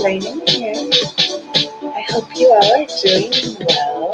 Raining here. I hope you all are doing well.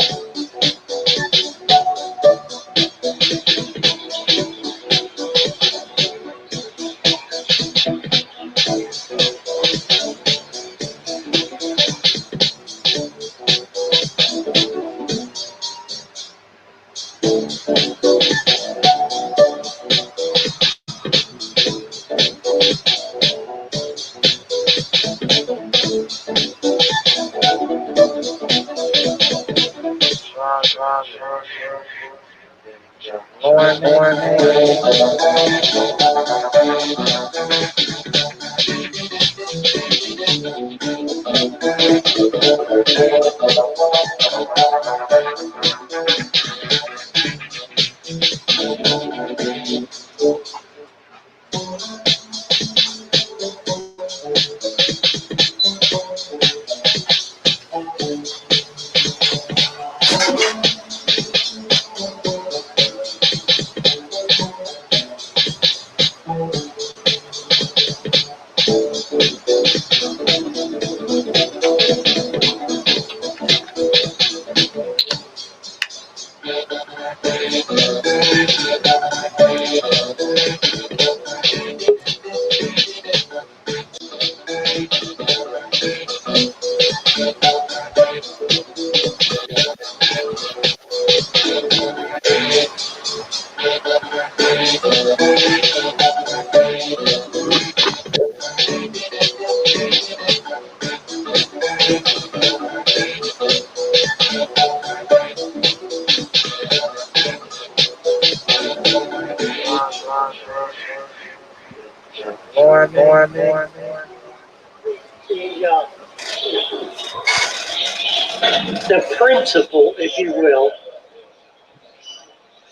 The principle, if you will,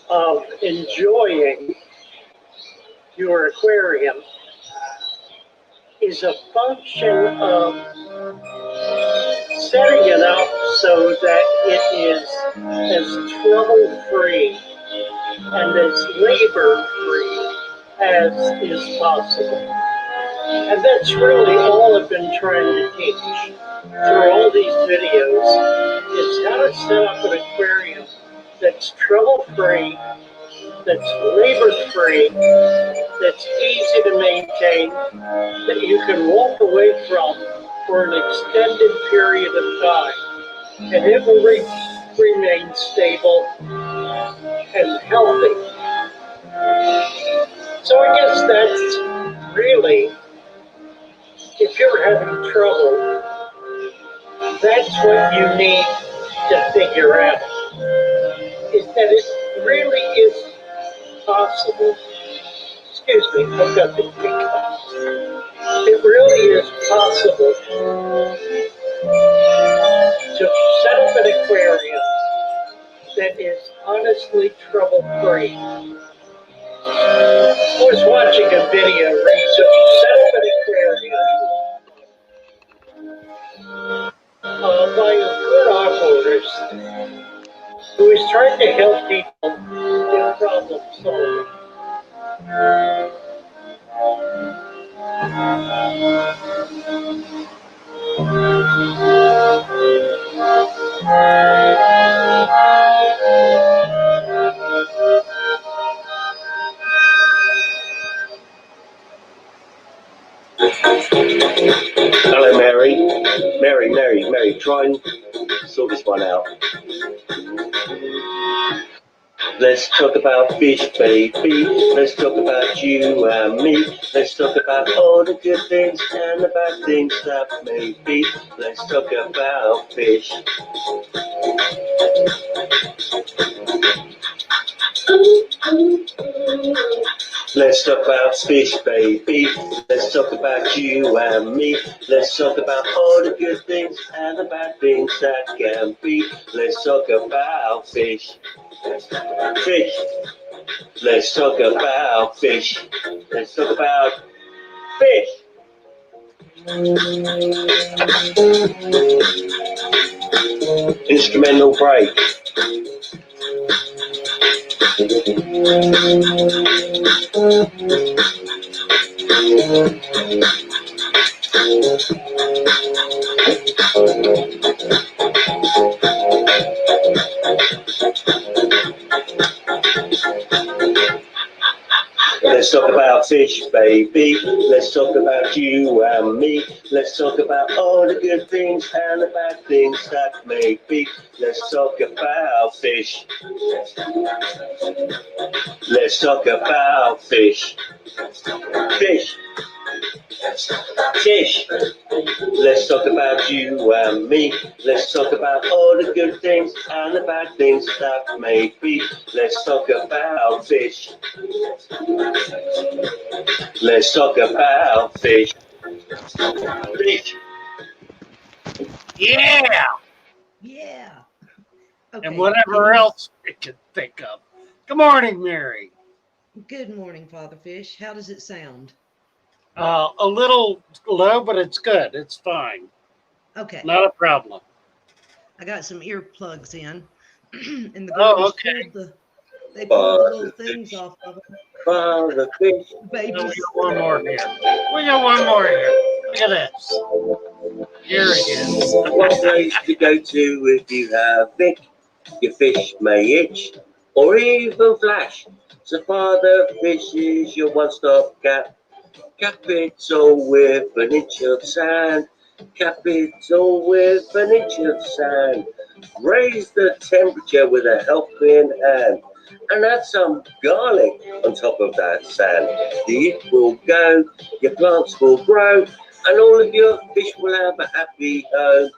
of enjoying your aquarium is a function of setting it up so that it is as trouble-free and as labor-free as is possible. And that's really all I've been trying to teach through all these videos, is how to set up an aquarium that's trouble-free, that's labor-free, that's easy to maintain, that you can walk away from for an extended period of time, and it will remain stable and healthy. So I guess that's really, if you're having trouble, that's what you need to figure out, is that it really is possible. Excuse me, I've got the hiccups. It really is possible to set up an aquarium that is honestly trouble-free. I was watching a video recently, set up an aquarium by a good operatorist who is trying to help people with problem solving. Hello, Mary. Mary, try and sort this one out. Let's talk about fish, baby. Let's talk about you and me. Let's talk about all the good things and the bad things that may be. Let's talk about fish. Let's talk about fish, baby. Let's talk about you and me. Let's talk about all the good things and the bad things that can be. Let's talk about fish. Fish. Let's talk about fish. Let's talk about fish. Instrumental break. Let's talk about fish, baby. Let's talk about you and me. Let's talk about all the good things and the bad things that may be. Let's talk about fish. Let's talk about fish. Fish. Fish. Let's talk about you and me. Let's talk about all the good things and the bad things that may be. Let's talk about fish. Let's talk about fish. Fish. Yeah, Yeah. Okay. and whatever else we can think of. Good morning, Mary. Good morning, Father Fish. How does it sound? A little low, but it's good. It's fine. Okay. Not a problem. I got some earplugs in, and the Oh, girls okay. pulled the little things off of them. Father fish. No, we Babies. got one more here. We got one more here. Look at this. Here it is. One place to go to if you have Vic. Your fish may itch or even flash. So Father Fish is your one-stop cap. Capital with an inch of sand. Capital with an inch of sand. Raise the temperature with a helping hand. And add some garlic on top of that sand. The heat will go, your plants will grow, and all of your fish will have a happy home.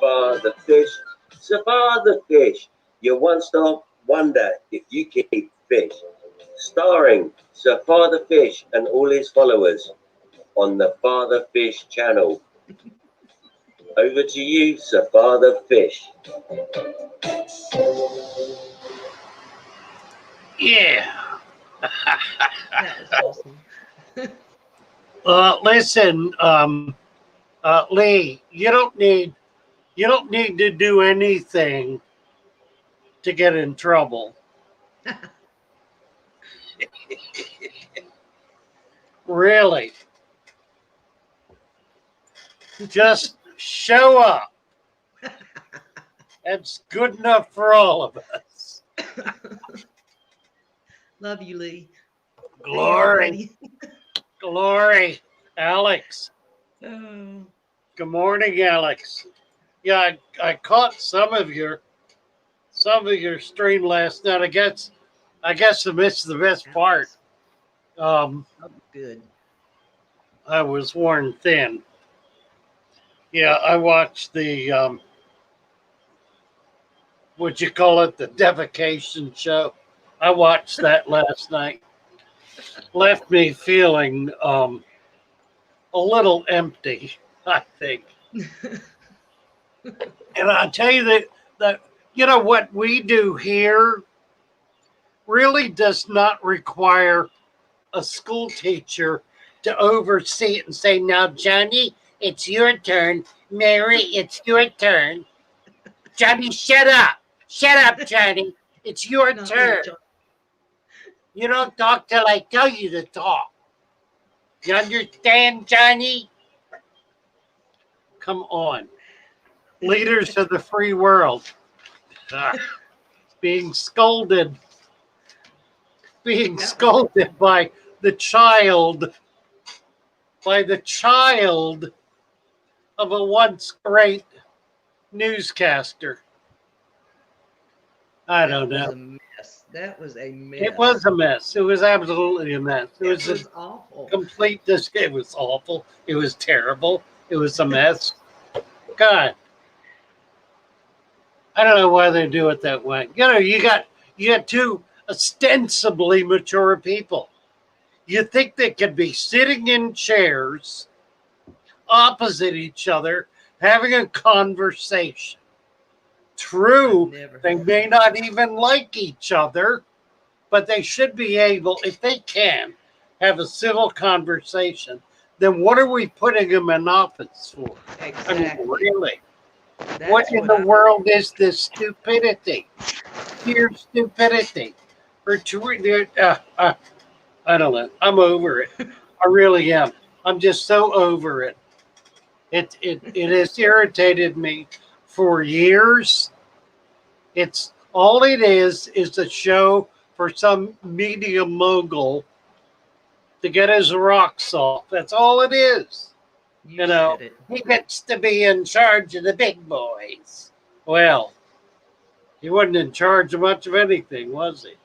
Father Fish, so Father Fish, your one-stop wonder if you keep fish. Starring Sir Father Fish and all his followers on the Father Fish channel. Over to you, Sir Father Fish. Yeah. That was awesome. Listen, Lee, you don't need to do anything to get in trouble. Really. Just show up. That's good enough for all of us. Love you, Lee. Glory. Glory. Alex. Oh. Good morning, Alex. Yeah, I caught some of your stream last night. I guess I missed the best part. Good. I was worn thin. Yeah, I watched the what'd you call it, the defecation show. I watched that last night. Left me feeling a little empty, I think. And I tell you that you know what we do here really does not require a school teacher to oversee it and say, now, Johnny, It's your turn. Mary, it's your turn. Johnny, shut up. Shut up, Johnny. It's your Not me, turn. John. You don't talk till I tell you to talk. You understand, Johnny? Come on. Leaders of the free world. Being scolded. Being scolded by the child. By the child of a once great newscaster. I don't That was know. a mess. That was a mess. It was a mess. It was absolutely a mess. It was a awful. complete. It was awful. It was terrible. It was a mess. God, I don't know why they do it that way. You got two ostensibly mature people. You think they could be sitting in chairs opposite each other, having a conversation. True, they may not even like each other, but they should be able, if they can, have a civil conversation. Then what are we putting them in office for? Exactly. I mean, really? That's What in the world is this stupidity? Pure stupidity. I don't know. I'm over it. I really am. I'm just so over it. It has irritated me for years. It's all it is a show for some media mogul to get his rocks off. That's all it is. You said it. He gets to be in charge of the big boys. Well, he wasn't in charge of much of anything, was he?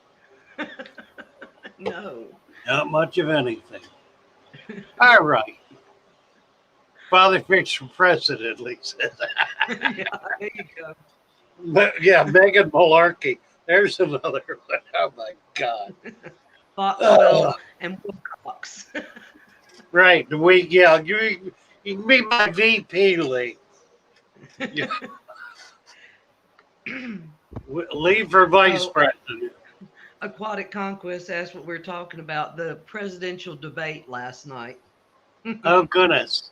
No. Not much of anything. All right. Father Fix for president, Lee says. Yeah, there you go. Yeah, Megan Malarkey. There's another one. Oh my God. Foxwell and Wilcox. Right. You can be my VP, Lee. Yeah. Leave for vice president. Aquatic Conquest, that's what we're talking about. The presidential debate last night. Oh goodness.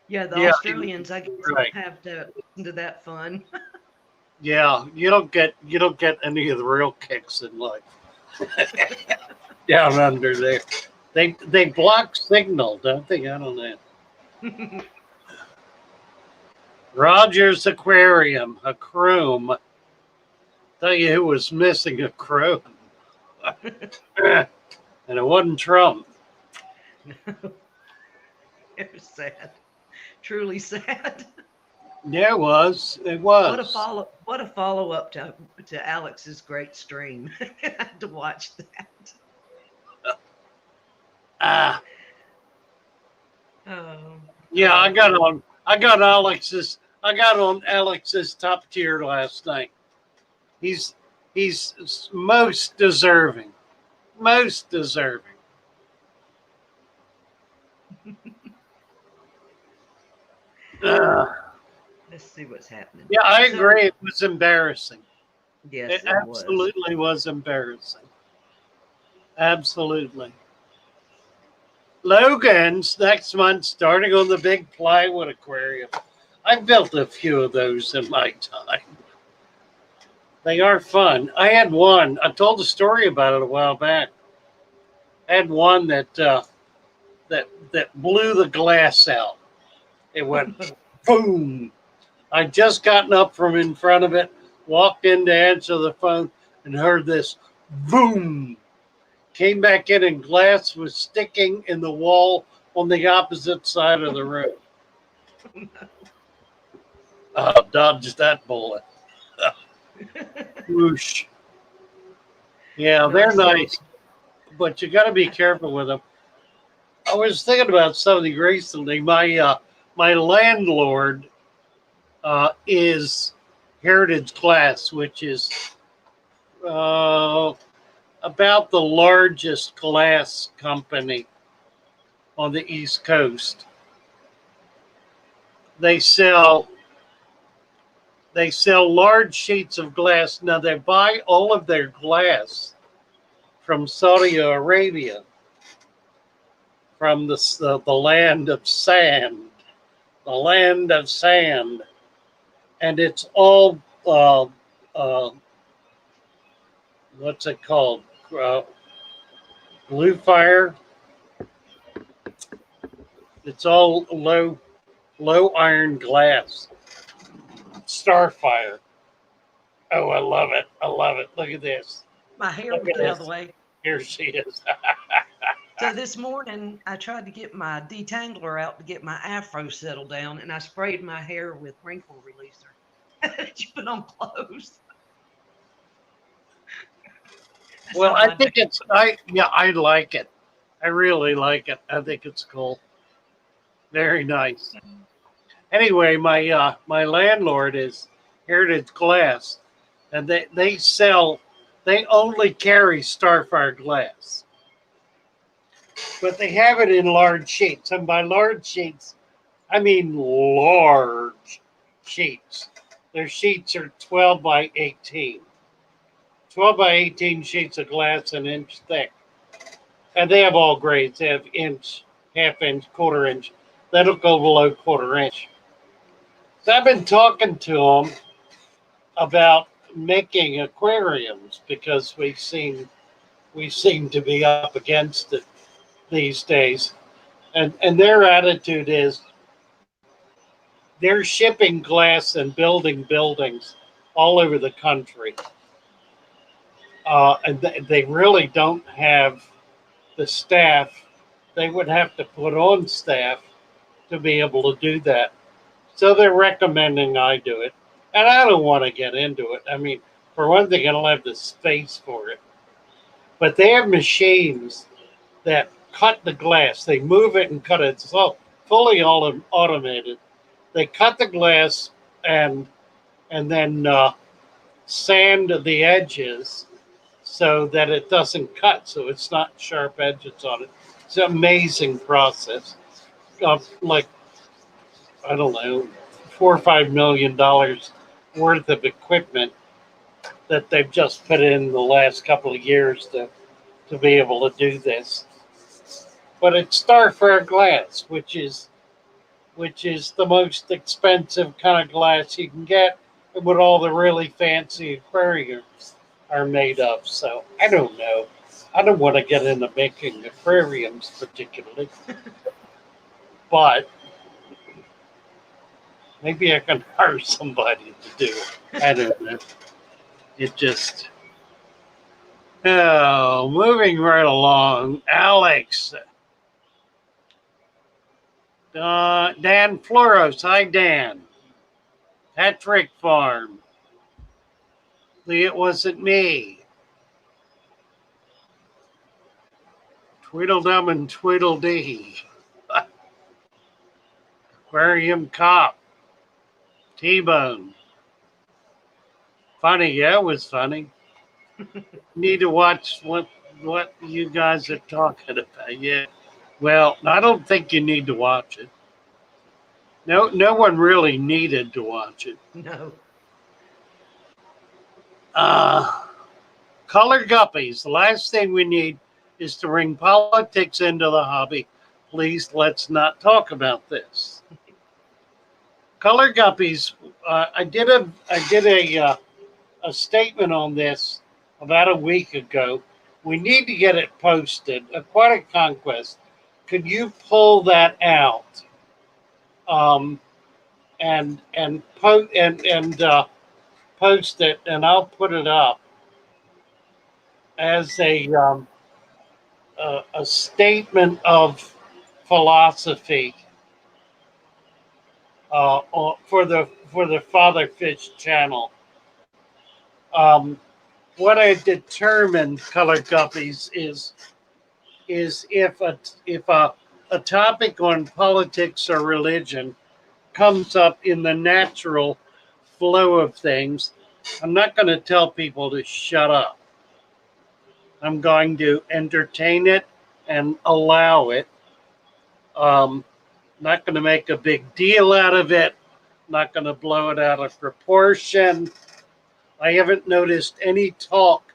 Yeah, the Australians, I guess, right. have to listen to that fun. Yeah, you don't get any of the real kicks in life. Down under there. They block signal, don't they? I don't know. Rogers Aquarium, a chrome. Tell you who was missing a chrome. And it wasn't Trump. No. It was sad. Truly sad. Yeah, it was. It was. What a follow up to Alex's great stream. I had to watch that. Yeah, I got on Alex's top tier last night. He's most deserving. Most deserving. Let's see what's happening. Yeah, I agree. It was embarrassing. Yes, it absolutely was embarrassing. Absolutely. Logan's next month starting on the big plywood aquarium. I've built a few of those in my time. They are fun. I had one. I told a story about it a while back. I had one that blew the glass out. It went boom. I'd just gotten up from in front of it, walked in to answer the phone, and heard this boom. Came back in and glass was sticking in the wall on the opposite side of the room. Dodged that bullet. Whoosh. Yeah, they're nice, but you got to be careful with them. I was thinking about something recently. My landlord is Heritage Glass, which is about the largest glass company on the East Coast. They sell large sheets of glass. Now they buy all of their glass from Saudi Arabia from the land of sand, the land of sand, and it's all uh, what's it called? Uh, Blue fire. It's all low iron glass. Starfire. Oh, I love it. I love it. Look at this. My hair Look was at out of the this. way. Here she is. So this morning, I tried to get my detangler out to get my afro settled down, and I sprayed my hair with wrinkle releaser. You put on clothes. That's Well, all I I do. think I like it. I really like it. I think it's cool. Very nice. Anyway, my landlord is Heritage Glass, and they only carry Starfire glass, but they have it in large sheets, and by large sheets, I mean large sheets. Their sheets are 12 by 18. 12 by 18 sheets of glass an inch thick. And they have all grades. They have inch, half inch, quarter inch. They don't go below quarter inch. So I've been talking to them about making aquariums because we seem to be up against it these days. And their attitude is they're shipping glass and building buildings all over the country. And they really don't have the staff. They would have to put on staff to be able to do that. So they're recommending I do it. And I don't want to get into it. I mean, for one thing, I don't have the space for it. But they have machines that cut the glass. They move it and cut it. It's all fully automated. They cut the glass and then sand the edges so that it doesn't cut, so it's not sharp edges on it. It's an amazing process. Like, I don't know, $4 or $5 million worth of equipment that they've just put in the last couple of years to be able to do this. But it's Starfire glass, which is the most expensive kind of glass you can get, and what all the really fancy aquariums are made of. So I don't know. I don't want to get into making aquariums particularly, but maybe I can hire somebody to do it. I don't know. It just. Oh, moving right along. Alex. Dan Floros. Hi, Dan. Patrick Farm. It wasn't me. Tweedledum and Tweedledee. Aquarium Cop. T-Bone. Funny, yeah, it was funny. Need to watch what you guys are talking about. Yeah. Well, I don't think you need to watch it. No one really needed to watch it. No. Uh Color guppies. The last thing we need is to bring politics into the hobby. Please, let's not talk about this. Color guppies. I did a statement on this about a week ago. We need to get it posted. Aquatic Conquest. Could you pull that out and post it, and I'll put it up as a statement of philosophy for the Father Fish channel. Um, what I determined, Color Guppies, is if a topic on politics or religion comes up in the natural flow of things, I'm not going to tell people to shut up. I'm going to entertain it and allow it. Not going to make a big deal out of it. Not going to blow it out of proportion. I haven't noticed any talk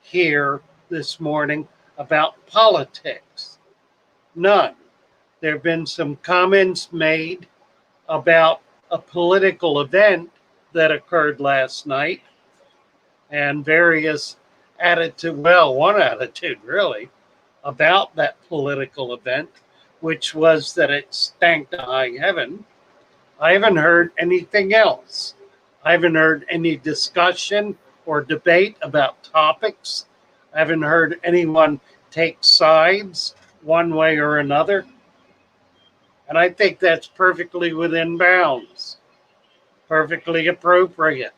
here this morning about politics. None. there have been some comments made about a political event that occurred last night, and various attitude, well, one attitude really, about that political event, which was that it stank to high heaven. I haven't heard anything else. I haven't heard any discussion or debate about topics. I haven't heard anyone take sides one way or another. And I think that's perfectly within bounds, perfectly appropriate.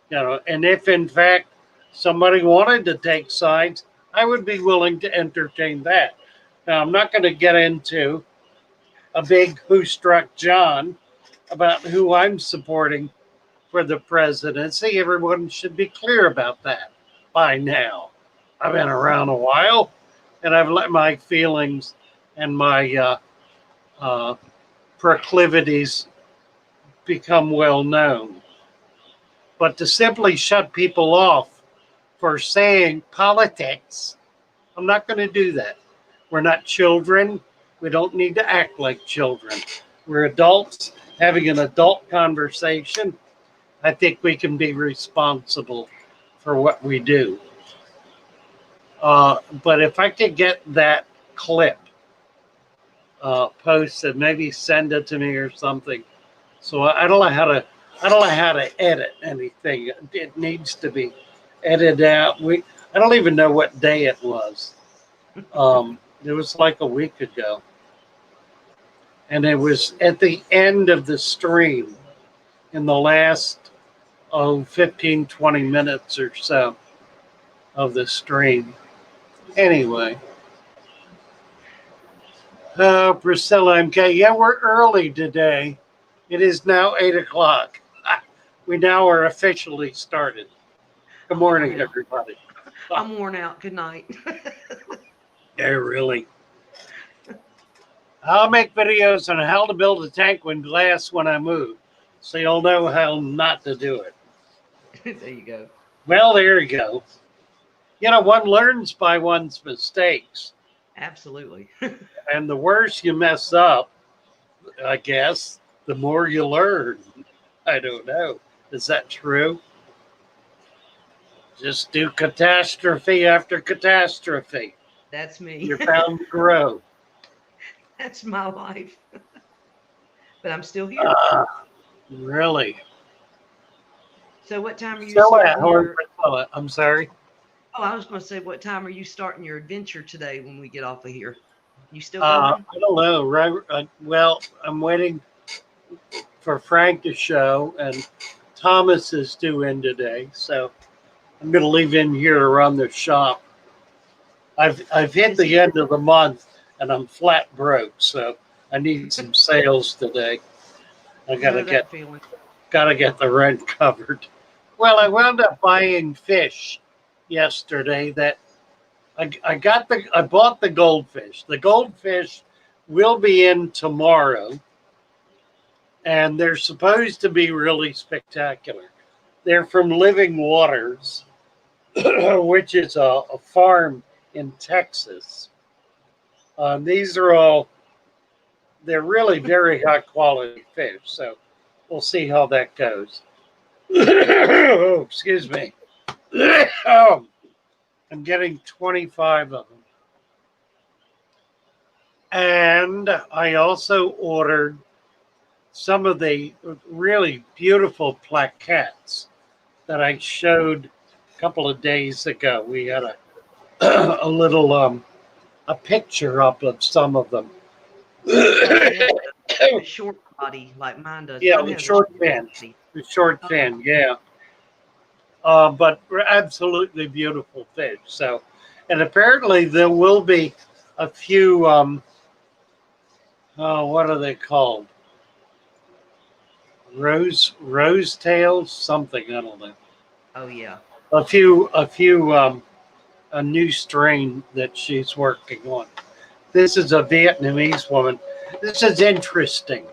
And if in fact somebody wanted to take sides, I would be willing to entertain that. Now, I'm not going to get into a big who struck John about who I'm supporting for the presidency. Everyone should be clear about that by now. I've been around a while, and I've let my feelings and my proclivities become well known. But to simply shut people off for saying politics, I'm not going to do that. We're not children. We don't need to act like children. We're adults having an adult conversation. I think we can be responsible for what we do. But if I could get that clip posted, maybe send it to me or something. So I don't know how to edit anything. It needs to be edited out. I don't even know what day it was. It was like a week ago. And it was at the end of the stream in the last 15, 20 minutes or so of the stream. Anyway. Priscilla MK, yeah, we're early today. It is now 8 o'clock. We now are officially started. Good morning, everybody. I'm worn out. Good night. Yeah, really. I'll make videos on how to build a tank with glass when I move, so you'll know how not to do it. There you go. Well, there you go. One learns by one's mistakes. Absolutely. And the worse you mess up, I guess, the more you learn. I don't know. Is that true? Just do catastrophe after catastrophe. That's me. You're bound to grow. That's my life. But I'm still here. Really? So what time are you Still at starting home. I'm sorry. Oh, I was going to say, what time are you starting your adventure today when we get off of here? You still going? I don't know. Right, well, I'm waiting for Frank to show, and Thomas is due in today, so I'm going to leave in here to run the shop. I've hit the end of the month, and I'm flat broke, so I need some sales today. I gotta get the rent covered. Well, I wound up buying fish yesterday that I bought the goldfish. The goldfish will be in tomorrow, and they're supposed to be really spectacular. They're from Living Waters, which is a farm in Texas. These are they're really very high quality fish. So we'll see how that goes. Oh, excuse me. Oh, I'm getting 25 of them. And I also ordered some of the really beautiful plaquettes that I showed a couple of days ago. We had a little a picture up of some of them. A short body like mine does. Yeah, Mine the has short fin. The short fin, yeah. But absolutely beautiful fish. So, and apparently there will be a few. What are they called? Rose tails, something, I don't know. Oh yeah. A new strain that she's working on. This is a Vietnamese woman. This is interesting.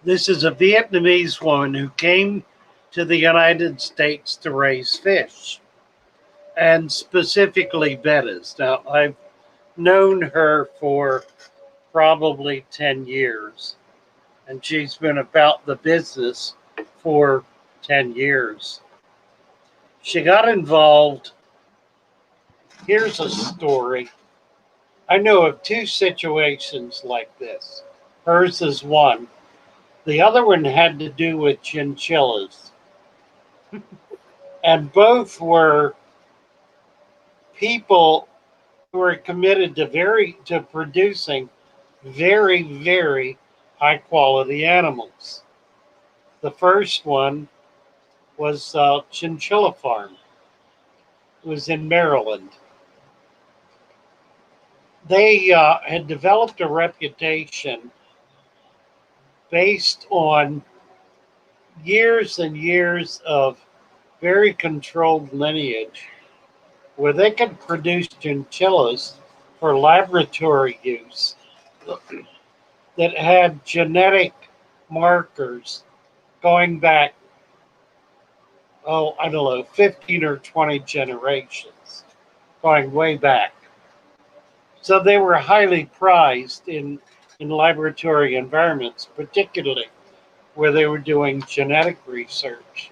This is a Vietnamese woman who came to the United States to raise fish, and specifically bettas. Now, I've known her for probably 10 years, and she's been about the business for 10 years. She got involved. Here's a story. I know of two situations like this. Hers is one. The other one had to do with chinchillas. And both were people who were committed to producing very, very high quality animals. The first one was Chinchilla Farm. It was in Maryland. They had developed a reputation based on years and years of very controlled lineage where they could produce chinchillas for laboratory use that had genetic markers going back, I don't know, 15 or 20 generations, going way back. So they were highly prized in laboratory environments, particularly where they were doing genetic research.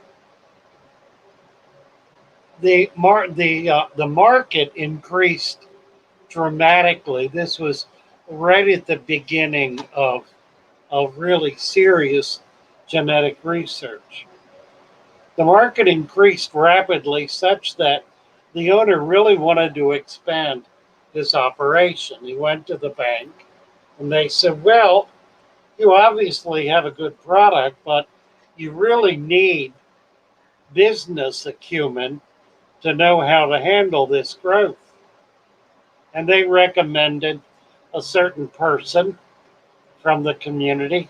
The market increased dramatically. This was right at the beginning of really serious genetic research. The market increased rapidly such that the owner really wanted to expand his operation. He went to the bank and they said, well, you obviously have a good product, but you really need business acumen to know how to handle this growth. And they recommended a certain person from the community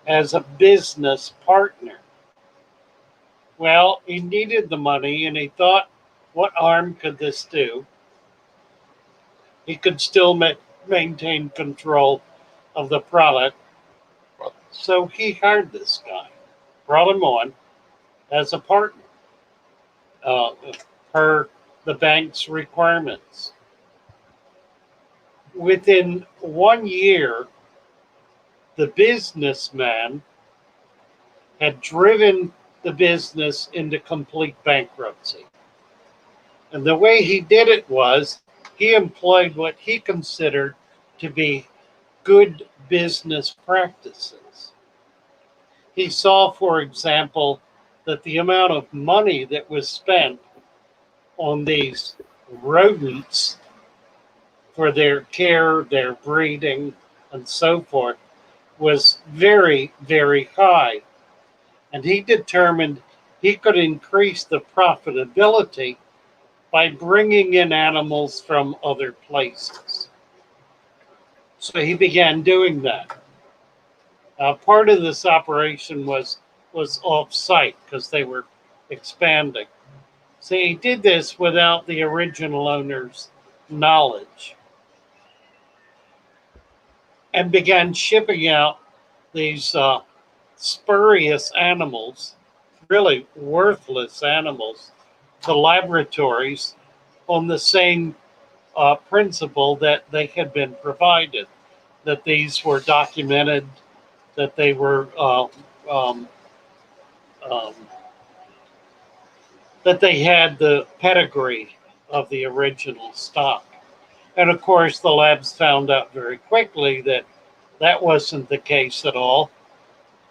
as a business partner. Well, he needed the money and he thought, what harm could this do? He could still maintain control of the product. So he hired this guy, brought him on as a partner per the bank's requirements. Within 1 year, the businessman had driven the business into complete bankruptcy. And the way he did it was he employed what he considered to be good business practices. He saw, for example, that the amount of money that was spent on these rodents for their care, their breeding, and so forth was very, very high. And he determined he could increase the profitability by bringing in animals from other places. So he began doing that. Part of this operation was off-site because they were expanding. So he did this without the original owner's knowledge and began shipping out these spurious animals, really worthless animals, to laboratories on the same principle that they had been provided, that these were documented, that they were that they had the pedigree of the original stock. And of course, the labs found out very quickly that that wasn't the case at all.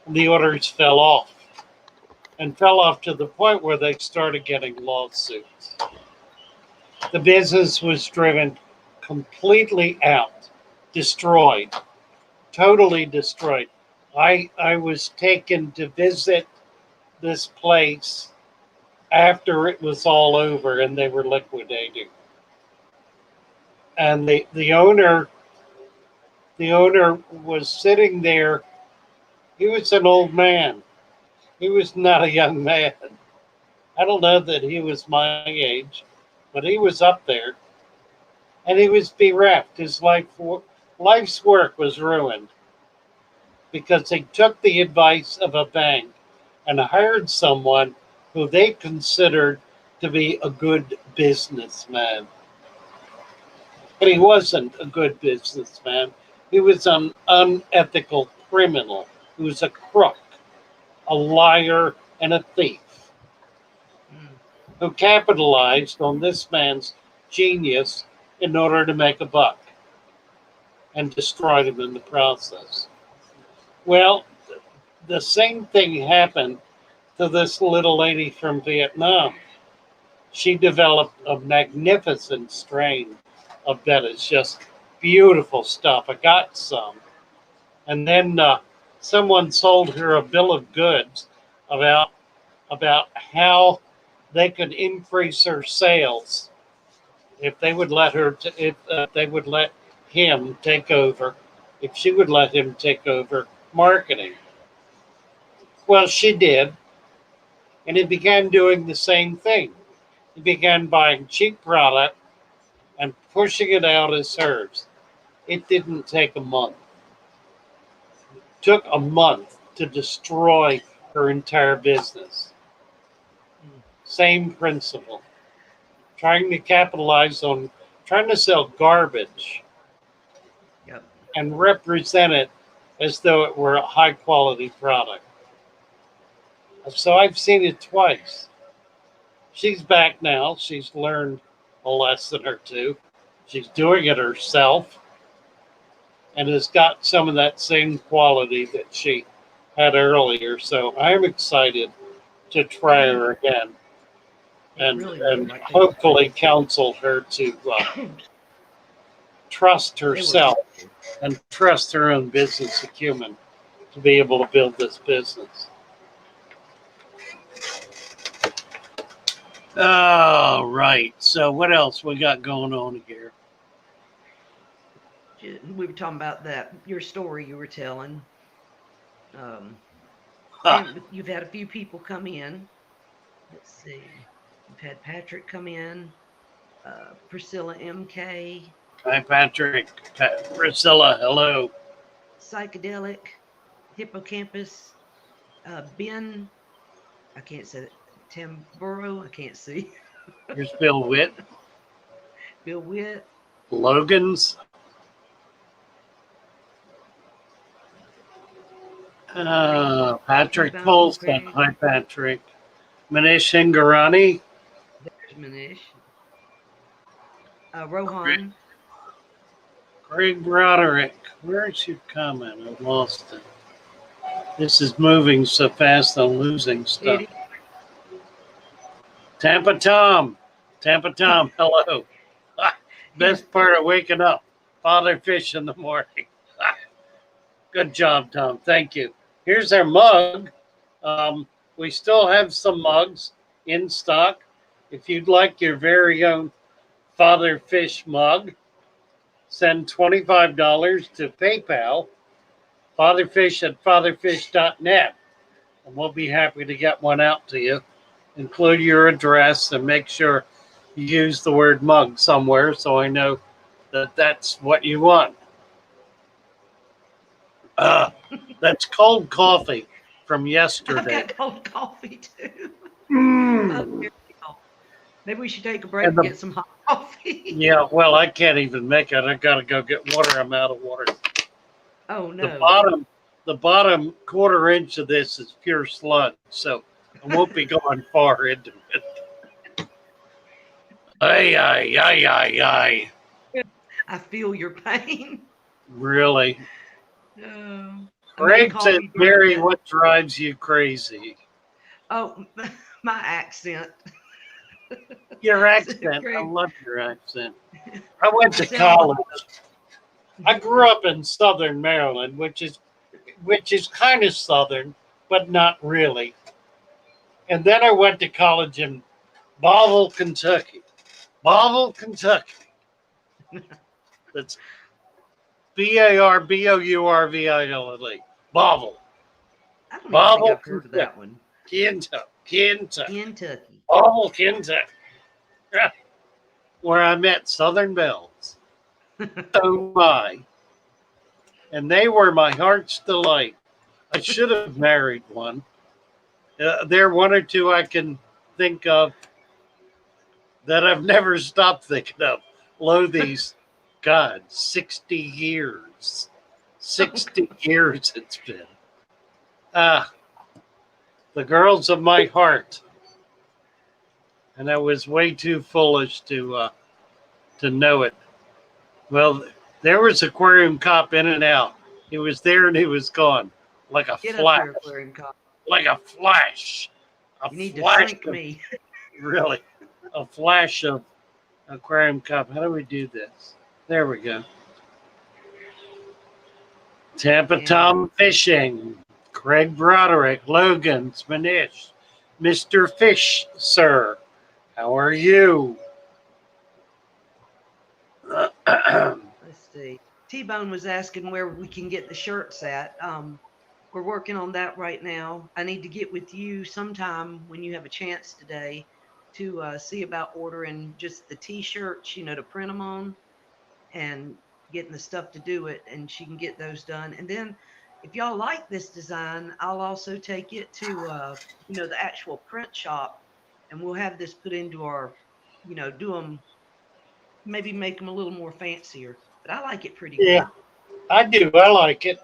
The orders fell off to the point where they started getting lawsuits. The business was driven completely out, destroyed, totally destroyed. I was taken to visit this place after it was all over and they were liquidating. And the owner was sitting there. He was an old man. He was not a young man. I don't know that he was my age, but he was up there. And he was bereft. His life's work was ruined because they took the advice of a bank and hired someone who they considered to be a good businessman. But he wasn't a good businessman. He was an unethical criminal. He was a crook, a liar, and a thief Mm. who capitalized on this man's genius in order to make a buck and destroyed him in the process. Well, the same thing happened to this little lady from Vietnam. She developed a magnificent strain of that is just beautiful stuff. I got some. And then someone sold her a bill of goods about how they could increase her sales if they would let her if they would let him take over, if she would let him take over marketing. Well, she did, and he began doing the same thing. He began buying cheap product and pushing it out as hers. It didn't take a month. It took a month to destroy her entire business. Mm. Same principle. Trying to capitalize on trying to sell garbage Yep. and represent it as though it were a high quality product. So I've seen it twice. She's back now. She's learned a lesson or two. She's doing it herself and has got some of that same quality that she had earlier. So I'm excited to try her again It and really looked and like hopefully counsel her to trust they were herself and trust her own business acumen to be able to build this business. Oh, right. So what else we got going on here? we were talking about that your story you were telling. Um, Huh. and you've had a few people come in. Let's see. You've had Patrick come in, Priscilla MK, Hi, Patrick. Priscilla, hello. Psychedelic, Hippocampus, Ben, I can't say that, Tamburo, I can't see, Here's Bill Witt. Bill Witt, Logan's. Patrick T-Bone, Colson. Craig, Hi, Patrick. Manish Ingarani. there's Manish, Rohan, Greg Broderick. Where's your comment? I lost it. This is moving so fast, I'm losing stuff. Eddie, Tampa Tom. Tampa Tom, hello. Best part of waking up. Father fish in the morning. Good job, Tom. Thank you. Here's our mug. We still have some mugs in stock. If you'd like your very own Father Fish mug, send $25 to PayPal, fatherfish@fatherfish.net, and we'll be happy to get one out to you. Include your address and make sure you use the word mug somewhere so I know that that's what you want. That's cold coffee from I've yesterday. got cold coffee too. Mm. Maybe we should take a break And and the get some hot coffee. Yeah, well, I can't even make it. I gotta go get water. I'm out of water. Oh The no. bottom quarter inch of this is pure sludge, so I won't be going far into it. Ay, ay, ay, ay, ay. I feel your pain. Really? I'm getting Craig said, coffee from Mary, the. what drives you crazy? Oh, my accent. Your accent. I Craig, love your accent. I went I to sound college. I grew up in Southern Maryland, which is kind of Southern, but not really. And then I went to college in Bonneville, Kentucky. Bonneville, Kentucky. That's Barbourville. Bonneville. I don't even think Bonneville, I've heard of Kentucky. that one. Kentucky. Kentucky. Bonneville, Kentucky. Where I met Southern Bells. Oh my. And they were my heart's delight. I should have married one. There are one or two I can think of that I've never stopped thinking of. Lothies God, 60 years. 60 years it's been. Ah, the girls of my heart. And I was way too foolish to know it. Well, there was Aquarium Cop in and out. He was there and he was gone, like a Get up flash, here, Aquarium Cop. like a flash, a You need to flash shrink of, me. really, a flash of Aquarium Cop. How do we do this? There we go. Tampa Yeah. Tom Fishing, Craig Broderick, Logan Smanish, Mr. Fish, sir. How are you? Let's see. T-Bone was asking where we can get the shirts at. We're working on that right now. I need to get with you sometime when you have a chance today to see about ordering just the T-shirts, to print them on and getting the stuff to do it. And she can get those done. And then if y'all like this design, I'll also take it to, the actual print shop and we'll have this put into our, do them, maybe make them a little more fancier. But I like it pretty Yeah, good. I do. I like it.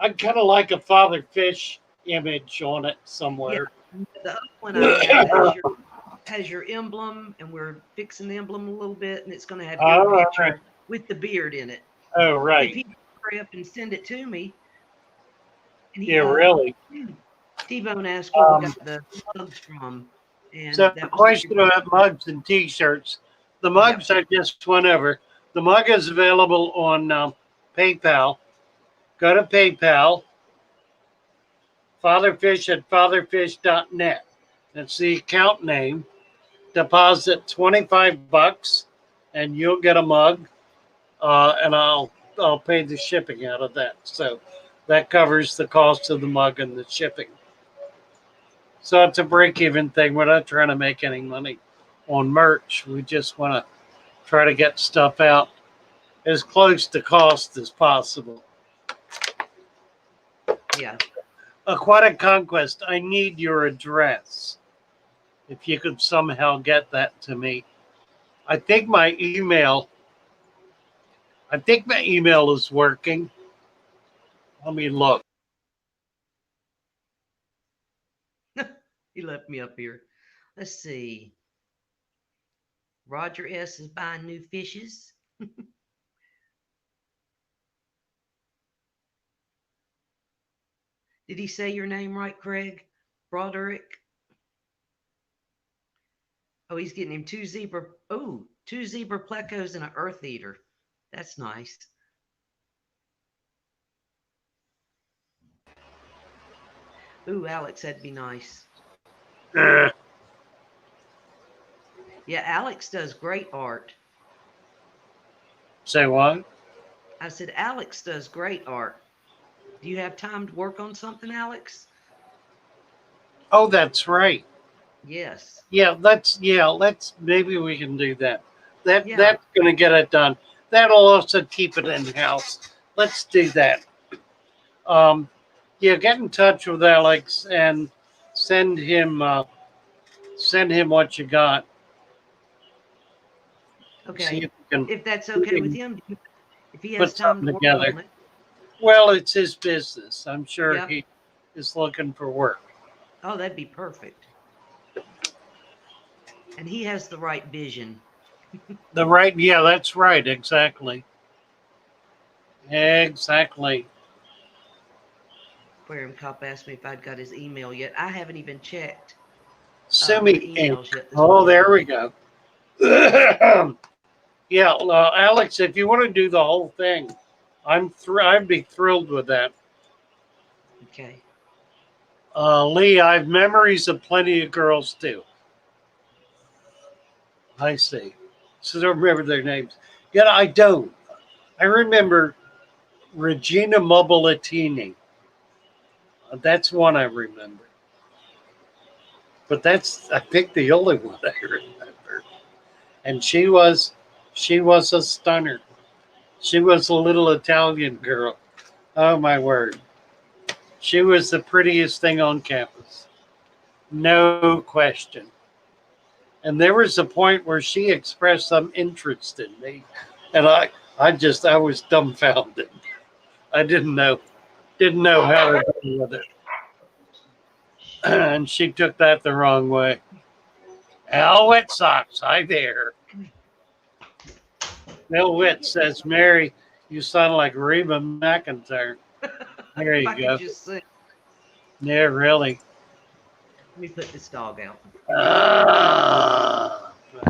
I kind of like a Father Fish image on it Yeah. somewhere. The other one I have has your emblem, and we're fixing the emblem a little bit, and it's going to have your All right. picture with the beard in it. Oh, But if right. he hurry up and send it to me, and Yeah, he really. T-Bone asked where we got Um, the mugs from, so, and that was question about mugs and T-shirts. The yep. mugs I just went over. The mug is available on PayPal. Go to PayPal. Fatherfish at fatherfish.net. That's the account name. Deposit $25, and you'll get a mug. And I'll pay the shipping out of that. So that covers the cost of the mug and the shipping. So it's a break-even thing. We're not trying to make any money on merch. We just want to try to get stuff out as close to cost as possible. Yeah. Aquatic Conquest, I need your address. If you could somehow get that to me. I think my email is working. Let me look. He left me up here. Let's see. Roger S is buying new fishes. Did he say your name right, Craig? Broderick? Oh, he's getting him two zebra plecos and an earth eater. That's nice. Ooh, Alex, that'd be nice. Uh, Yeah, Alex does great art. Say what? I said, Alex does great art. Do you have time to work on something, Alex? Oh, that's right. Yes. Let's maybe we can do that. Yeah. That's gonna get it done. That'll also keep it in house. Let's do that. Um, yeah, get in touch with Alex and send him what you got. See Okay. if we can, If that's we okay with can him, if he has put time something to work together. on it. Well, it's his business. I'm sure Yep. he is looking for work. Oh, that'd be perfect. And he has the right vision. Yeah, that's right. Exactly. Exactly. Aquarium Cop asked me if I'd got his email yet. I haven't even checked my Semi ink. emails yet this Oh, morning. there we go. Yeah, Alex, if you want to do the whole thing, I'd be thrilled with that. Okay. Lee, I have memories of plenty of girls too. I see. So I don't remember their names. Yet I don't. I remember Regina Mobilatini. That's one I remember. But that's I think the only one I remember. And she was a stunner. She was a little Italian girl. Oh my word. She was the prettiest thing on campus. No question. And there was a point where she expressed some interest in me. And I was dumbfounded. I didn't know how to deal with it. And she took that the wrong way. Al Wet Socks, hi there. Bill Witt says, Mary, you sound like Reba McEntire. There If you I could go. just say, Yeah, really. let me put this dog out.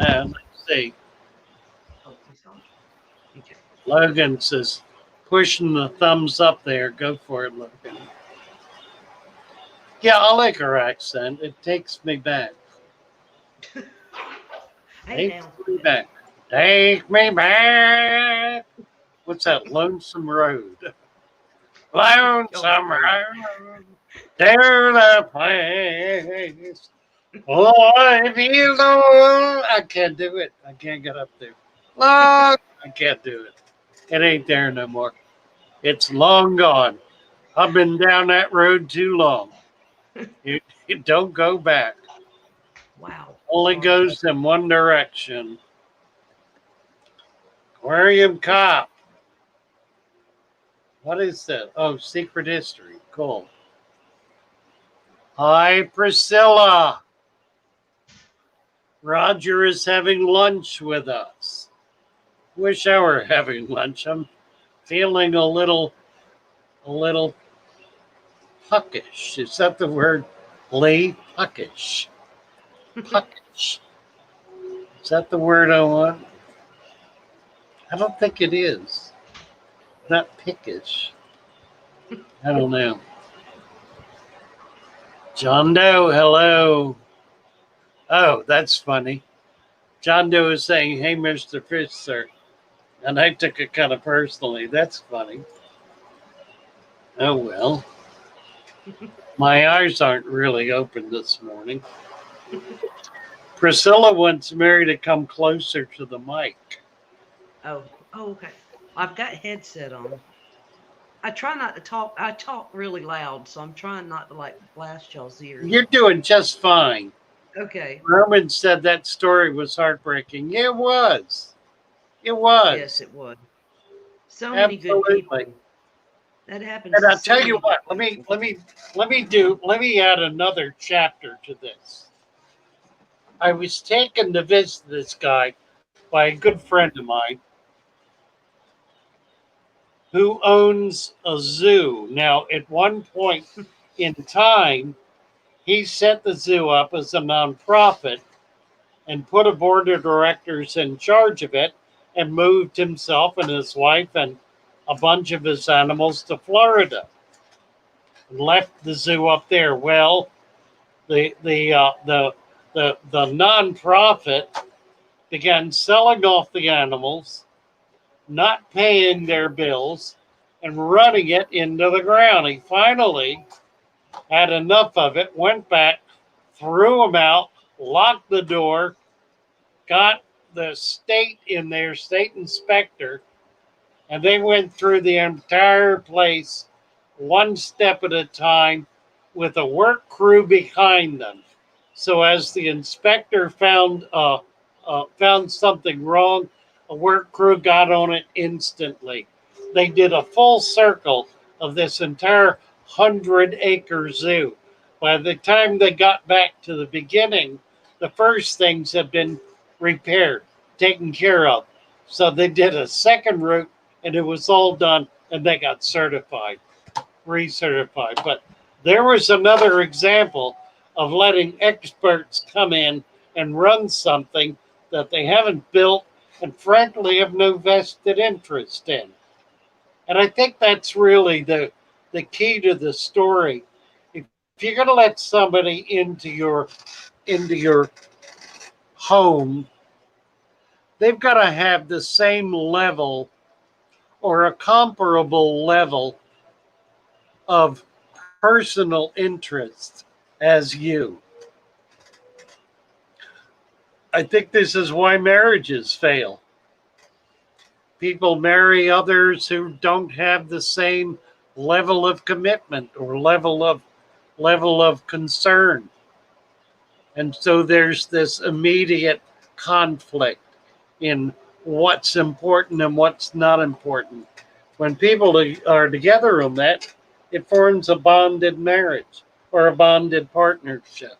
And let's see. Oh, he's gone. Okay. Logan says, pushing the thumbs up there. Go for it, Logan. Yeah, I like her accent. It takes me back. Hey Takes now. me back. Take me back. What's that? Lonesome Road. Lonesome Road to the place. Oh, if you know, I can't do it. I can't get up there. Look, I can't do it. It ain't there no more. It's long gone. I've been down that road too long. It don't go back. Wow. Only Sorry. goes in one direction. Aquarium Cop. What is that? Oh, Secret History. Cool. Hi, Priscilla. Roger is having lunch with us. Wish I were having lunch. I'm feeling a little puckish. Is that the word? Lee? Puckish. Puckish. Is that the word I want? I don't think it is. Not pickish. I don't know. John Doe, hello. Oh, that's funny. John Doe is saying, hey, Mr. Fish, sir. And I took it kind of personally. That's funny. Oh, well. My eyes aren't really open this morning. Priscilla wants Mary to come closer to the mic. Oh, okay. I've got headset on. I try not to talk. I talk really loud, so I'm trying not to like blast y'all's ears. You're doing just fine. Okay. Roman said that story was heartbreaking. It was. It was. Yes, it was. So many good Absolutely. people. That happens And to I'll so tell you many what, good people. let me add another chapter to this. I was taken to visit this guy by a good friend of mine who owns a zoo. Now, at one point in time, he set the zoo up as a nonprofit and put a board of directors in charge of it and moved himself and his wife and a bunch of his animals to Florida and left the zoo up there. Well, the nonprofit began selling off the animals, not paying their bills, and running it into the ground. He finally had enough of it, went back, threw them out, locked the door, got the state in there, state inspector, and they went through the entire place one step at a time with a work crew behind them. So as the inspector found something wrong, a work crew got on it instantly. They did a full circle of this entire 100-acre zoo. By the time they got back to the beginning, the first things had been repaired, taken care of. So they did a second route and it was all done and they got certified, recertified. But there was another example of letting experts come in and run something that they haven't built and frankly have no vested interest in. And I think that's really the key to the story. If you're going to let somebody into your home, they've got to have the same level or a comparable level of personal interest as you. I think this is why marriages fail. People marry others who don't have the same level of commitment or level of concern. And so there's this immediate conflict in what's important and what's not important. When people are together on that, it forms a bonded marriage or a bonded partnership.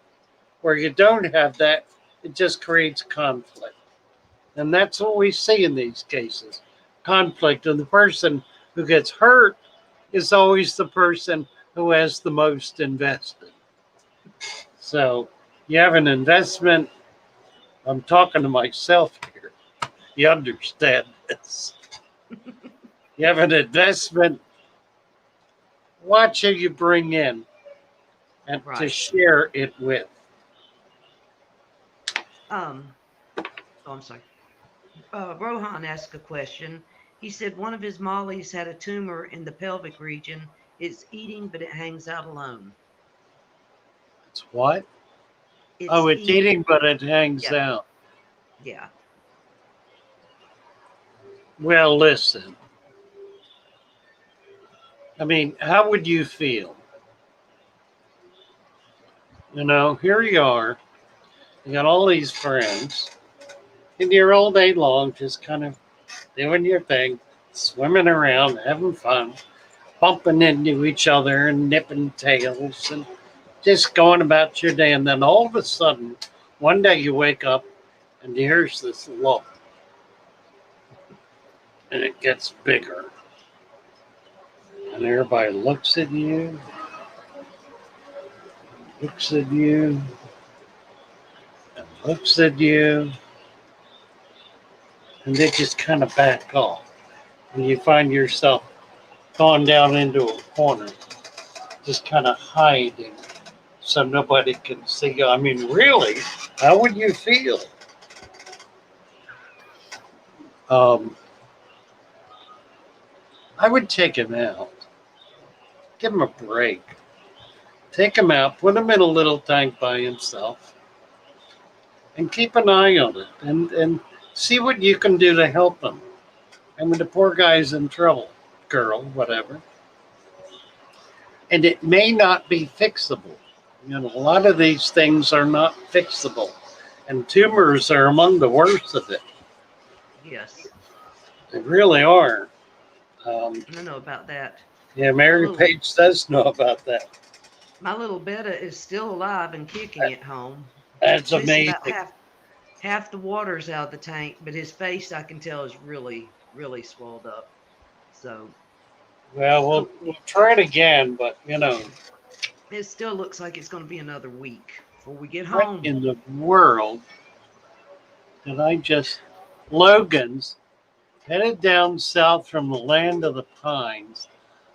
Where you don't have that, it just creates conflict. And that's what we see in these cases, conflict. And the person who gets hurt is always the person who has the most invested. So you have an investment. I'm talking to myself here. You understand this. You have an investment. Watch who you bring in and to Right. share it with. Um, oh, I'm sorry. Rohan asked a question. He said one of his mollies had a tumor in the pelvic region. It's eating, but it hangs out alone. It's what? It's Oh, it's eating. eating, but it hangs Yeah. out. Yeah. Well, listen. I mean, how would you feel? You know, here you are. You got all these friends, and you're all day long just kind of doing your thing, swimming around, having fun, bumping into each other and nipping tails and just going about your day. And then all of a sudden, one day you wake up and here's this lump, and it gets bigger. And everybody looks at you, and looks at you, and they just kind of back off. And you find yourself going down into a corner, just kind of hiding so nobody can see you. I mean, really, how would you feel? Um, I would take him out, give him a break, take him out, put him in a little tank by himself, and keep an eye on it and see what you can do to help him. I mean, the poor guy's in trouble, girl, whatever. And it may not be fixable. You know, a lot of these things are not fixable, and tumors are among the worst of it. Yes. They really are. Um, I know about that. yeah, My Mary little Page does know about that. my little Betta is still alive and kicking at home. That's He's missing about amazing. half the water's out of the tank, but his face I can tell is really swelled up. So Well, we'll try it again, but you know, it still looks like it's going to be another week before we get what home. in the world did I just? Logan's headed down south from the land of the pines.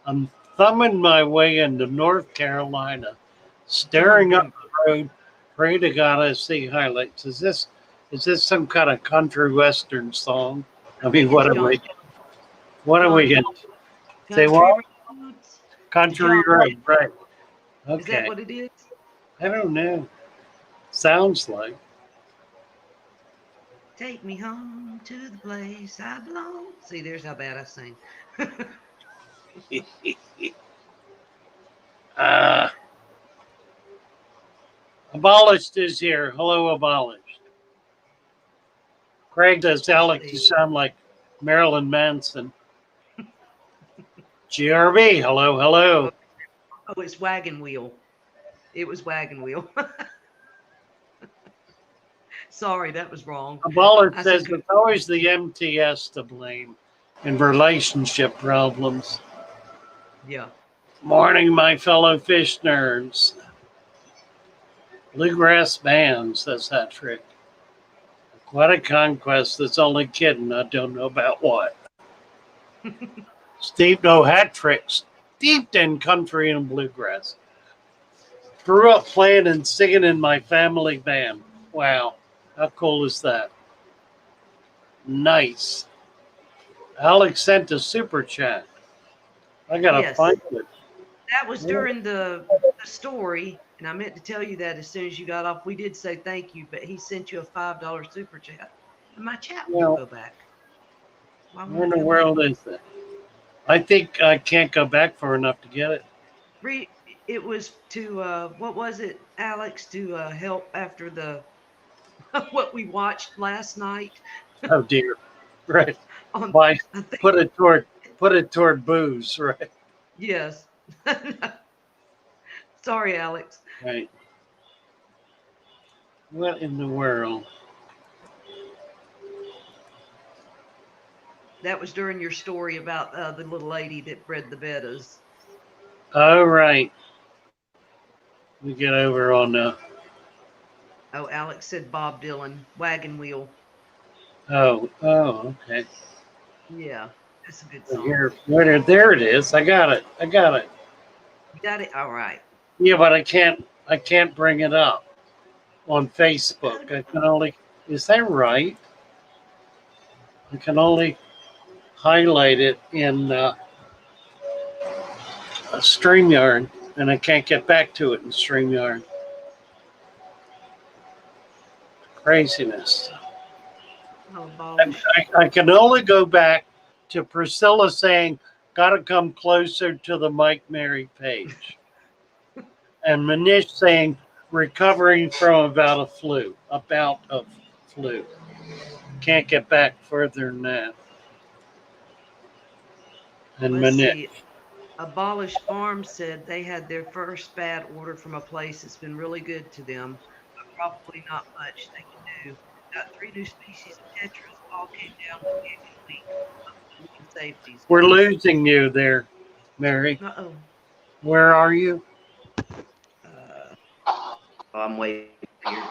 I'm thumbing my way into North Carolina, Oh staring up goodness. the road. Pray to God I see highlights. Is this some kind of country western song? I I mean, think it's John what are we John going Paul to say? Country What Roads. The country John Paul. road? Right. Is that Okay. what it is? I don't know. Sounds like. Take me home to the place I belong. See, there's how bad I sing. Ah, abolished is here. Hello, abolished. Craig says, Let's Alex, you see. sound like Marilyn Manson. GRB, hello, Oh, hello. oh, it's Wagon Wheel. It was Wagon Wheel. Sorry, that was wrong. Abolished I said, says it's always the MTS to blame in relationship problems. yeah. Morning, my fellow fish nerds. Bluegrass band, says that trick. What a conquest. That's only kidding. I don't know about what. Steve No Hat Tricks, steeped in country and bluegrass. Grew up playing and singing in my family band. Wow, how cool is that? Nice. Alex sent a super chat. I gotta Yes, find it. that was during the story, and I meant to tell you that as soon as you got off. We did say thank you, but he sent you a $5 super chat, and my chat won't Well, go back. Why where won't in it the go back? world is it? I think I can't go back far enough to get it. Re- it was to what was it, Alex? To help after the what we watched last night. Oh dear. Right. On, Why I think, put it toward booze, right? yes. Sorry, Alex. Right. What in the world? That was during your story about the little lady that bred the bettas. All right. We get over on Oh, Alex said Bob Dylan, Wagon Wheel. okay. Yeah, that's a good So song. there it is. I got it. You got it? All right. Yeah, but I can't bring it up on Facebook. I can only, is that right? I can only highlight it in a StreamYard, and I can't get back to it in StreamYard. Craziness. I'll abolish. I can only go back to Priscilla saying, "Gotta come closer to the Mike Mary page," and Manish saying, "Recovering from about a flu." Can't get back further than that. And Let's Manish, see. Abolish Farms said they had their first bad order from a place that's been really good to them, but probably not much they can do. Got 3 new species of tetras, all came down within a week. We can save these we're guys. losing you there, Mary. Uh-oh. Where are you? Uh, oh, I'm way up here.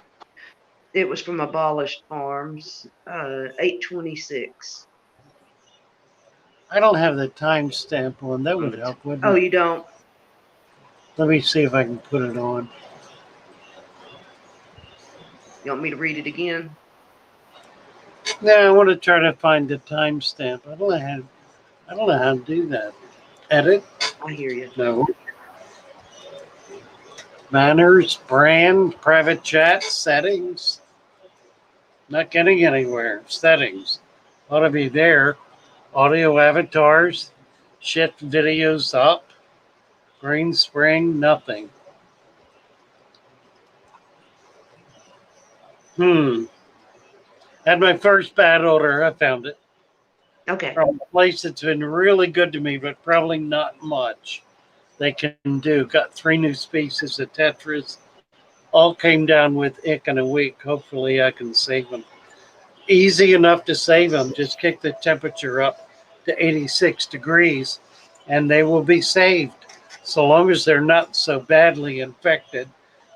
It was from Abolished Farms, 826. I don't have the timestamp on. That would help, wouldn't Oh, it? you don't? Let me see if I can put it on. You want me to read it again? Yeah, I want to try to find the timestamp. I don't know how to do that. Edit? I hear you. No. Banners, brand, private chat, settings. Not getting anywhere. Settings. Ought to be there. Audio avatars. Shift videos up. Green Spring, nothing. Had my first bad order. I found it. Okay. From a place that's been really good to me, but probably not much they can do. Got 3 new species of tetras. All came down with ick in a week. Hopefully, I can save them. Easy enough to save them. Just kick the temperature up to 86 degrees and they will be saved. So long as they're not so badly infected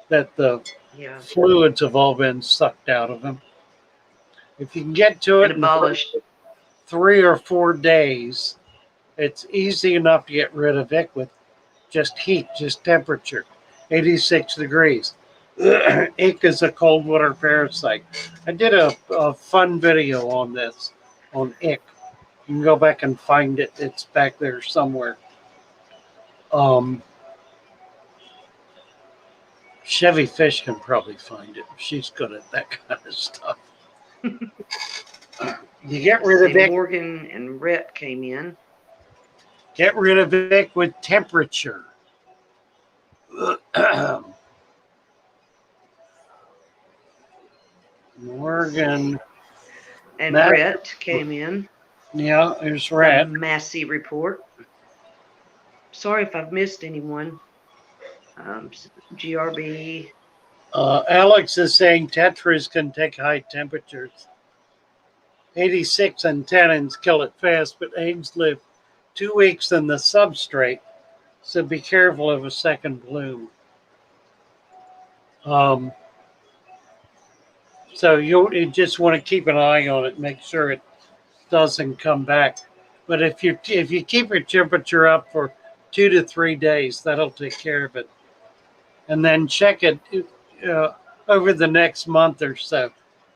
that the Yeah. fluids have all been sucked out of them. If you can get to And it in the first abolished. 3 or 4 days, it's easy enough to get rid of it with just heat, just temperature, 86 degrees. Ick is a cold water parasite. I did a fun video on this, on ick. You can go back and find it. It's back there somewhere. Um, Chevy Fish can probably find it. She's good at that kind of stuff. You get rid of ick. Morgan and Rhett came in. Get rid of ick with temperature. Morgan. And Matt, Rhett came in. yeah, there's Rat. Massey report. Sorry if I've missed anyone. GRB. Alex is saying tetras can take high temperatures. 86 and tannins kill it fast, but eggs live 2 weeks in the substrate, so be careful of a second bloom. So you just want to keep an eye on it, make sure it doesn't come back. But if you keep your temperature up for 2 to 3 days, that'll take care of it. And then check it over the next month or so.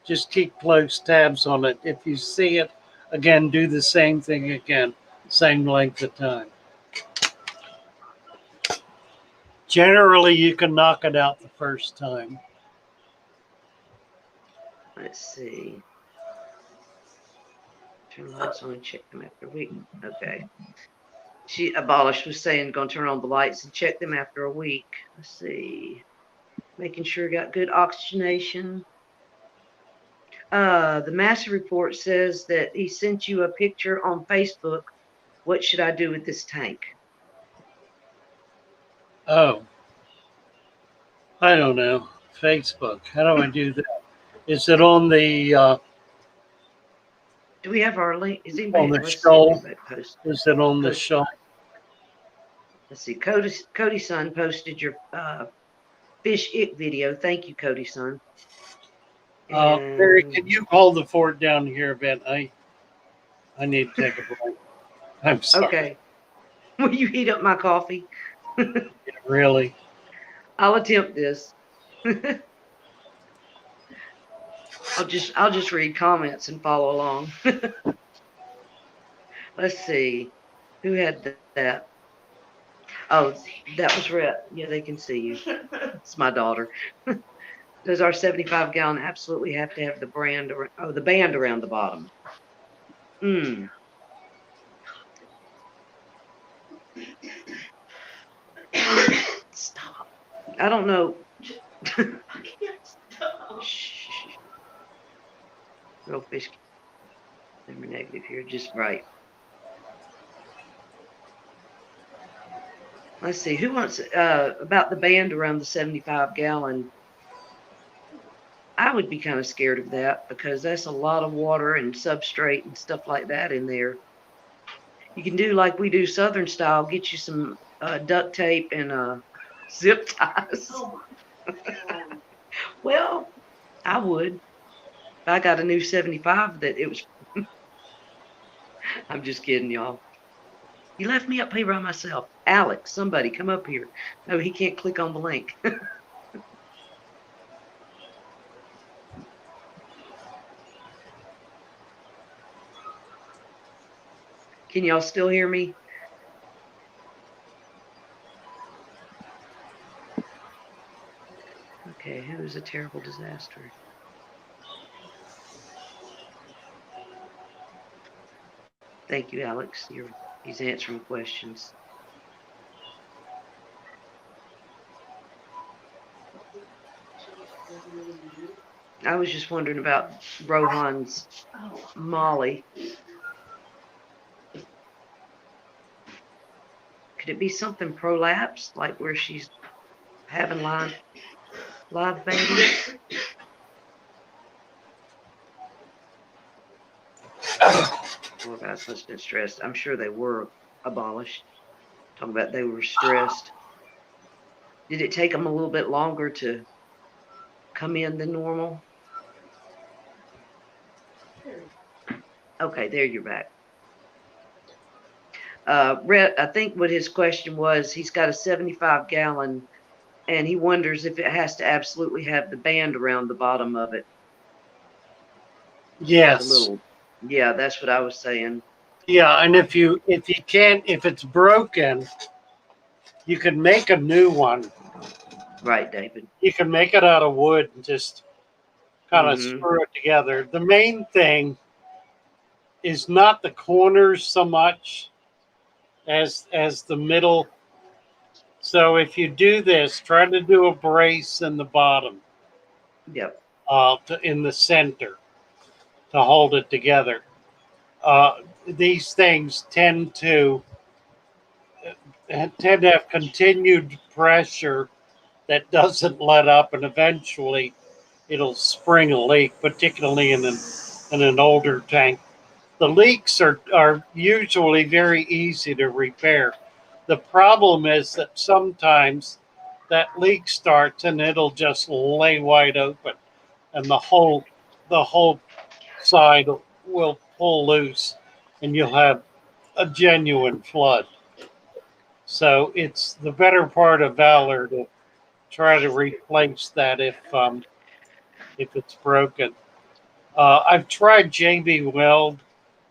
Just keep close tabs on it. If you see it again, do the same thing again, same length of time. Generally, you can knock it out the first time. Let's see. Turn lights on and check them after a week. Okay. She abolished was saying going to turn on the lights and check them after a week. Let's see. Making sure got good oxygenation. The master report says that he sent you a picture on Facebook. What should I do with this tank? Oh, I don't know. Facebook. How do I do that? Is it Do we have our link? Is on anybody? the Let's see if show? anybody posted. Is it on the show? Let's see. Cody Son posted your fish ick video. Thank you, Cody Son. Barry, And can you hold the fort down here a bit? I need to take a break. I'm sorry. okay. Will you heat up my coffee? Really? I'll attempt this. I'll just read comments and follow along. Let's see. Who had that? Oh, that was Rhett. Yeah, they can see you. It's my daughter. Does our 75-gallon absolutely have to have the the band around the bottom? Stop. I don't know. Shh. Real fish. Number negative here, just right. Let's see. Who wants about the band around the 75-gallon? I would be kind of scared of that because that's a lot of water and substrate and stuff like that in there. You can do like we do Southern style, get you some duct tape and zip ties. Oh well, I would. I got a new 75 that it was. I'm just kidding, y'all. You left me up here by myself. Alex, somebody come up here. No, he can't click on the link. Can y'all still hear me? Okay, who is a terrible disaster? Thank you, Alex. He's answering questions. I was just wondering about Rohan's Molly. Could it be something prolapsed, like where she's having live babies? Well, guys must have been stressed. I'm sure they were abolished. Talking about they were stressed. Did it take them a little bit longer to come in than normal? Okay, there you're back. Rhett, I think what his question was, he's got a 75-gallon, and he wonders if it has to absolutely have the band around the bottom of it. Yes. Yeah, that's what I was saying. Yeah, and if it's broken, you can make a new one. Right, David. You can make it out of wood and just kind of screw it together. The main thing is not the corners so much as the middle. So if you do this, try to do a brace in the bottom. Yep. In the center to hold it together. These things tend to have continued pressure that doesn't let up, and eventually it'll spring a leak, particularly in an older tank. The leaks are usually very easy to repair. The problem is that sometimes that leak starts and it'll just lay wide open, and the whole side will pull loose, and you'll have a genuine flood. So it's the better part of valor to try to replace that if it's broken. I've tried JB Weld.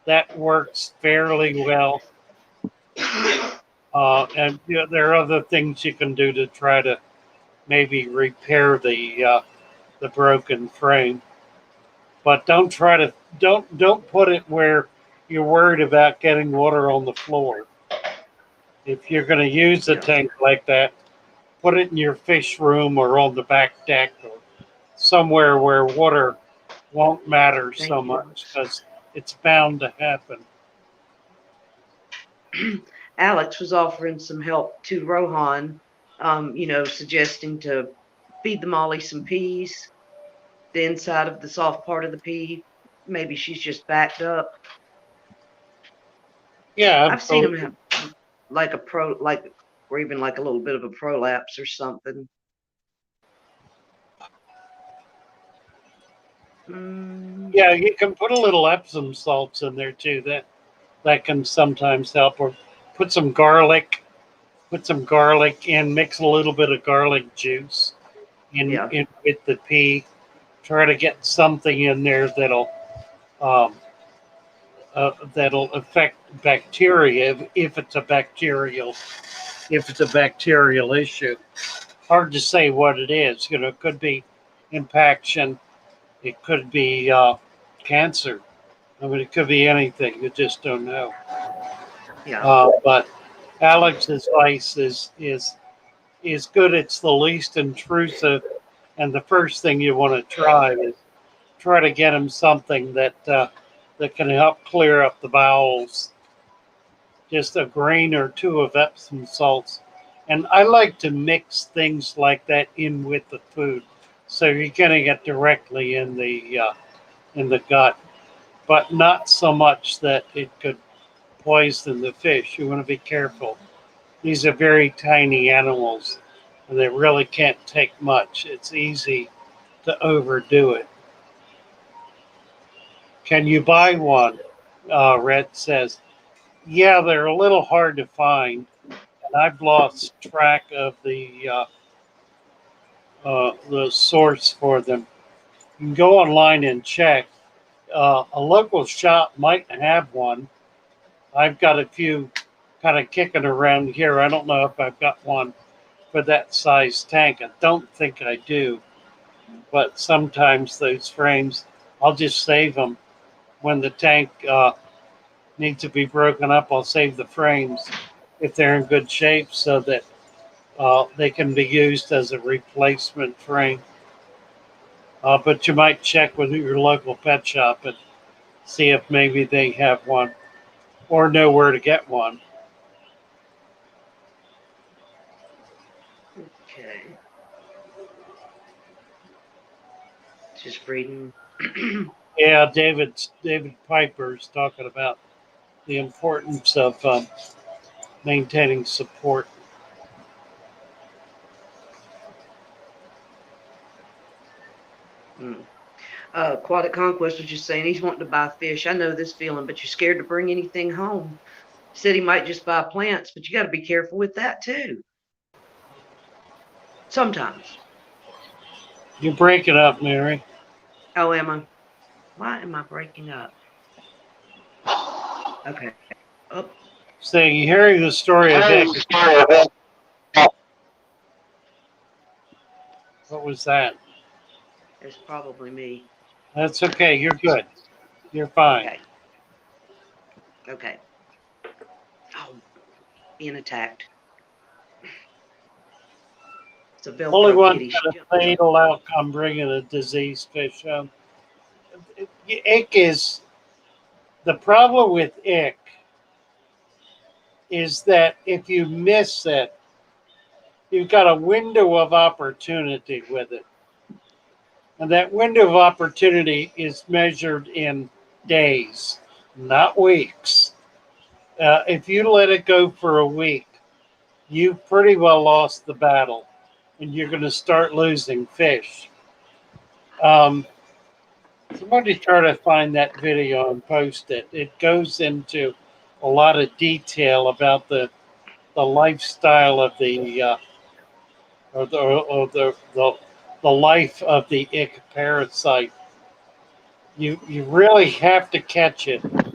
That works fairly well. And there are other things you can do to try to maybe repair the broken frame. But don't put it where you're worried about getting water on the floor. If you're going to use a tank like that, put it in your fish room or on the back deck or somewhere where water won't matter Thank so you, much because it's bound to happen. Alex. Alex was offering some help to Rohan, suggesting to feed the molly some peas, the inside of the soft part of the pea. Maybe she's just backed up. Yeah, I've seen them absolutely. have like a or even like a little bit of a prolapse or something. Mm, Yeah, you can put a little Epsom salts in there too. That can sometimes help. Or put some garlic. Put some garlic in. Mix a little bit of garlic juice yeah, in with the pea. Try to get something in there um, that'll affect bacteria if it's a bacterial issue. Hard to say what it is. It could be impaction. It could be cancer. I mean, it could be anything. You just don't know. yeah. But Alex's advice is good. It's the least intrusive, and the first thing you want to try to get him something that can help clear up the bowels. Just a grain or two of Epsom salts, and I like to mix things like that in with the food, so you're getting it directly in the gut, but not so much that it could poison the fish. You want to be careful. These are very tiny animals, and they really can't take much. It's easy to overdo it. Can you buy one? Red says, yeah, they're a little hard to find, and I've lost track of the source for them. You can go online and check. A local shop might have one. I've got a few kind of kicking around here. I don't know if I've got one for that size tank. I don't think I do, but sometimes those frames, I'll just save them when the tank needs to be broken up. I'll save the frames if they're in good shape so that they can be used as a replacement frame. But you might check with your local pet shop and see if maybe they have one or know where to get one. Okay. Just reading. Yeah, David Piper's talking about the importance of maintaining support. Mm. Aquatic Conquest was just saying he's wanting to buy fish. I know this feeling, but you're scared to bring anything home. Said he might just buy plants, but you got to be careful with that too. Sometimes. You break it up, Mary. Oh, Emma, why am I breaking up? Okay. Oh, Saying, hearing the story of Vic, what was that? it's probably me. That's okay. You're good. You're fine. Okay. Okay. Oh, being attacked. It's a Only Velcro one's kitty. She got a jumped up. fatal outcome bringing a diseased fish home. Ick is the problem with ick is that if you miss it, you've got a window of opportunity with it. And that window of opportunity is measured in days, not weeks. If you let it go for a week, you've pretty well lost the battle and you're going to start losing fish. Um, Somebody try to find that video and post it. It goes into a lot of detail about the lifestyle of the life of the ick parasite. You really have to catch it in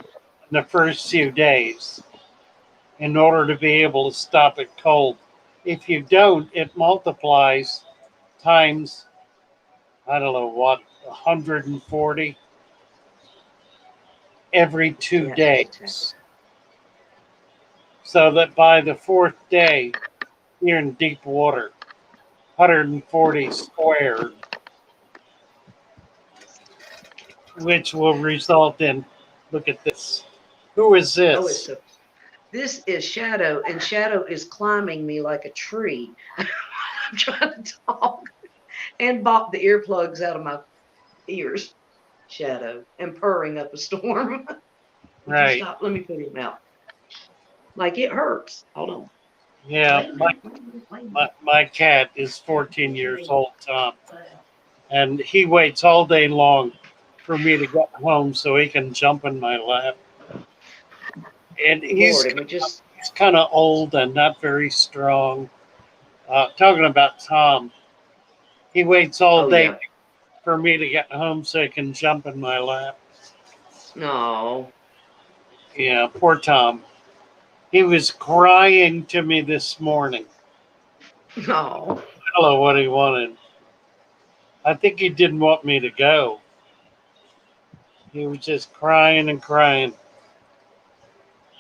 the first few days in order to be able to stop it cold. If you don't, it multiplies times, I don't know what, 140 every two Yeah, just a second. days. So that by the fourth day, you're in deep water, 140 squared. which will result in, look at this. Who is Oh, it's this? a. This is Shadow, and Shadow is climbing me like a tree. I'm trying to talk and bop the earplugs out of my ears. Shadow and purring up a storm. Would you Right. stop? Let me put him out. Like it hurts. Hold on. Yeah, Wait, my cat is 14 years old, Tom, and he waits all day long for me to get home so he can jump in my lap. And Lord, and we just. he's kind of old and not very strong. Talking about Tom, he waits all Oh day yeah. for me to get home so he can jump in my lap. No. Yeah, poor Tom. He was crying to me this morning. No. I don't know what he wanted. I think he didn't want me to go. He was just crying and crying.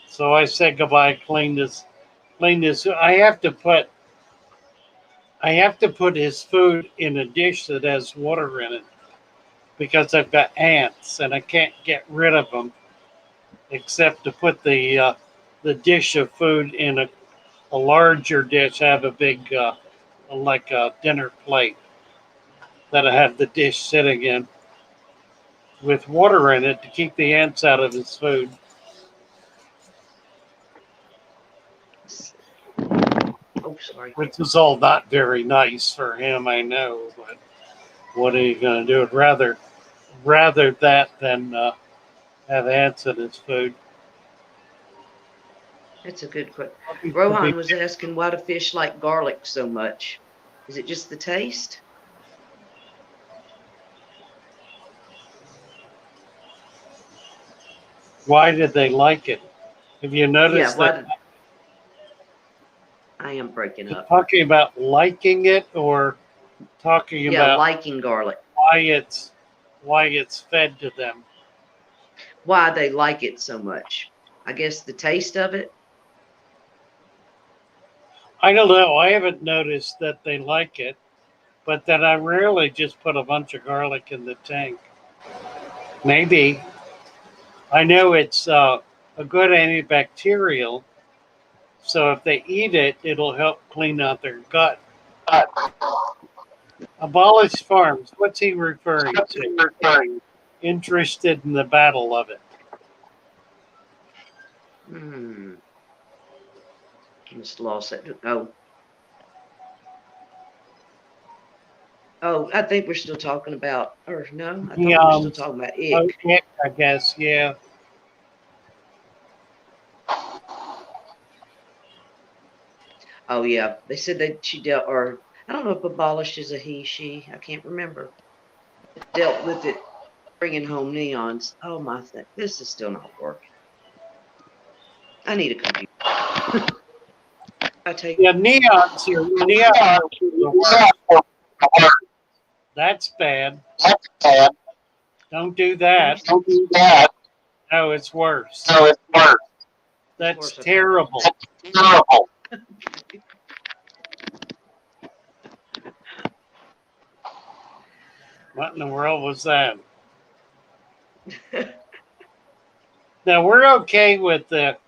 So I said goodbye, cleaned his. I have to put his food in a dish that has water in it because I've got ants and I can't get rid of them except to put the dish of food in a larger dish. I have a big like a dinner plate that I have the dish sitting in with water in it to keep the ants out of his food. Oh, sorry. Which is all not very nice for him, I know, but what are you going to do? I'd rather that than have ants in his food. That's a good question. Rohan was asking why do fish like garlic so much? Is it just the taste? Why did they like it? Have you Yeah, noticed why that? did I am breaking up. Talking about liking it or talking Yeah, about liking garlic. why it's fed to them? Why they like it so much. I guess the taste of it. I don't know. I haven't noticed that they like it, but then I rarely just put a bunch of garlic in the tank. Maybe. I know it's a good antibacterial, so if they eat it, it'll help clean out their gut. Abolish farms. What's he referring to? Interested in the battle of it. Just lost it. Oh, I think we're still talking about, or no, I thought we were still talking about ick. Ick, I guess, yeah. Oh yeah, they said that she dealt, or I don't know if abolished is a he, she. I can't remember. Dealt with it, bringing home neons. Oh my, this is still not working. I need a computer. I take. Yeah, neons here. Neons. That's bad. Don't do that. No, it's worse. That's terrible. What in the world was that? Now we're okay with the.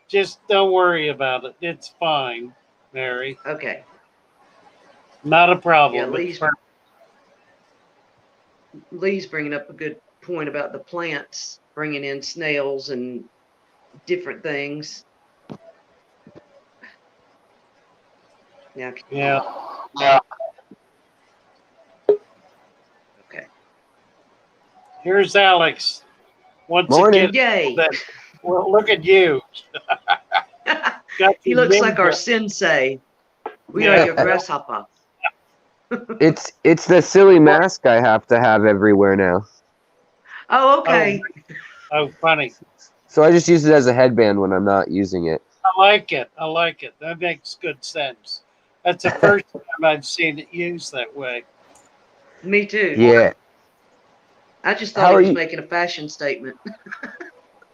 Just don't worry about it. It's fine, Mary. Okay. Not a problem. Yeah, Lee's bringing up a good point about the plants, bringing in snails and different things. Yeah. Yeah. Okay. Here's Alex. Once Morning. again. Yay. Well, look at you. He looks like our sensei. We are your grasshopper. It's the silly mask I have to have everywhere now. Oh, okay. Oh, funny. So I just use it as a headband when I'm not using it. I like it. That makes good sense. That's the first time I've seen it used that way. Me too. Yeah. I just thought he was making a fashion statement.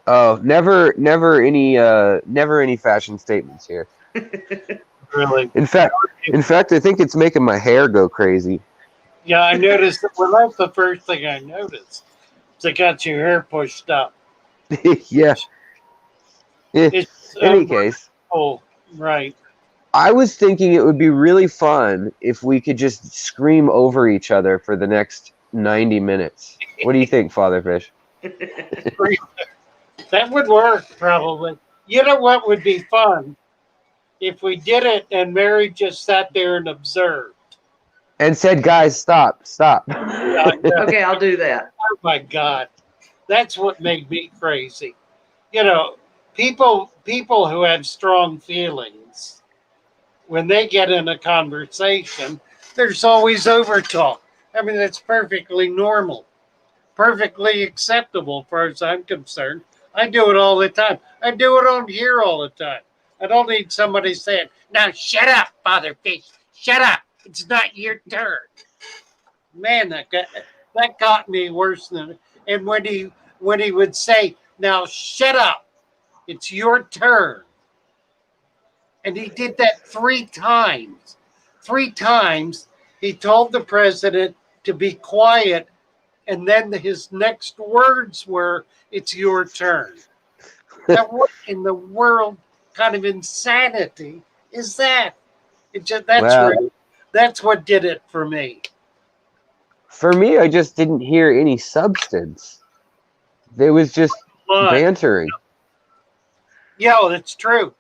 Oh, never any fashion statements here. Really? In fact, I think it's making my hair go crazy. Yeah, I noticed. Well, that's the first thing I noticed. They got your hair pushed up. Yeah. In It's any case, right. I was thinking it would be really fun if we could just scream over each other for the next 90 minutes. What do you think, Father Fish? That would work probably. You know what would be fun? If we did it and Mary just sat there and observed. And said, guys, stop, stop. Yeah, yeah. Okay, I'll do that. Oh my God. That's what made me crazy. You know, people who have strong feelings, when they get in a conversation, there's always overtalk. I mean, that's perfectly normal, perfectly acceptable as far as I'm concerned. I do it all the time. I do it on here all the time. I don't need somebody saying, now shut up, Father Fish. Shut up. It's not your turn. Man, that got me worse than, and when he would say, now shut up, it's your turn. And he did that 3 times. 3 times he told the president to be quiet, and then his next words were, it's your turn. Now, what in the world kind of insanity is that? Well, That's what did it for me. for me, I just didn't hear any substance. There was just But bantering. yeah, that's true.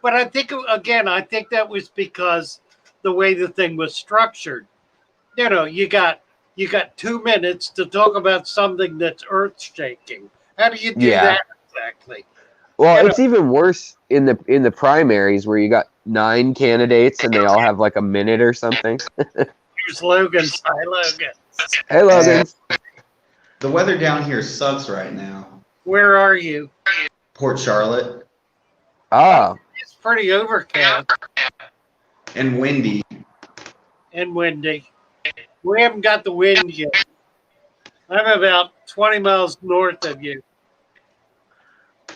But I think that was because the way the thing was structured. You know, you got 2 minutes to talk about something that's earth shaking. How do you do Yeah. that exactly? Well, You know, it's even worse in the primaries where you got 9 candidates and they all have like a minute or something. here's Logan's. Hi, Logan. Hey, Logan. The weather down here sucks right now. Where are you? Port Charlotte Ah, It's pretty overcast and windy. and windy. We haven't got the wind yet. I'm about 20 miles north of you.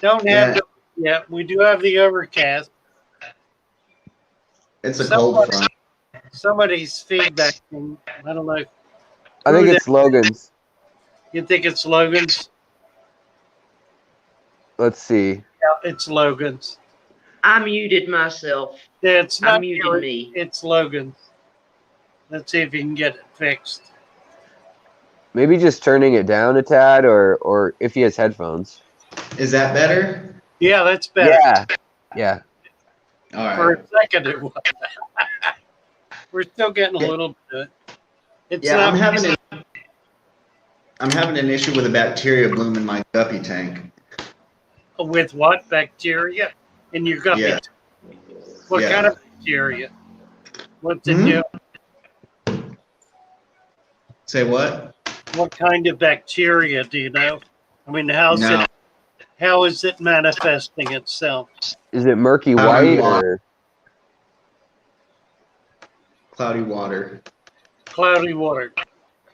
Don't have Yeah, the yet. We do have the overcast. it's a cold front. Somebody's feedbacking. I don't know. I think Who it's Logan's. You think it's Logan's? Let's see. Yeah, it's Logan's. I muted myself. Yeah, it's I not muted yours. me. It's Logan's. Let's see if you can get it fixed. Maybe just turning it down a tad, or if he has headphones. Is that better? Yeah, that's better. Yeah. All For right. a second, it was. We're still getting a Yeah. little bit. It's Yeah, not I'm having an issue with a bacteria bloom in my guppy tank. with what bacteria in your guppy. Yeah. What Yeah. kind of bacteria? What's it Hmm? do? Say what? What kind of bacteria do you know? I mean, No. how is it manifesting itself? Is it murky Cloudy white water. or? Cloudy water. Cloudy water.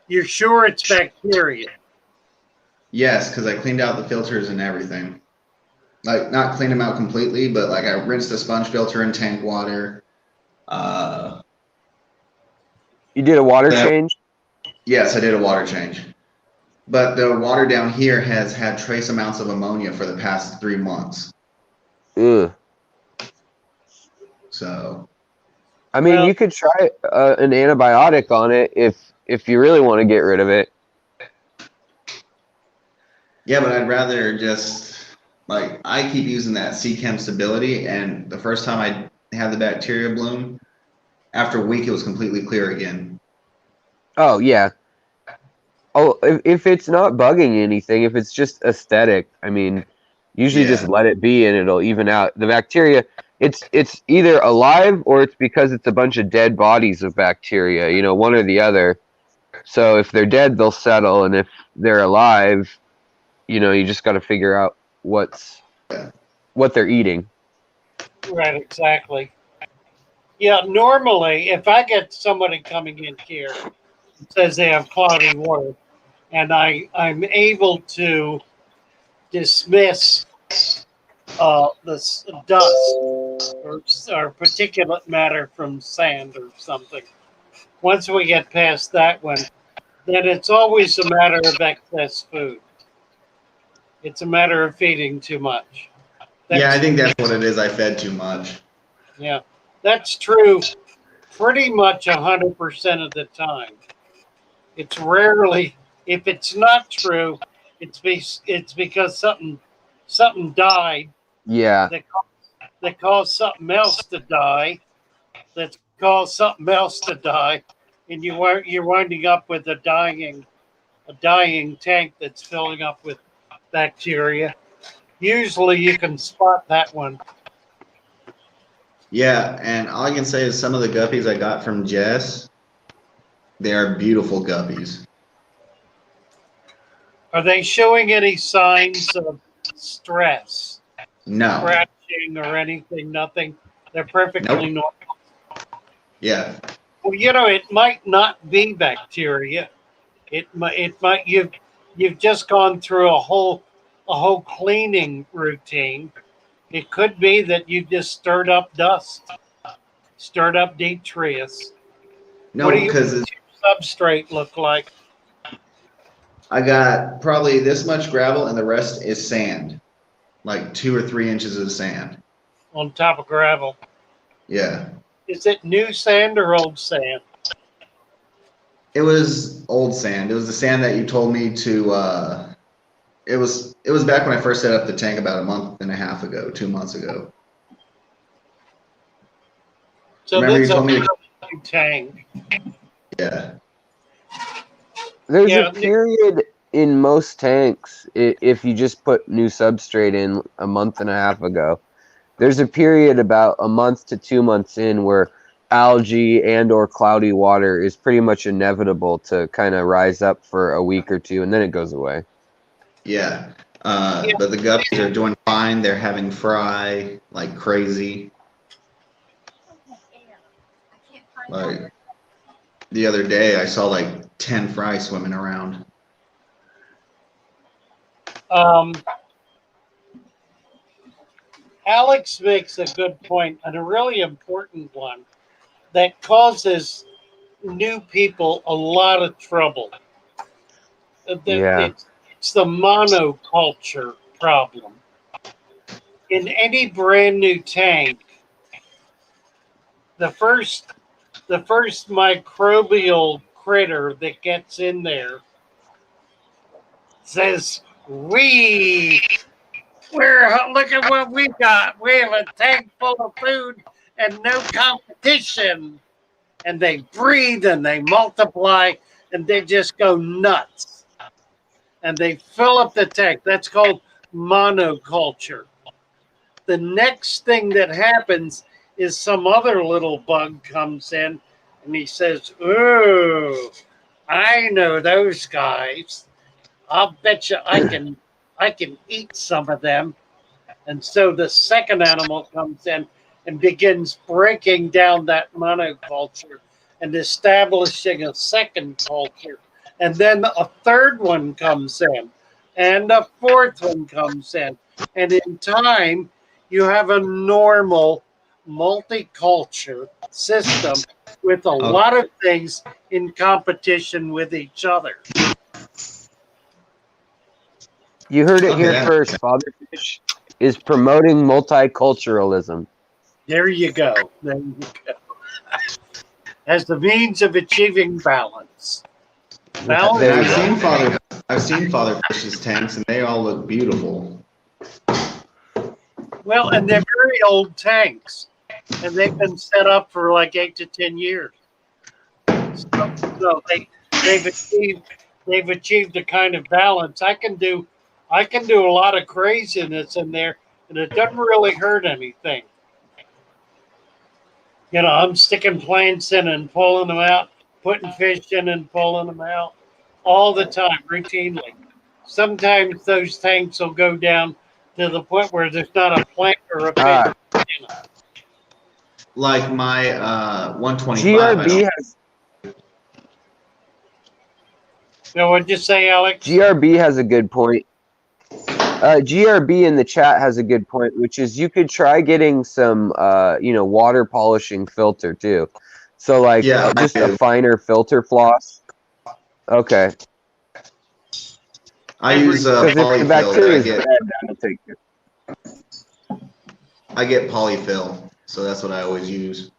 You're sure it's bacteria? Yes, because I cleaned out the filters and everything. Like, not cleaned them out completely, but like I rinsed the sponge filter in tank water. You did a water Yeah. change? Yes, I did a water change. But the water down here has had trace amounts of ammonia for the past 3 months. Ugh. So, I mean, Well- you could try an antibiotic on it if you really want to get rid of it. yeah, but I'd rather just, like, I keep using that C-Chem stability, and the first time I had the bacteria bloom, after a week it was completely clear again. Oh yeah. Oh, if it's not bugging anything, if it's just aesthetic, I mean, usually Yeah. just let it be and it'll even out. The bacteria, it's either alive or it's because it's a bunch of dead bodies of bacteria, one or the other. So if they're dead, they'll settle, and if they're alive, you just got to figure out what they're eating. Right, exactly. Yeah, normally, if I get somebody coming in here that says they have cloudy water, and I'm able to dismiss this dust or particulate matter from sand or something. Once we get past that one, then it's always a matter of excess food. It's a matter of feeding too much. Yeah, I think that's what it is. I fed too much. Yeah, that's true pretty much 100% of the time. It's rarely, if it's not true, it's because something died Yeah. that that caused something else to die that caused something else to die, and you're winding up with a dying tank that's filling up with bacteria. Usually, you can spot that one. Yeah, and all I can say is some of the guppies I got from Jess, they are beautiful guppies. Are they showing any signs of stress, No. scratching, or anything? Nothing. They're Nope. perfectly normal. Yeah. Well, it might not be bacteria. It might you've just gone through a whole cleaning routine. It could be that you just stirred up dust, stirred up detritus. What do No, you because substrate look like I got probably this much gravel and the rest is sand, like 2 or 3 inches of sand. on top of gravel? Yeah. Is it new sand or old sand? It was old sand. It was the sand that you told me to it was back when I first set up the tank about a month and a half ago, 2 months ago. So Remember this you is a told me to new tank. yeah. There's a Yeah, period in most tanks, if you just put new substrate in a month and a half ago, there's a period about a month to 2 months in where algae and or cloudy water is pretty much inevitable to kind of rise up for a week or two, and then it goes away. Yeah. yeah. But the guppies are doing fine. They're having fry like crazy. Like the other day, I saw like 10 fry swimming around. Um, Alex makes a good point and a really important one that causes new people a lot of trouble. Yeah. It's the monoculture problem. In any brand new tank, the first the first microbial critter that gets in there says, look at what we got. We have a tank full of food and no competition." And they breathe and they multiply and they just go nuts. And they fill up the tank. That's called monoculture. The next thing that happens is some other little bug comes in and he says, "Ooh, I know those guys. I'll bet you I can eat some of them." And so the second animal comes in and begins breaking down that monoculture and establishing a second culture. And then a third one comes in, and a fourth one comes in. And in time, you have a normal multiculture system with a Oh, lot of things in competition with each other. You heard it okay, here that makes first. sense. Father Fish is promoting multiculturalism. There you go. There you go. As the means of achieving balance. Balance. There And you go. I've seen Father Fish's tanks, and they all look beautiful. Well, and they're very old tanks, and they've been set up for like 8 to 10 years. So they've achieved they've achieved a kind of balance. I can do a lot of craziness in there, and it doesn't really hurt anything. I'm sticking plants in and pulling them out, putting fish in and pulling them out all the time, routinely. Sometimes those tanks will go down to the point where there's not a plant or a fish Ah, in them. Like my 125, I GRB don't. has What'd you say, Alex? GRB has a good point. GRB in the chat has a good point, which is you could try getting some, water polishing filter too. So like Yeah, I just a do. finer filter floss. Okay. I use Because if the polyfill bacteria is that dead, that'll take it. I get polyfill, so that's what I always use.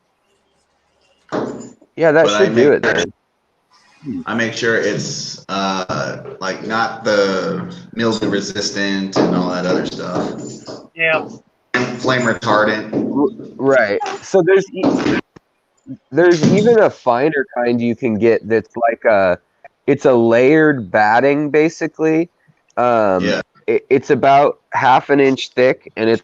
Yeah, that But should do it then. I make sure it's like not the mildew resistant and all that other stuff. Yeah. Flame retardant. Right. So there's even a finer kind you can get that's like it's a layered batting basically. Yeah. It's about half an inch thick, and it's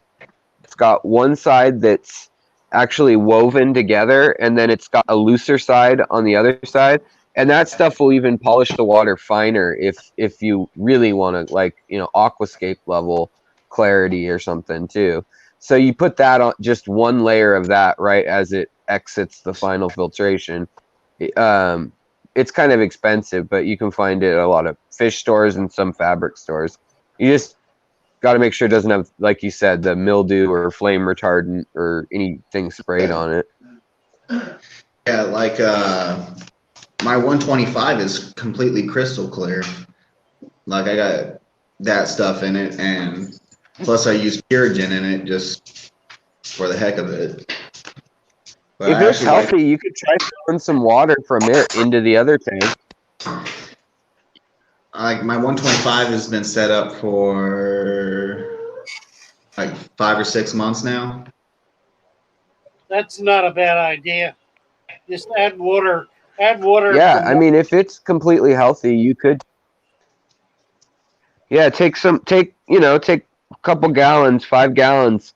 got one side that's actually woven together, and then it's got a looser side on the other side. And that stuff will even polish the water finer if you really want to, like, aquascape level clarity or something too. So you put that on, just one layer of that right as it exits the final filtration. It's kind of expensive, but you can find it at a lot of fish stores and some fabric stores. You just got to make sure it doesn't have, like you said, the mildew or flame retardant or anything sprayed on it. Yeah, like my 125 is completely crystal clear. Like I got that stuff in it, and plus I use Purigen in it just for the heck of it. But If I it's actually like, healthy, you could try throwing some water from it into the other tank. my 125 has been set up for like 5 or 6 months now. That's not a bad idea. Just add water. Add water. Yeah, I mean, if it's completely healthy, you could. Yeah, take a couple gallons, 5 gallons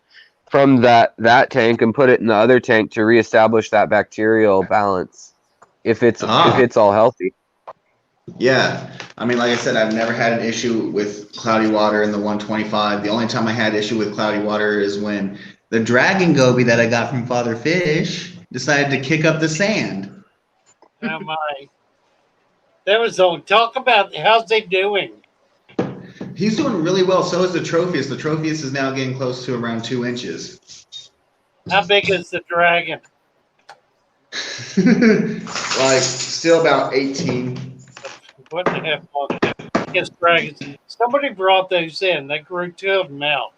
from that tank and put it in the other tank to reestablish that bacterial balance. If it's all healthy. Yeah, I mean, like I said, I've never had an issue with cloudy water in the 125. The only time I had issue with cloudy water is when the dragon goby that I got from Father Fish decided to kick up the sand. Oh my! That was all. Talk about how's he doing? He's doing really well. So is the Tropheus. The Tropheus is now getting close to around 2 inches. How big is the dragon? Like still about 18. What the heck? Yes, dragons. Somebody brought those in. They grew 2 of them out.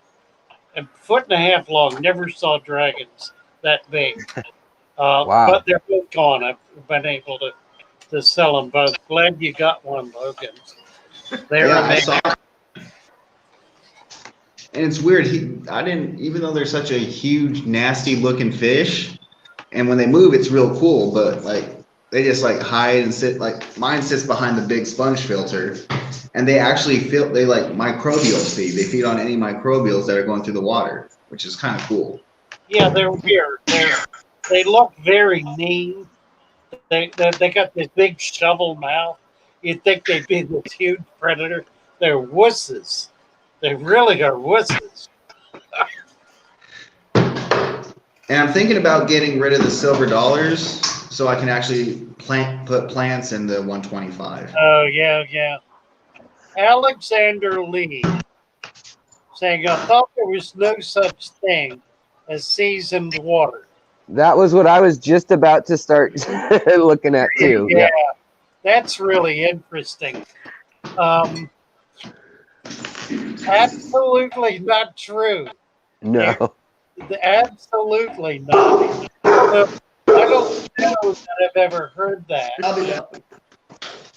A foot and a half long. Never saw dragons that big. Wow. But they're both gone. I've been able to sell them both. Glad you got one, Logan. They're Yeah, I amazing. saw. And it's weird. I didn't, even though they're such a huge, nasty looking fish, and when they move, it's real cool. But like, they just like hide and sit. Like mine sits behind the big sponge filter, and they actually they like microbial feed. They feed on any microbials that are going through the water, which is kind of cool. Yeah, they're weird. They look very mean. They got this big shovel mouth. You'd think they'd be this huge predator. They're wusses. They really are wusses. And I'm thinking about getting rid of the silver dollars so I can actually put plants in the 125. Oh, yeah. Alexander Lee saying, I thought there was no such thing as seasoned water. That was what I was just about to start looking at too. Yeah, that's really interesting. Absolutely not true. No. Absolutely not. I don't know that I've ever heard that.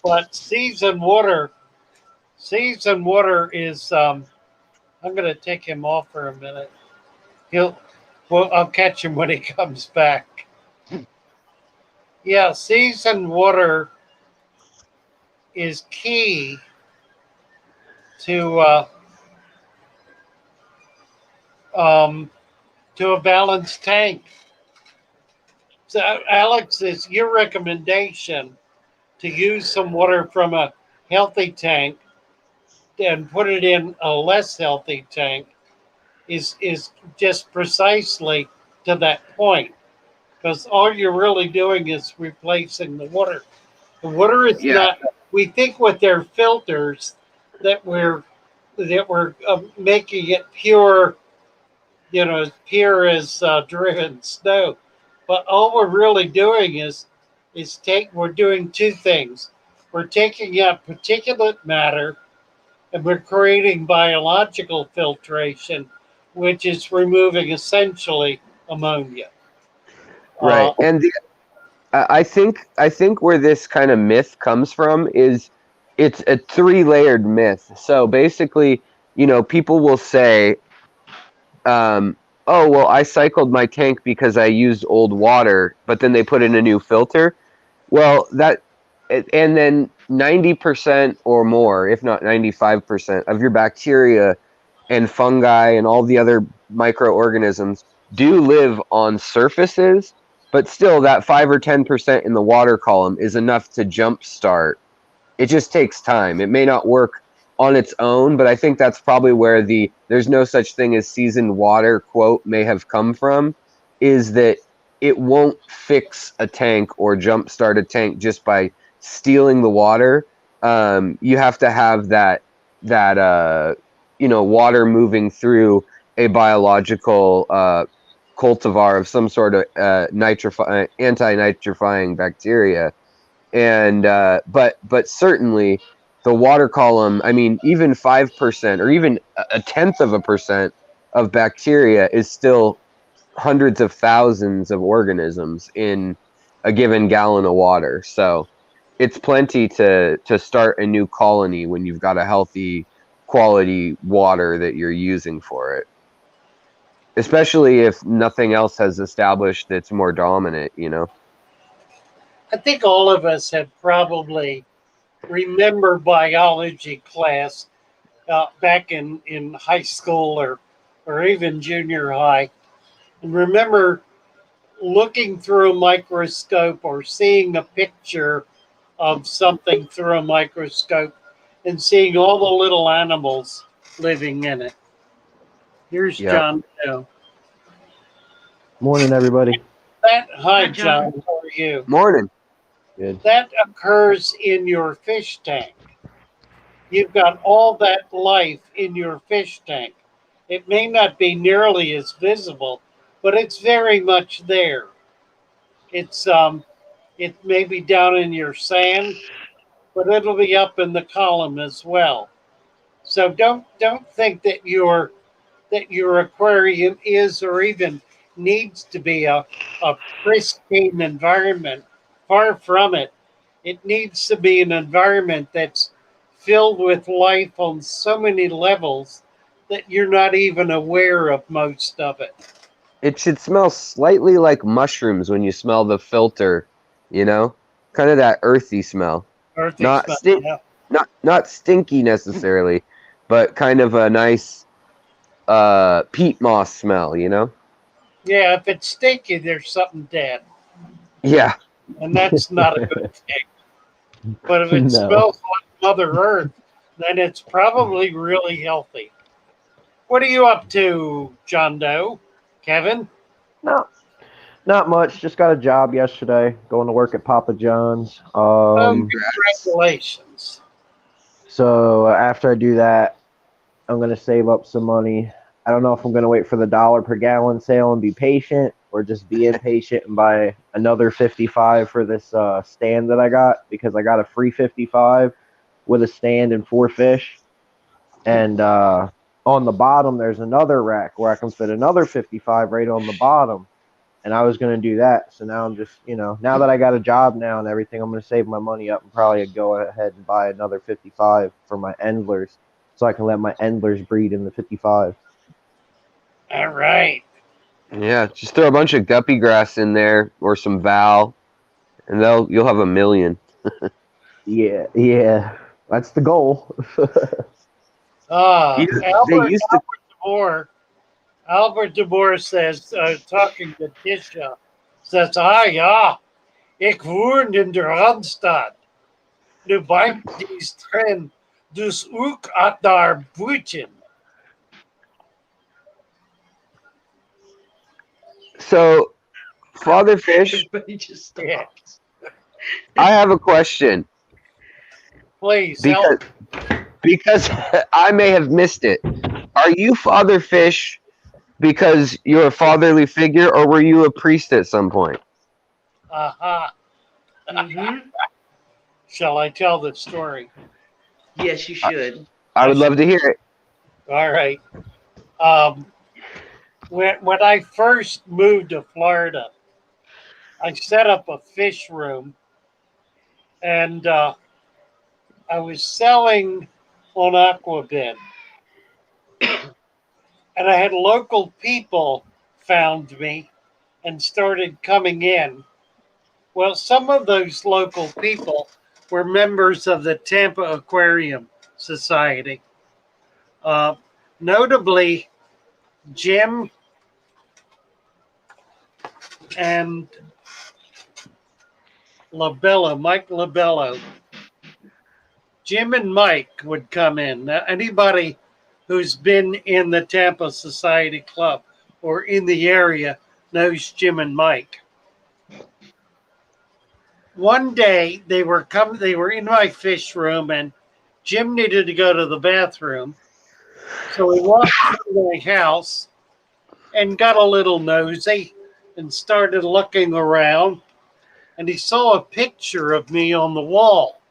But seasoned water is. I'm going to take him off for a minute. I'll catch him when he comes back. Yeah, seasoned water is key to a balanced tank. So, Alex, is your recommendation to use some water from a healthy tank and put it in a less healthy tank is just precisely to that point, because all you're really doing is replacing the water. The water is not. We think with their filters that we're making it pure, as pure as driven snow. But all we're really doing is we're doing two things. We're taking out particulate matter, and we're creating biological filtration, which is removing essentially ammonia. Right. And I think where this kind of myth comes from is it's a three-layered myth. So basically, people will say, um, "Oh, well, I cycled my tank because I used old water," but then they put in a new filter. Well, and then 90% or more, if not 95% of your bacteria and fungi and all the other microorganisms do live on surfaces, but still that 5 or 10% in the water column is enough to jumpstart. It just takes time. It may not work on its own, but I think that's probably where the "there's no such thing as seasoned water" quote may have come from, is that it won't fix a tank or jumpstart a tank just by stealing the water. You have to have that water moving through a biological cultivar of some sort of anti-nitrifying bacteria. And but certainly the water column, I mean, even 5% or even a tenth of a percent of bacteria is still hundreds of thousands of organisms in a given gallon of water. So it's plenty to start a new colony when you've got a healthy quality water that you're using for it, especially if nothing else has established that's more dominant. I think all of us have probably remember biology class back in high school or even junior high, and remember looking through a microscope or seeing a picture of something through a microscope and seeing all the little animals living in it. Here's Yeah. John Doe. Morning, everybody. Hi, Hi, John. John. How are you? Morning. Good. That occurs in your fish tank. You've got all that life in your fish tank. It may not be nearly as visible, but it's very much there. It's it may be down in your sand, but it'll be up in the column as well. So don't think that your aquarium is or even needs to be a pristine environment. Far from it. It needs to be an environment that's filled with life on so many levels that you're not even aware of most of it. It should smell slightly like mushrooms when you smell the filter, you know? Kind of that earthy smell. Earthy Not smell. stink Yeah. not stinky necessarily, but kind of a nice peat moss smell. Yeah, if it's stinky, there's something dead. Yeah. And that's not a good thing. But if it No. smells like Mother Earth, then it's probably really healthy. What are you up to, John Doe? Kevin? No, not much. Just got a job yesterday, going to work at Papa John's. Oh, congratulations. So after I do that, I'm gonna save up some money. I don't know if I'm gonna wait for the dollar per gallon sale and be patient, or just be impatient and buy another 55 for this stand that I got, because I got a free 55 with a stand and 4 fish. And on the bottom, there's another rack where I can fit another 55 right on the bottom. And I was going to do that. So now I'm just, now that I got a job now and everything, I'm going to save my money up and probably go ahead and buy another 55 for my endlers, so I can let my endlers breed in the 55. All right. Yeah, just throw a bunch of guppy grass in there or some Val, and you'll have a million. Yeah. That's the goal. You- they Albert used to DeBoer. Albert DeBoer says, talking to Tisha, says, ja, ik woon in de Randstad. Nu bank die trend, dus ook at daar buiten. So, Father Fish, Everybody just stopped. Yeah. I have a question Please because help. because I may have missed it. Are you Father Fish because you're a fatherly figure, or were you a priest at some point? Aha. Mm-hmm. Shall I tell the story? Yes, you should. I would love to hear it. All right. Um, when I first moved to Florida, I set up a fish room, and I was selling on Aquabid, and I had local people found me and started coming in. Well, some of those local people were members of the Tampa Aquarium Society. Uh, Notably, Jim and Mike Labello. Jim and Mike would come in. Now, anybody who's been in the Tampa Society Club or in the area knows Jim and Mike. One day they were in my fish room, and Jim needed to go to the bathroom. So he walked through my house and got a little nosy and started looking around, and he saw a picture of me on the wall.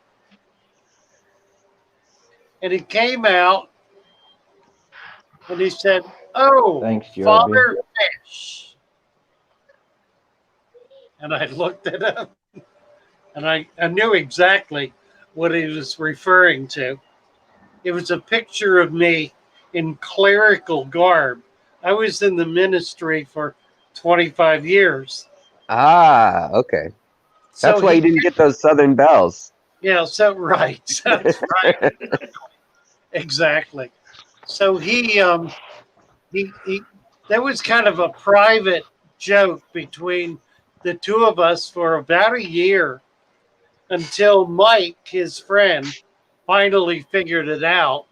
And he came out and he said, "Oh, Thanks, Joby. Father Fish." And I looked at him, and I knew exactly what he was referring to. It was a picture of me in clerical garb. I was in the ministry for 25 years. Ah, okay. That's So why you didn't get those Southern bells. Yeah, so right. That's right. Exactly. So he that was kind of a private joke between the two of us for about a year until Mike, his friend, finally figured it out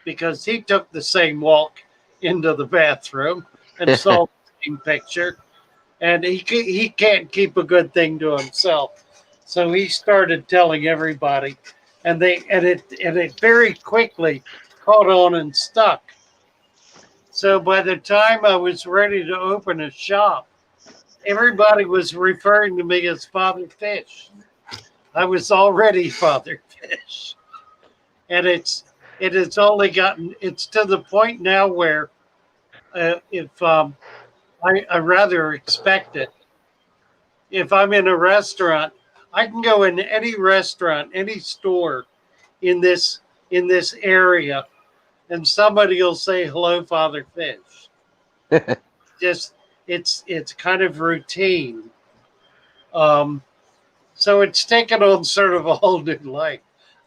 because he took the same walk into the bathroom and saw the same picture, and he can't keep a good thing to himself, so he started telling everybody, and it very quickly caught on and stuck. So by the time I was ready to open a shop, everybody was referring to me as Father Fish. I was already Father Fish, and it's to the point now where if I rather expect it. If I'm in a restaurant, I can go in any restaurant, any store in this area, and somebody will say hello, Father Fish. Just it's kind of routine. So it's taken on sort of a whole new life.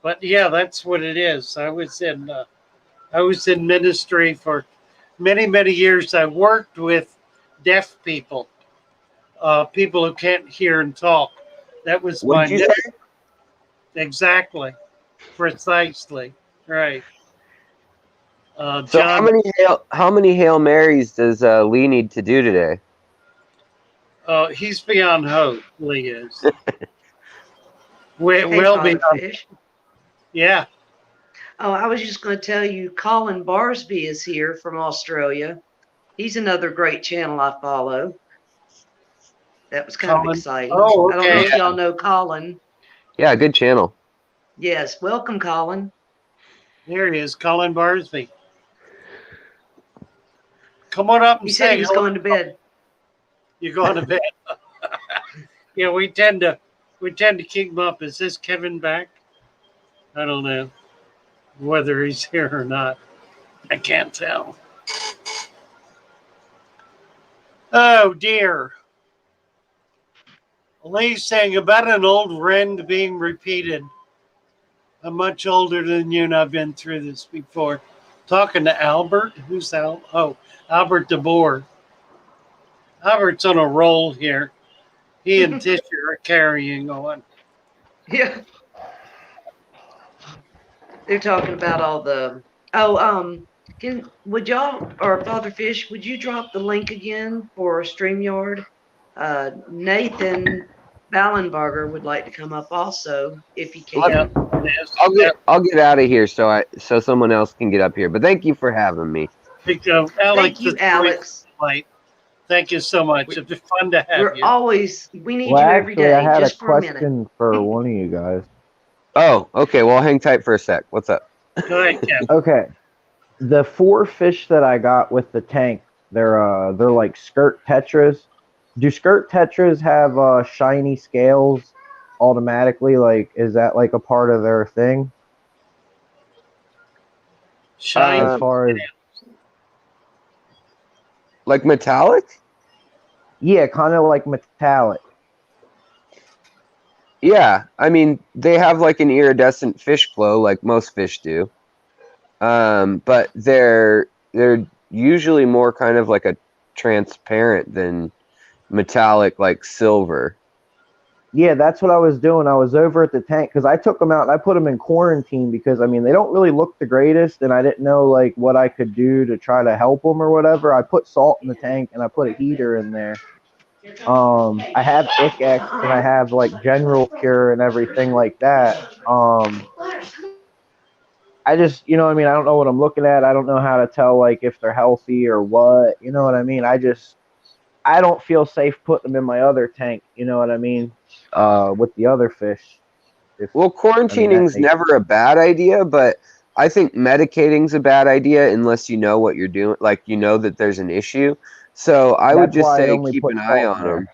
But yeah, that's what it is. I was in ministry for many years. I worked with deaf people, people who can't hear and talk. That was What my did you say? exactly, precisely right. So John, how many Hail Marys does Lee need to do today? he's beyond hope. Lee is. Hey, Will be. Father Fish. Yeah. Oh, I was just going to tell you, Colin Barsby is here from Australia. He's another great channel I follow. That was kind of Colin. exciting. Oh, I don't know okay. if y'all know Colin. Yeah, good channel. Yes, welcome, Colin. There he is, Colin Barsby. Come on up and He said say he was hello. going to bed. You're going to bed. Yeah, we tend to keep him up. Is this Kevin back? I don't know whether he's here or not. I can't tell. Oh dear. Lee's saying about an old rend being repeated. I'm much older than you, and I've been through this before. Talking to Albert. Who's Al? Oh, Albert DeBoer. Albert's on a roll here. He and Tisha are carrying on. Yeah. They're talking about all the. Would y'all or Father Fish? Would you drop the link again for StreamYard? Nathan Ballenberger would like to come up also if he can. I'll get out of here so someone else can get up here. But thank you for having me. Alex, Thank you, Alex. Thank you so much. It's fun to have you. We need Well, you every actually, day, I had a just for a minute. question for one of you guys. Oh, okay. Well, hang tight for a sec. What's up? Go ahead, Kevin. Okay. The 4 fish that I got with the tank, they're like skirt tetras. Do skirt tetras have shiny scales automatically? Like, is that like a part of their thing? Shine. As far as Like metallic? yeah, kind of like metallic. Yeah, I mean they have like an iridescent fish glow, like most fish do. But they're usually more kind of like a transparent than metallic, like silver. Yeah, that's what I was doing. I was over at the tank because I took them out and I put them in quarantine because I mean they don't really look the greatest, and I didn't know like what I could do to try to help them or whatever. I put salt in the tank and I put a heater in there. I have ICX and I have like General Cure and everything like that. I just, you know what I mean? I don't know what I'm looking at. I don't know how to tell like if they're healthy or what. You know what I mean? I don't feel safe putting them in my other tank. You know what I mean? With the other fish. Well, I mean that quarantining's makes never a bad idea, but I think medicating's a bad idea unless you know what you're doing, like you know that there's an issue. So I would that's just why I say only keep put an eye salt on in there. them.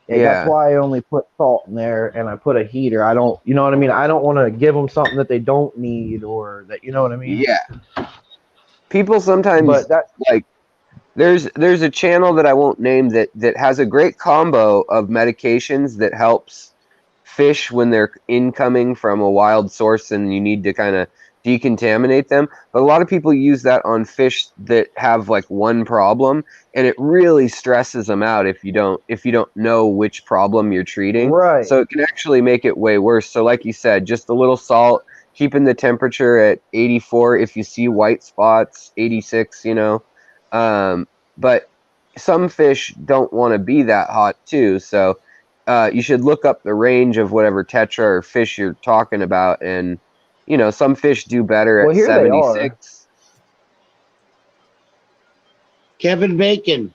Yeah, that's Yeah. why I only put salt in there and I put a heater. I don't, you know what I mean? I don't want to give them something that they don't need or that, you know what I mean? Yeah. People sometimes But that, like there's a channel that I won't name that has a great combo of medications that helps fish when they're incoming from a wild source and you need to kind of decontaminate them. But a lot of people use that on fish that have like one problem, and it really stresses them out if you don't know which problem you're treating. right. So it can actually make it way worse. So like you said, just a little salt, keeping the temperature at 84 if you see white spots, 86, you know. But some fish don't want to be that hot too, so you should look up the range of whatever tetra or fish you're talking about, and you know some fish do better Well, at here they are. 76. Kevin Bacon.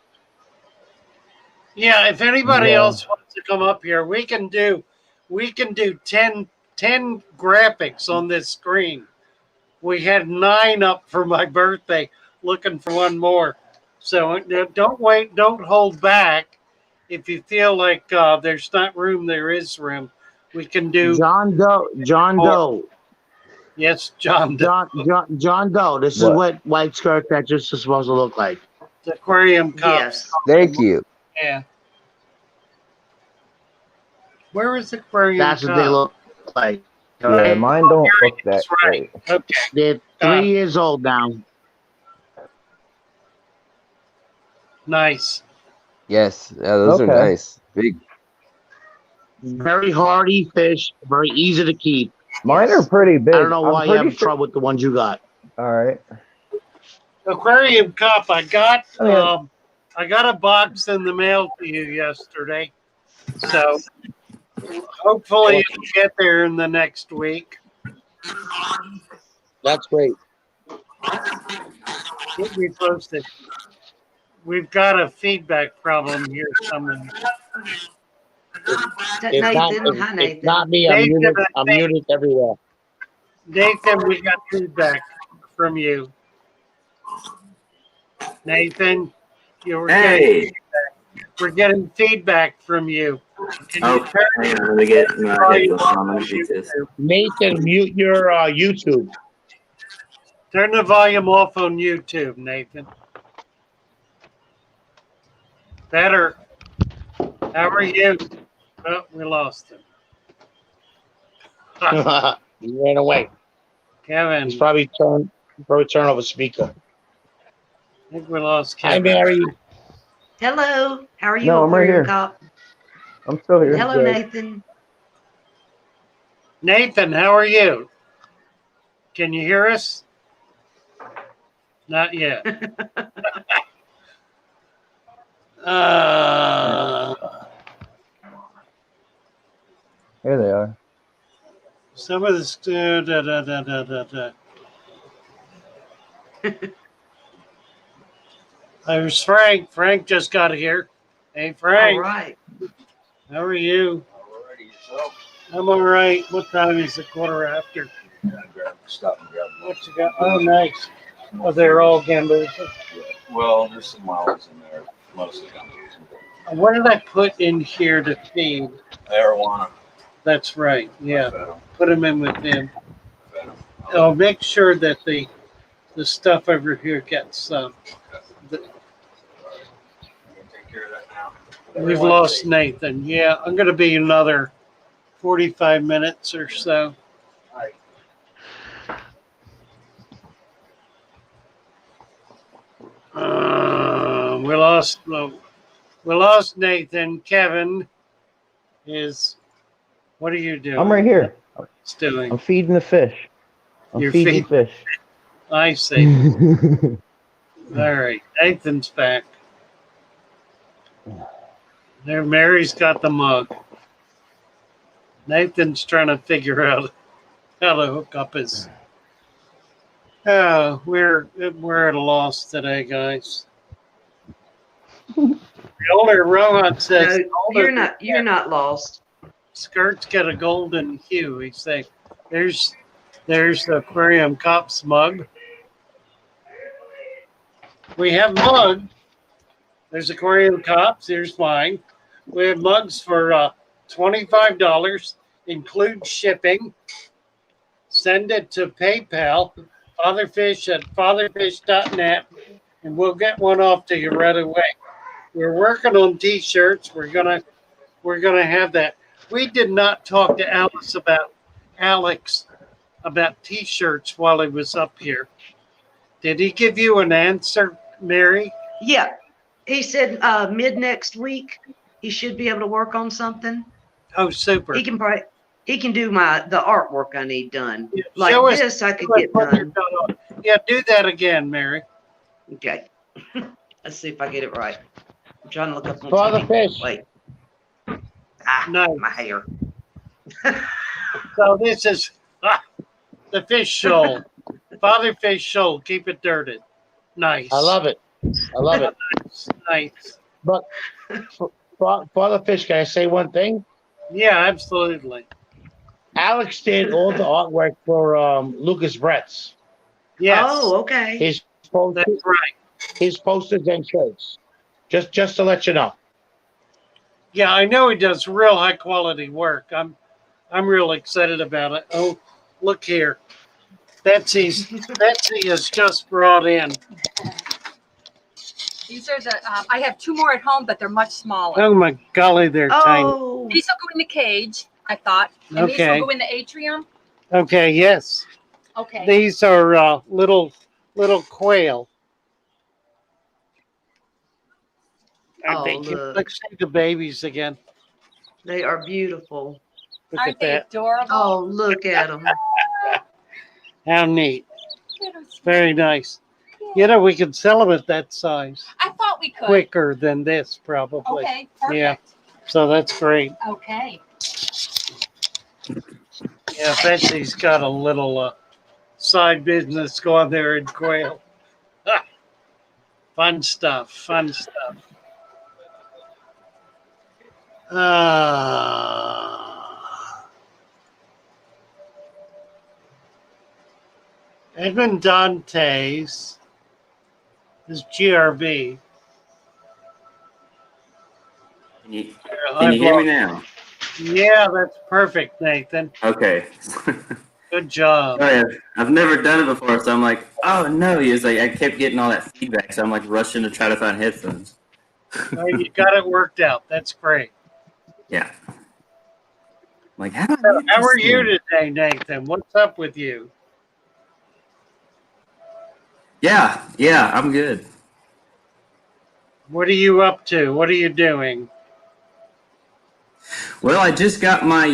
Yeah, if anybody Yeah. else wants to come up here, we can do 10 graphics on this screen. We had 9 up for my birthday, looking for one more. So don't wait, don't hold back. If you feel like there's not room, there is room. We can do John Doe. John more. Doe. Yes, John. John Doe. This is What? what white skirt tetras is supposed to look like. The aquarium cops. Yes. Thank you. Yeah. Where is the aquarium That's what they cop? look like. All Yeah, right? mine don't look that That's right. great. Okay. They're 3 years old now. Nice. Yes, yeah, those are Okay. nice. Big. Very hardy fish. Very easy to keep. Mine are pretty big. I don't know why I'm you have pretty sure. trouble with the ones you got. All right. Aquarium cop, I got I mean, I got a box in the mail to you yesterday. So hopefully it'll get there in the next week. That's great. Keep me posted. We've got a feedback problem here somewhere. Is that It's not, Nathan? Hi, it's Nathan. not me. I'm Nathan, muted. I I'm think- muted everywhere. Nathan, we got feedback from you. Nathan, we're getting feedback from you. Can you Okay, hang on, let me get my headphones on. Let me fix this. Nathan, mute your YouTube. Turn the volume off on YouTube, Nathan. Better. How are you? Oh, we lost him. He ran away. Kevin, He's probably turned off a speaker. I think we lost Hi, Kevin. Mary. Hello. How are you, No, I'm right aquarium here. cop? I'm still here. Hello, Nathan. Nathan, how are you? Can you hear us? Not yet. Here they are. Some of this. There's Frank. Frank just got here. Hey, All Frank. right. How are you? I'm all right. What time is it? 1:15. Stop and grab. What you got? Oh, nice. Oh, they're all gamblers. Well, there's some miles in there, mostly gamblers. What did I put in here to feed? Marijuana. That's right. I Yeah, fed 'em. put them in with them. Fed 'em. I'll make sure that the stuff over here gets. The, Take care of that now. we've lost Nathan. Yeah, I'm going to be another 45 minutes or so. We lost Nathan. Kevin is. What are you doing? I'm right here. What's doing? I'm feeding the fish. You're feeding fish. I see. All right, Nathan's back. There, Mary's got the mug. Nathan's trying to figure out how to hook up his. Oh, we're at a loss today, guys. The older Rohan says No, you're not lost. skirts get a golden hue. He say, there's the aquarium cops mug. We have mug. There's aquarium cops. Here's mine. We have mugs for $25, include shipping. Send it to PayPal, fatherfish at fatherfish.net, and we'll get one off to you right away. We're working on T-shirts. We're gonna have that. We did not talk to Alex about T-shirts while he was up here. Did he give you an answer, Mary? Yeah, he said mid next week he should be able to work on something. Oh, super. He can do the artwork I need done. Yeah, Like show us- this, I could show us get what you've done. got on. Yeah, do that again, Mary. Okay. Let's see if I get it right. I'm trying to look up on Father TV. Fish. Wait. Nice. My hair. So this is the fish shoal. Father Fish Shoal. Keep it dirty. Nice. I love it. I love it. Nice. But Father Fish, can I say one thing? Yeah, absolutely. Alex did all the artwork for Lucas Brett's. Yes. Oh, okay. His posters, That's right. his posters and shirts. Just to let you know. Yeah, I know he does real high quality work. I'm real excited about it. Oh, look here. Betsy is just brought in. These are the, I have two more at home, but they're much smaller. Oh my golly, they're tiny. Oh, These will go in the cage, I thought. And these Okay. will go in the atrium. Okay, yes. Okay. These are little quail. I Oh, think look. let's see the babies again. they are beautiful. Look Aren't at they that. adorable? Oh, look at them. How neat. Little sweet. Very nice. You know, we could sell them at that size I thought we could. quicker than this, probably. Okay, perfect. Yeah. So that's great. Okay. Yeah, Betsy's got a little side business going there in quail. Fun stuff. Fun stuff. Edmund Dantes is GRB. Can you hear me now? Yeah, that's perfect, Nathan. Okay. Good job. Sorry, I've never done it before, so I'm like, oh no. He was like, I kept getting all that feedback, so I'm like rushing to try to find headphones. Well, you got it worked out. That's great. Yeah. Like, how are you today, Nathan? What's up with you? Yeah, I'm good. What are you up to? What are you doing? Well, I just got my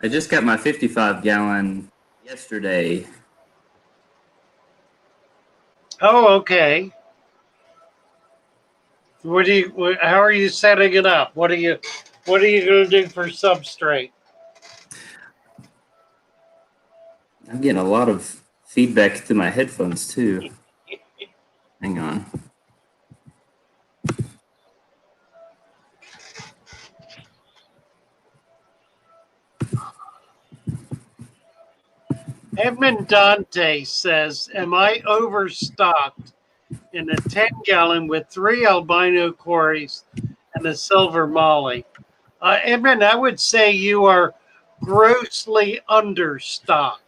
55-gallon yesterday. Oh, okay. How are you setting it up? What are you going to do for substrate? I'm getting a lot of feedback through my headphones too. Hang on. Edmund Dante says, am I overstocked in a 10-gallon with 3 albino quarries and a silver molly? Edmund, I would say you are grossly understocked.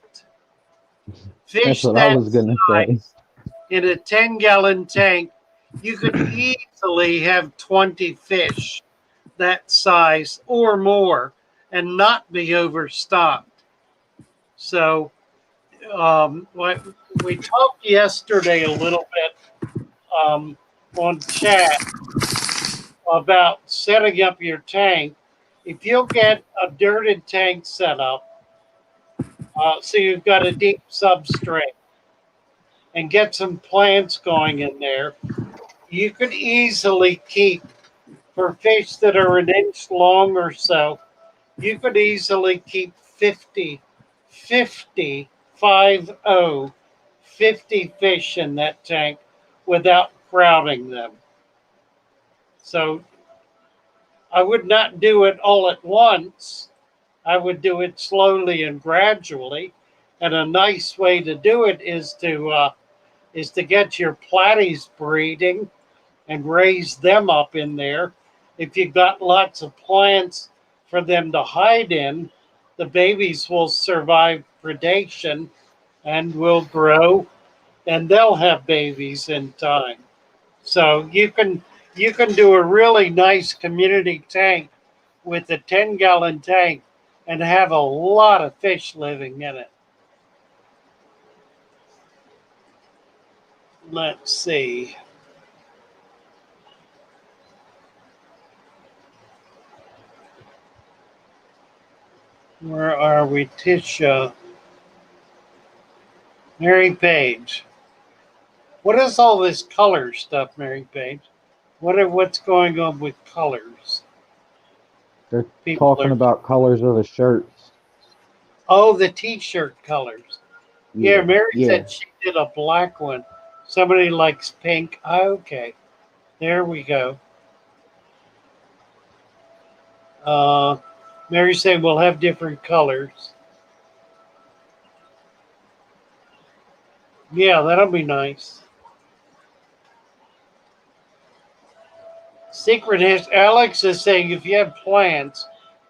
That's Fish what I that was gonna say. size in a 10-gallon tank, you could easily have 20 fish that size or more and not be overstocked. So, what we talked yesterday a little bit on chat about setting up your tank. If you'll get a dirted tank set up, so you've got a deep substrate, and get some plants going in there, you could easily keep, for fish that are an inch long or so, you could easily keep 50, 50 fish in that tank without crowding them. So I would not do it all at once. I would do it slowly and gradually. And a nice way to do it is to get your platies breeding and raise them up in there. If you've got lots of plants for them to hide in, the babies will survive predation and will grow, and they'll have babies in time. So you can do a really nice community tank with a 10-gallon tank and have a lot of fish living in it. Let's see. Where are we? Tisha. Mary Page. What is all this color stuff, Mary Page? What's going on with colors? They're People talking are about colors of the shirts. the t-shirt colors. Yeah, Yeah, Mary yeah. said she did a black one. Somebody likes pink. Okay, there we go. Uh, Mary said we'll have different colors. Yeah, that'll be nice. Secret is Alex is saying if you have plants,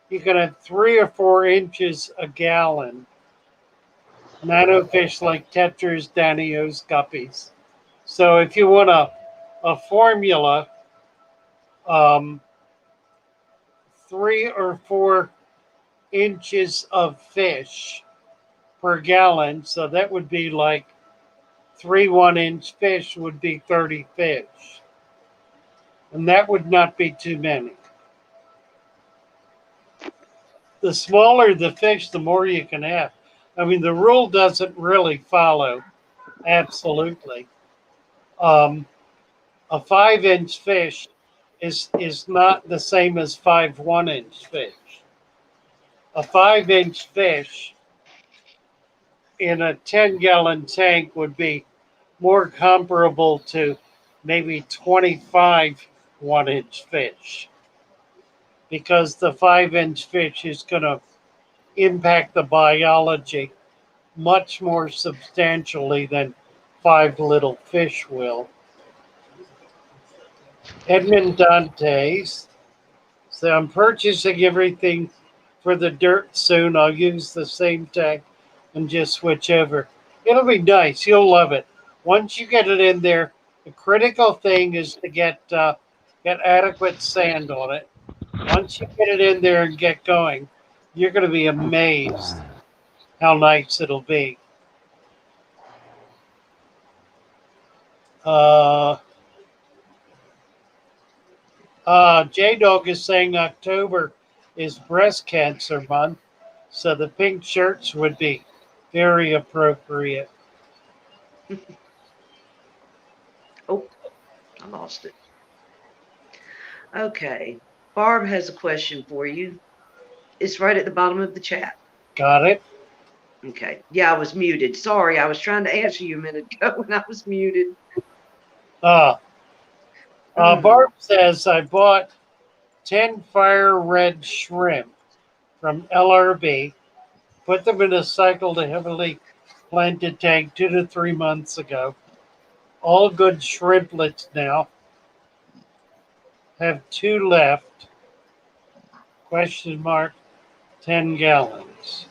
you can have 3 or 4 inches a gallon. Nano fish like tetras, danios, guppies. So if you want a formula, um, 3 or 4 inches of fish per gallon. So that would be like 3 1-inch fish would be 30 fish. And that would not be too many. The smaller the fish, the more you can have. I mean, the rule doesn't really follow absolutely. Um, a 5-inch fish is not the same as 5 1-inch fish. A 5-inch fish in a 10-gallon tank would be more comparable to maybe 25 1-inch fish because the 5-inch fish is going to impact the biology much more substantially than 5 little fish will. Edmund Dantes. So I'm purchasing everything for the dirt soon. I'll use the same tank and just switch over. It'll be nice. You'll love it. Once you get it in there, the critical thing is to get adequate sand on it. Once you get it in there and get going, you're going to be amazed how nice it'll be. Uh, J Dog is saying October is breast cancer month, so the pink shirts would be very appropriate. Oh, I lost it. Okay. Barb has a question for you. It's right at the bottom of the chat. Got it? Okay. Yeah, I was muted. Sorry, I was trying to answer you a minute ago and I was muted. Uh, Mm. Barb says, I bought 10 fire red shrimp from LRB, put them in a cycle to heavily planted tank 2 to 3 months ago. All good shrimplets now. Have 2 left. Question mark. 10 gallons.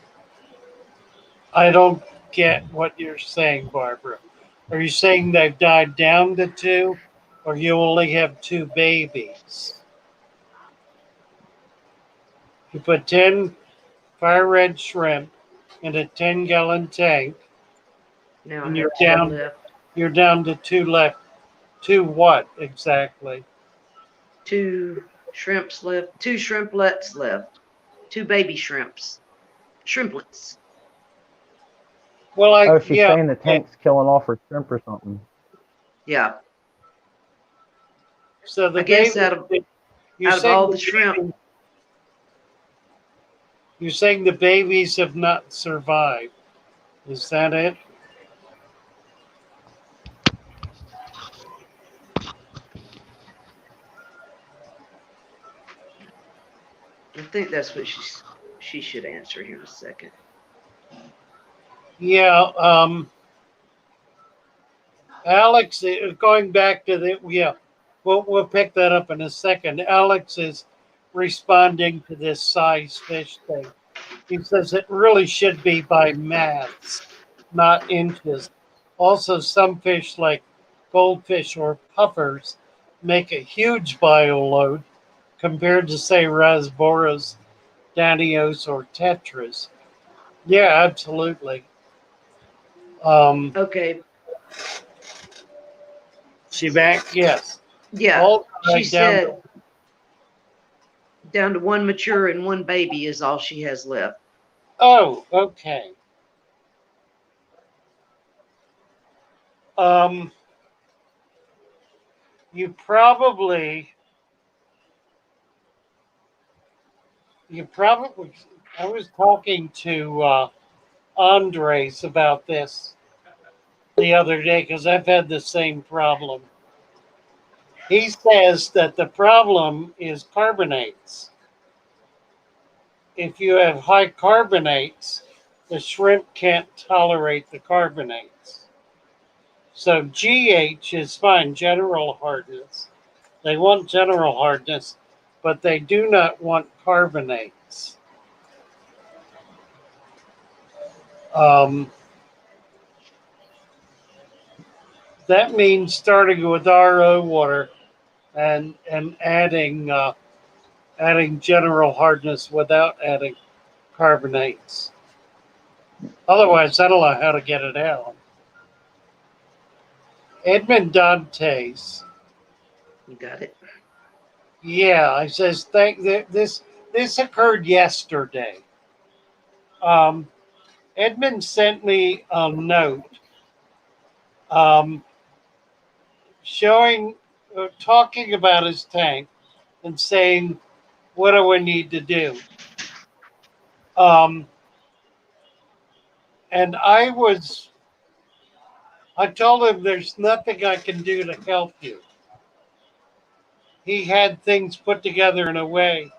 I don't get what you're saying, Barbara. Are you saying they've died down to 2, or you only have 2 babies? You put 10 fire red shrimp in a 10-gallon tank, Now and I have 2 left. you're down to 2 left. 2 what exactly? 2 shrimps left. 2 shrimplets left. 2 baby shrimps. Shrimplets. Well, Oh, she's yeah. saying the tank's killing off her shrimp or something. Yeah. So the I guess baby, out of all the shrimp. You're saying the babies have not survived. Is that it? I think that's what she should answer here in a second. Yeah. Alex, going back to we'll pick that up in a second. Alex is responding to this size fish thing. He says it really should be by maths, not inches. Also, some fish like goldfish or puffers make a huge bioload compared to, say, rasboras, danios, or tetras. Yeah, absolutely. Okay. She back? Yes. Yeah. All She right, down said down to 1 mature and 1 baby is all she has left. Oh, okay. Um, you probably, I was talking to Andres about this the other day because I've had the same problem. He says that the problem is carbonates. If you have high carbonates, the shrimp can't tolerate the carbonates. So GH is fine, general hardness. They want general hardness, but they do not want carbonates. That means starting with RO water and adding general hardness without adding carbonates. Otherwise, I don't know how to get it out. Edmond Dantes. You got it. Yeah, I says this occurred yesterday. Edmund sent me a note um, talking about his tank and saying, what do I need to do? And I told him there's nothing I can do to help you. He had things put together in a way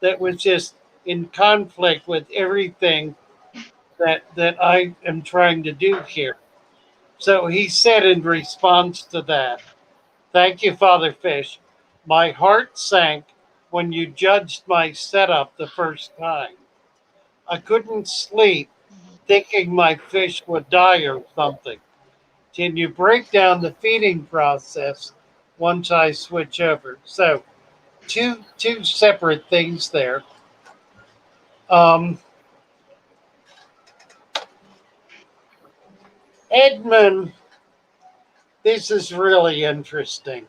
that was just in conflict with everything that I am trying to do here. So he said in response to that, thank you, Father Fish. My heart sank when you judged my setup the first time. I couldn't sleep thinking my fish would die or something. Can you break down the feeding process once I switch over? So two separate things there. Edmund, this is really interesting.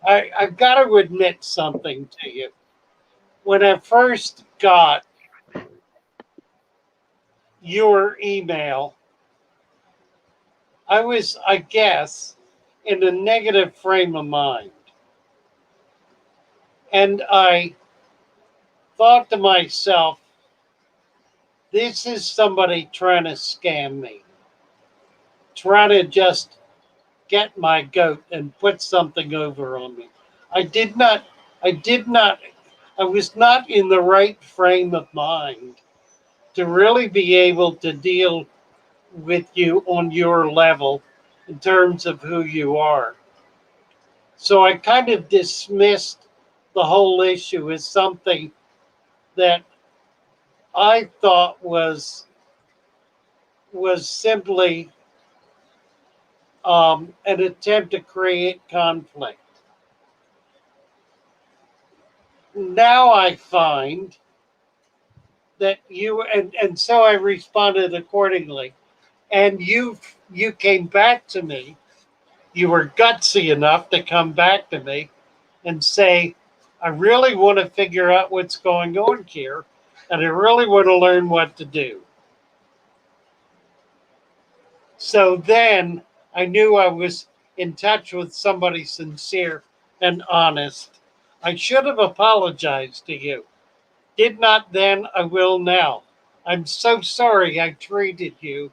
I've got to admit something to you. When I first got your email, I was, I guess, in a negative frame of mind. And I thought to myself, this is somebody trying to scam me, trying to just get my goat and put something over on me. I did not, I was not in the right frame of mind to really be able to deal with you on your level in terms of who you are. So I kind of dismissed the whole issue as something that I thought was simply an attempt to create conflict. Now I find that and so I responded accordingly. And you came back to me. You were gutsy enough to come back to me and say, I really want to figure out what's going on here, and I really want to learn what to do. So then I knew I was in touch with somebody sincere and honest. I should have apologized to you. Did not then, I will now. I'm so sorry I treated you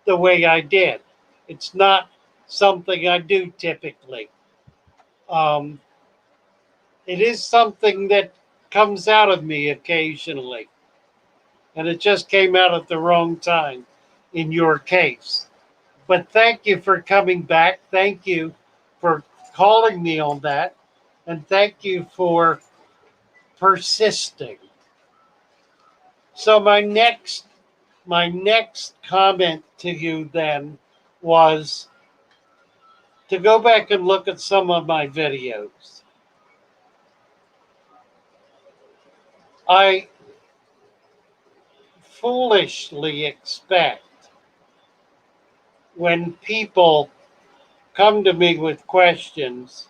the way I did. It's not something I do typically. Um, it is something that comes out of me occasionally, and it just came out at the wrong time in your case. But thank you for coming back. Thank you for calling me on that. And thank you for persisting. So my next comment to you then was to go back and look at some of my videos. I foolishly expect when people come to me with questions,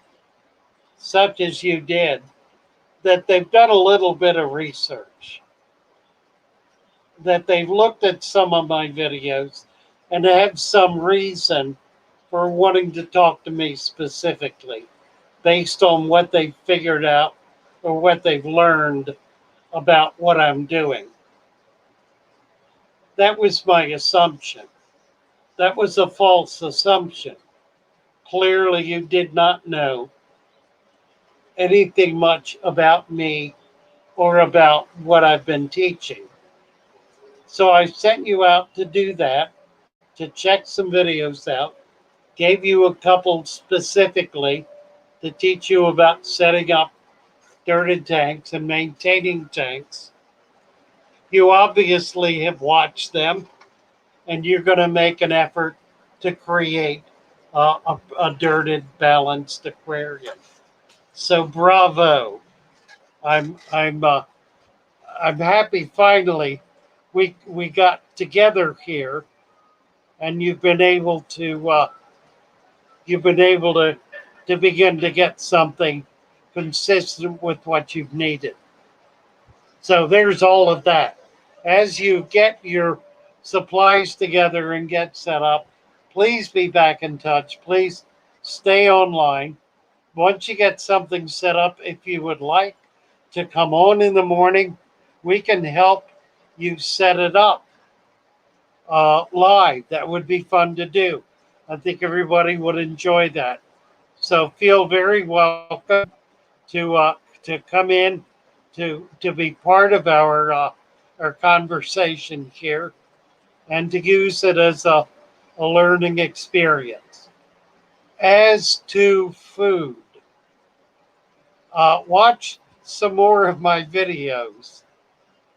such as you did, that they've done a little bit of research, that they've looked at some of my videos and have some reason for wanting to talk to me specifically based on what they've figured out or what they've learned about what I'm doing. That was my assumption. That was a false assumption. Clearly, you did not know anything much about me or about what I've been teaching. So I sent you out to do that, to check some videos out, gave you a couple specifically to teach you about setting up dirted tanks and maintaining tanks. You obviously have watched them, and you're going to make an effort to create a dirted, balanced aquarium. So bravo! I'm I'm happy finally we got together here, and you've been able to begin to get something consistent with what you've needed. So there's all of that. As you get your supplies together and get set up, please be back in touch. Please stay online. Once you get something set up, if you would like to come on in the morning, we can help you set it up live. That would be fun to do. I think everybody would enjoy that. So feel very welcome to come in to be part of our conversation here and to use it as a learning experience. As to food, watch some more of my videos.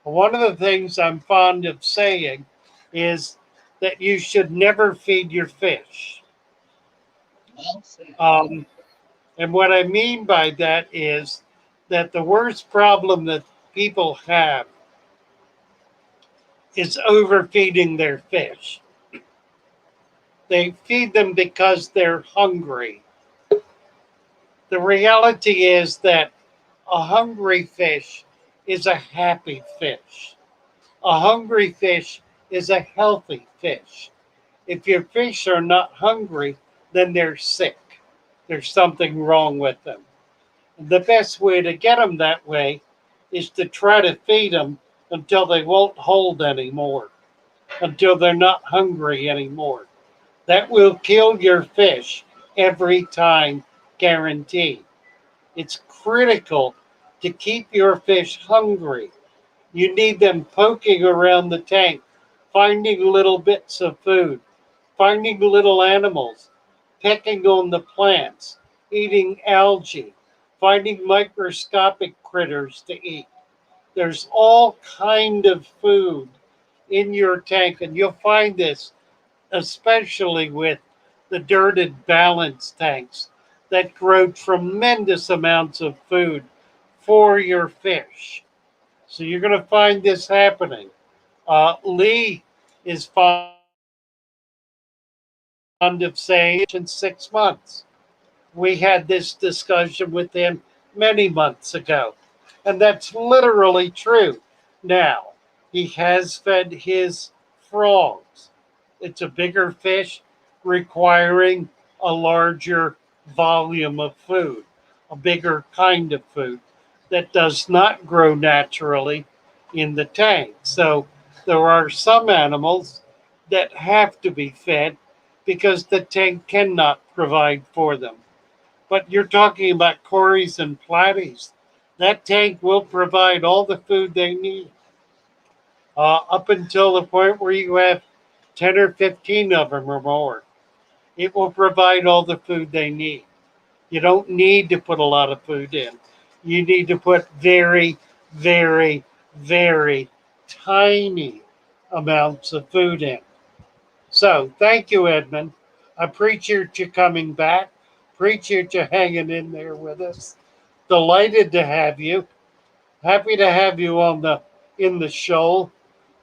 One of the things I'm fond of saying is that you should never feed your fish. Um, and what I mean by that is that the worst problem that people have is overfeeding their fish. They feed them because they're hungry. The reality is that a hungry fish is a happy fish. A hungry fish is a healthy fish. If your fish are not hungry, then they're sick. There's something wrong with them. The best way to get them that way is to try to feed them until they won't hold anymore, until they're not hungry anymore. That will kill your fish every time, guaranteed. It's critical to keep your fish hungry. You need them poking around the tank finding little bits of food, finding little animals, pecking on the plants, eating algae, finding microscopic critters to eat. There's all kind of food in your tank, and you'll find this especially with the dirted balance tanks that grow tremendous amounts of food for your fish. So you're going to find this happening. Lee is fond of saying in 6 months. We had this discussion with him many months ago, and that's literally true. Now, he has fed his frogs. It's a bigger fish requiring a larger volume of food, a bigger kind of food that does not grow naturally in the tank. So there are some animals that have to be fed because the tank cannot provide for them. But you're talking about Corys and Platies. That tank will provide all the food they need up until the point where you have 10 or 15 of them or more. It will provide all the food they need. You don't need to put a lot of food in. You need to put very, very, very tiny amounts of food in. So thank you, Edmund. I appreciate you coming back. Appreciate you hanging in there with us. Delighted to have you. Happy to have you on the in the show,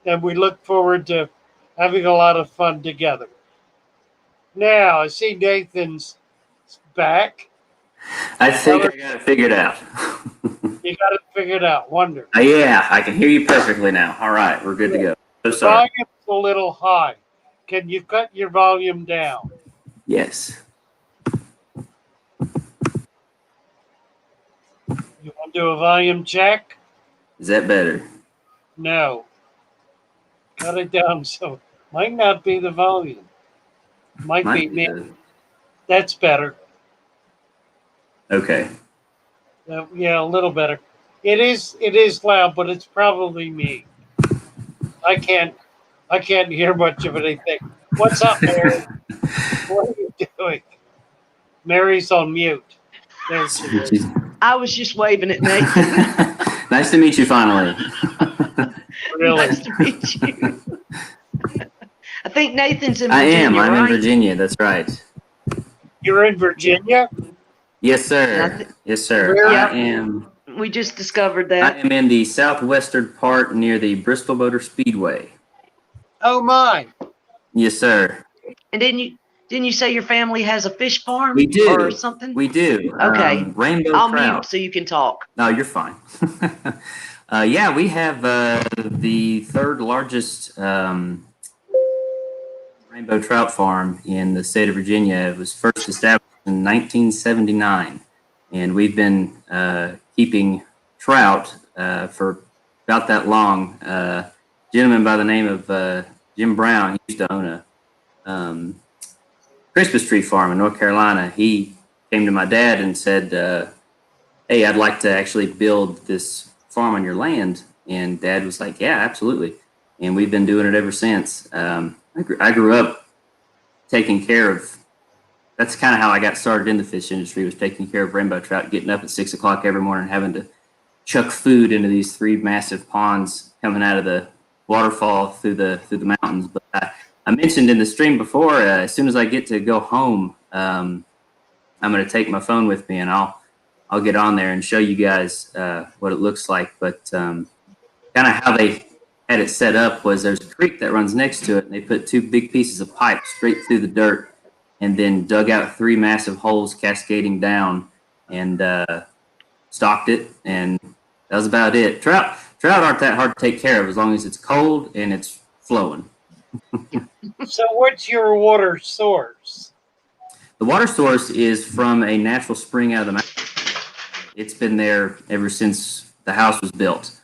and we look forward to having a lot of fun together. Now I see Nathan's back. I think I got it figured out. You got it figured out. Wonderful. Yeah, I can hear you perfectly now. All right, we're good to go. So sorry. Volume's a little high. Can you cut your volume down? Yes. You want to do a volume check? Is that better? No. Cut it down so might not be the volume. Might be me. That's better. Okay. Yeah, a little better. It is loud, but it's probably me. I can't hear much of anything. What's up, Mary? What are you doing? Mary's on mute. There she is. I was just waving at Nathan. Nice to meet you finally. Really? Nice to meet you. I think Nathan's in I Virginia, am. I'm right? in Virginia. That's right. You're in Virginia? Yes, sir. Yes, sir. Where? I am. We just discovered I that. am in the southwestern part near the Bristol Motor Speedway. Oh my! Yes, sir. And didn't you say your family has a fish farm? We do. Or something? We do. Okay. Rainbow I'll trout. mute so you can talk. No, you're fine. Yeah, we have the third largest rainbow trout farm in the state of Virginia. It was first established in 1979, and we've been keeping trout for about that long. A gentleman by the name of Jim Brown, he used to own a Christmas tree farm in North Carolina. He came to my dad and said, hey, I'd like to actually build this farm on your land. And Dad was like, yeah, absolutely. And we've been doing it ever since. I grew up taking care of, that's kind of how I got started in the fish industry, was taking care of rainbow trout, getting up at 6 o'clock every morning, having to chuck food into these 3 massive ponds coming out of the waterfall through the mountains. But I mentioned in the stream before, as soon as I get to go home, I'm going to take my phone with me, and I'll get on there and show you guys what it looks like. But kind of how they had it set up was there's a creek that runs next to it, and they put 2 big pieces of pipe straight through the dirt and then dug out 3 massive holes cascading down and stocked it, and that was about it. Trout aren't that hard to take care of as long as it's cold and it's flowing. So what's your water source? The water source is from a natural spring out of the mountain. It's been there ever since the house was built.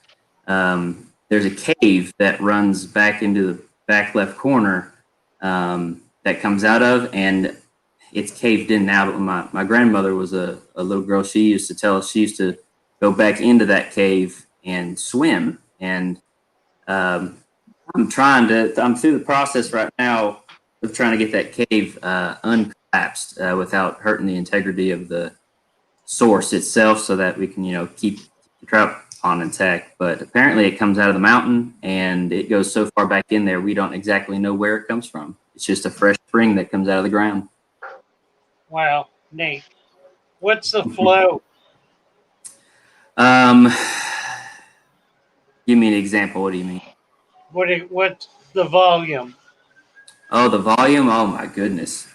There's a cave that runs back into the back left corner that comes out of, and it's caved in now. But when my grandmother was a little girl, she used to tell us she used to go back into that cave and swim. And I'm through the process right now of trying to get that cave uncollapsed without hurting the integrity of the source itself, so that we can, keep the trout pond intact. But apparently it comes out of the mountain and it goes so far back in there, we don't exactly know where it comes from. It's just a fresh spring that comes out of the ground. Wow, Nate. What's the flow? Give me an example. What do you mean? What's the volume? Oh, the volume. Oh my goodness.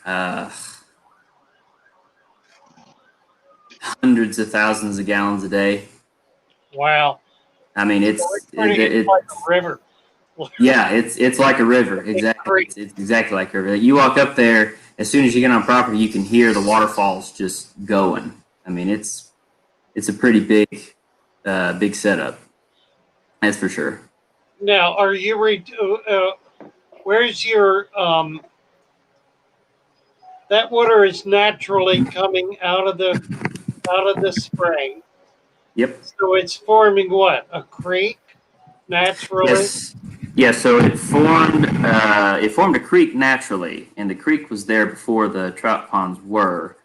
Hundreds of thousands of gallons a day. Wow. I mean, It's like a river. Yeah, it's like a river. Exactly. It's exactly like a river. You walk up there, as soon as you get on property, you can hear the waterfalls just going. I mean, it's a pretty big setup. That's for sure. Now, are you where's your that water is naturally coming out of the spring. Yep. So it's forming what? A creek naturally? Yes. Yeah, so it formed a creek naturally, and the creek was there before the trout ponds were.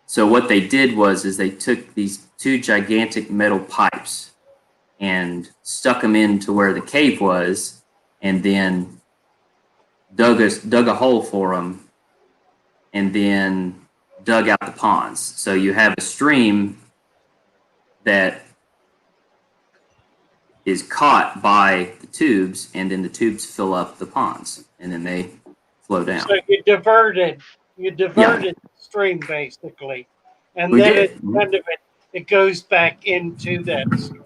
So what they did is they took these two gigantic metal pipes and stuck them into where the cave was, and then dug a hole for them, and then dug out the ponds. So you have a stream that is caught by the tubes, and then the tubes fill up the ponds, and then they flow down. So you diverted the stream basically, and We then did. at the end of it goes back into that stream.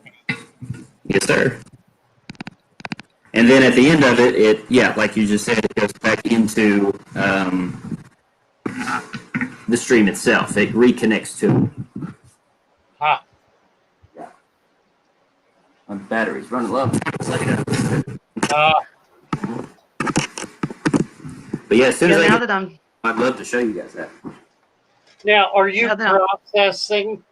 Yes, sir. And then at the end of it, like you just said, it goes back into the stream itself. It reconnects to it. Ha. My battery's running low. But yeah, as soon as I'd love to show you guys that. Now, are you processing?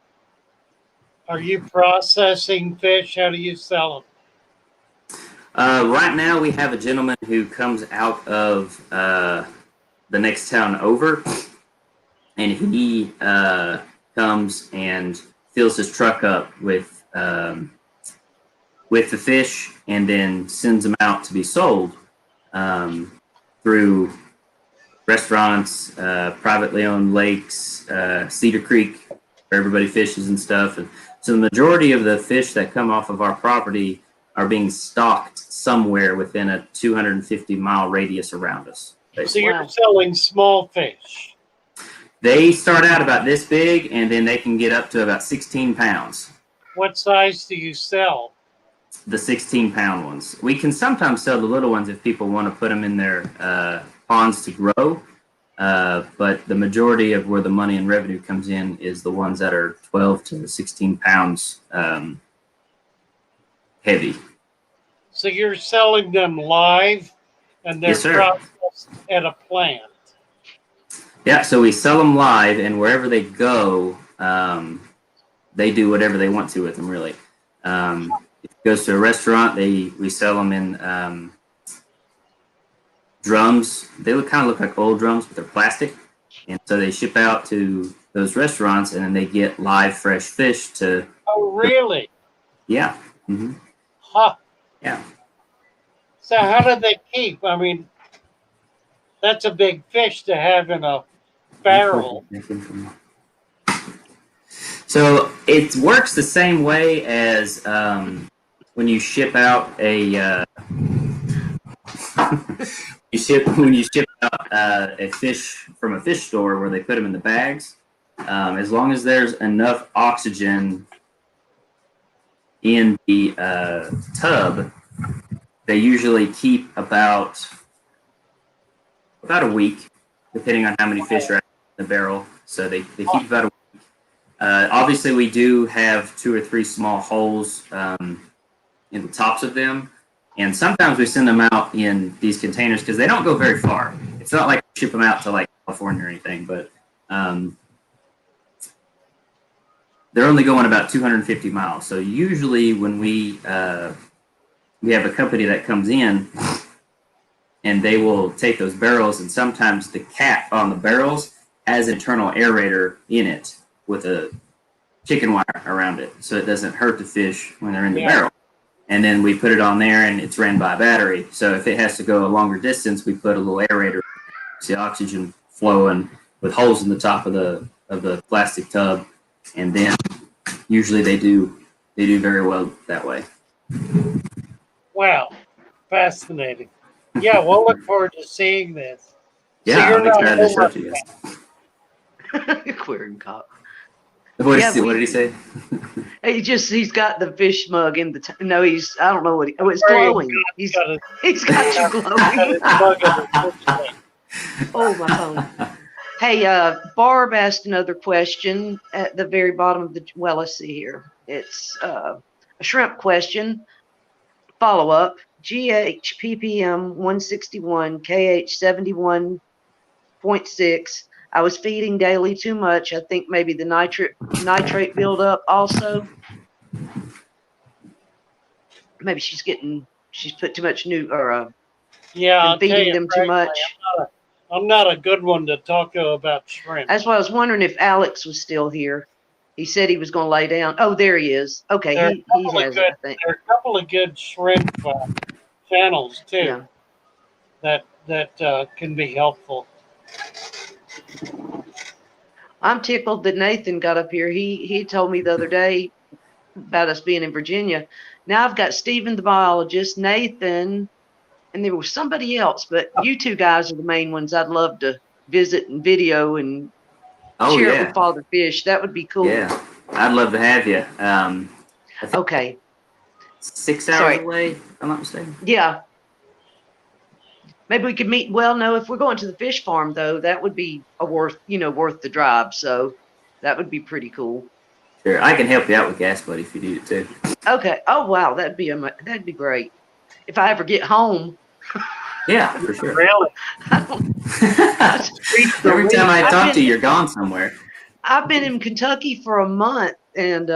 Are you processing fish? How do you sell them? Right now, we have a gentleman who comes out of the next town over, and he comes and fills his truck up with the fish, and then sends them out to be sold through restaurants, privately owned lakes, Cedar Creek, where everybody fishes and stuff. And so the majority of the fish that come off of our property are being stocked somewhere within a 250-mile radius around us. So you're selling small fish. They start out about this big, and then they can get up to about 16 pounds. What size do you sell? The 16-pound ones. We can sometimes sell the little ones if people want to put them in their ponds to grow. But the majority of where the money and revenue comes in is the ones that are 12 to 16 pounds heavy. So you're selling them live, and they're processed at a plant. Yeah, so we sell them live, and wherever they go, they do whatever they want to with them, really. If it goes to a restaurant, we sell them in drums. They kind of look like old drums, but they're plastic. And so they ship out to those restaurants, and then they get live, fresh fish to... Oh, really? Yeah. Mm-hmm. Huh. Yeah. So how do they keep? I mean, that's a big fish to have in a barrel. So it works the same way as when you ship out a when you ship out a fish from a fish store where they put them in the bags. As long as there's enough oxygen in the tub, they usually keep about a week, depending on how many fish are in the barrel. So they keep about a week. Obviously, we do have 2 or 3 small holes in the tops of them. And sometimes we send them out in these containers because they don't go very far. It's not like we ship them out to like California or anything, but they're only going about 250 miles. So usually when we we have a company that comes in and they will take those barrels, and sometimes the cap on the barrels has an internal aerator in it with a chicken wire around it, so it doesn't hurt the fish when they're in the barrel. And then we put it on there, and it's ran by a battery. So if it has to go a longer distance, we put a little aerator, the oxygen flowing with holes in the top of the plastic tub, and then usually they do very well that way. Wow, fascinating. Yeah, we'll look forward to seeing this. Yeah, so you're I'm not excited to show it to you guys. Aquarium cop. What Yeah, did he say? He's got the fish mug in the no, I don't know what it's Aquarium glowing. God's got He's got you glowing. Oh, my phone. Hey, Barb asked another question at the very bottom of the, well, let's see here. It's a shrimp question. Follow up. GH PPM 161 KH 71.6. I was feeding daily too much. I think maybe the nitrate buildup also. Maybe she's put too much been feeding them too much. I'm not a good one to talk to about shrimp. That's why I was wondering if Alex was still here. He said he was going to lay down. Oh, there he is. Okay, he has it, I think. There are a couple of good shrimp channels too that can be helpful. I'm tickled that Nathan got up here. He told me the other day about us being in Virginia. Now I've got Stephen the biologist, Nathan, and there was somebody else, but you two guys are the main ones I'd love to visit and video and share it with Father Fish. That would be cool. Yeah, I'd love to have you. Okay. 6 hours away, if I'm not mistaken. Yeah. Maybe we could meet. Well, no, if we're going to the fish farm, though, that would be worth the drive. So that would be pretty cool. Sure, I can help you out with gas, buddy, if you need it too. Okay. Oh wow, that'd be great. If I ever get home. Yeah, for sure. Really? Every time I talk to you, you're gone somewhere. I've been in Kentucky for a month, and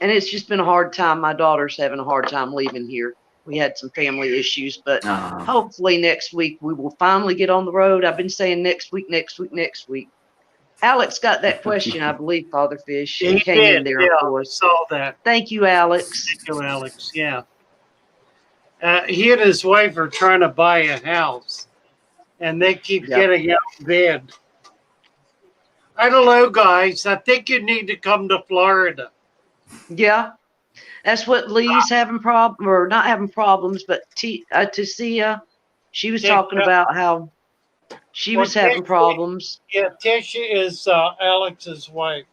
it's just been a hard time. My daughter's having a hard time leaving here. We had some family issues, but hopefully next week we will finally get on the road. I've been saying next week. Alex got that question, I believe, Father Fish. He came in there, of course. I saw that. Thank you, Alex. Thank you, Alex. Yeah. He and his wife are trying to buy a house, and they keep getting out of bed. I don't know, guys. I think you need to come to Florida. Yeah. That's what Lee's having not having problems, but Tasia, she was talking about how she was having problems. Yeah, Tisha is Alex's wife.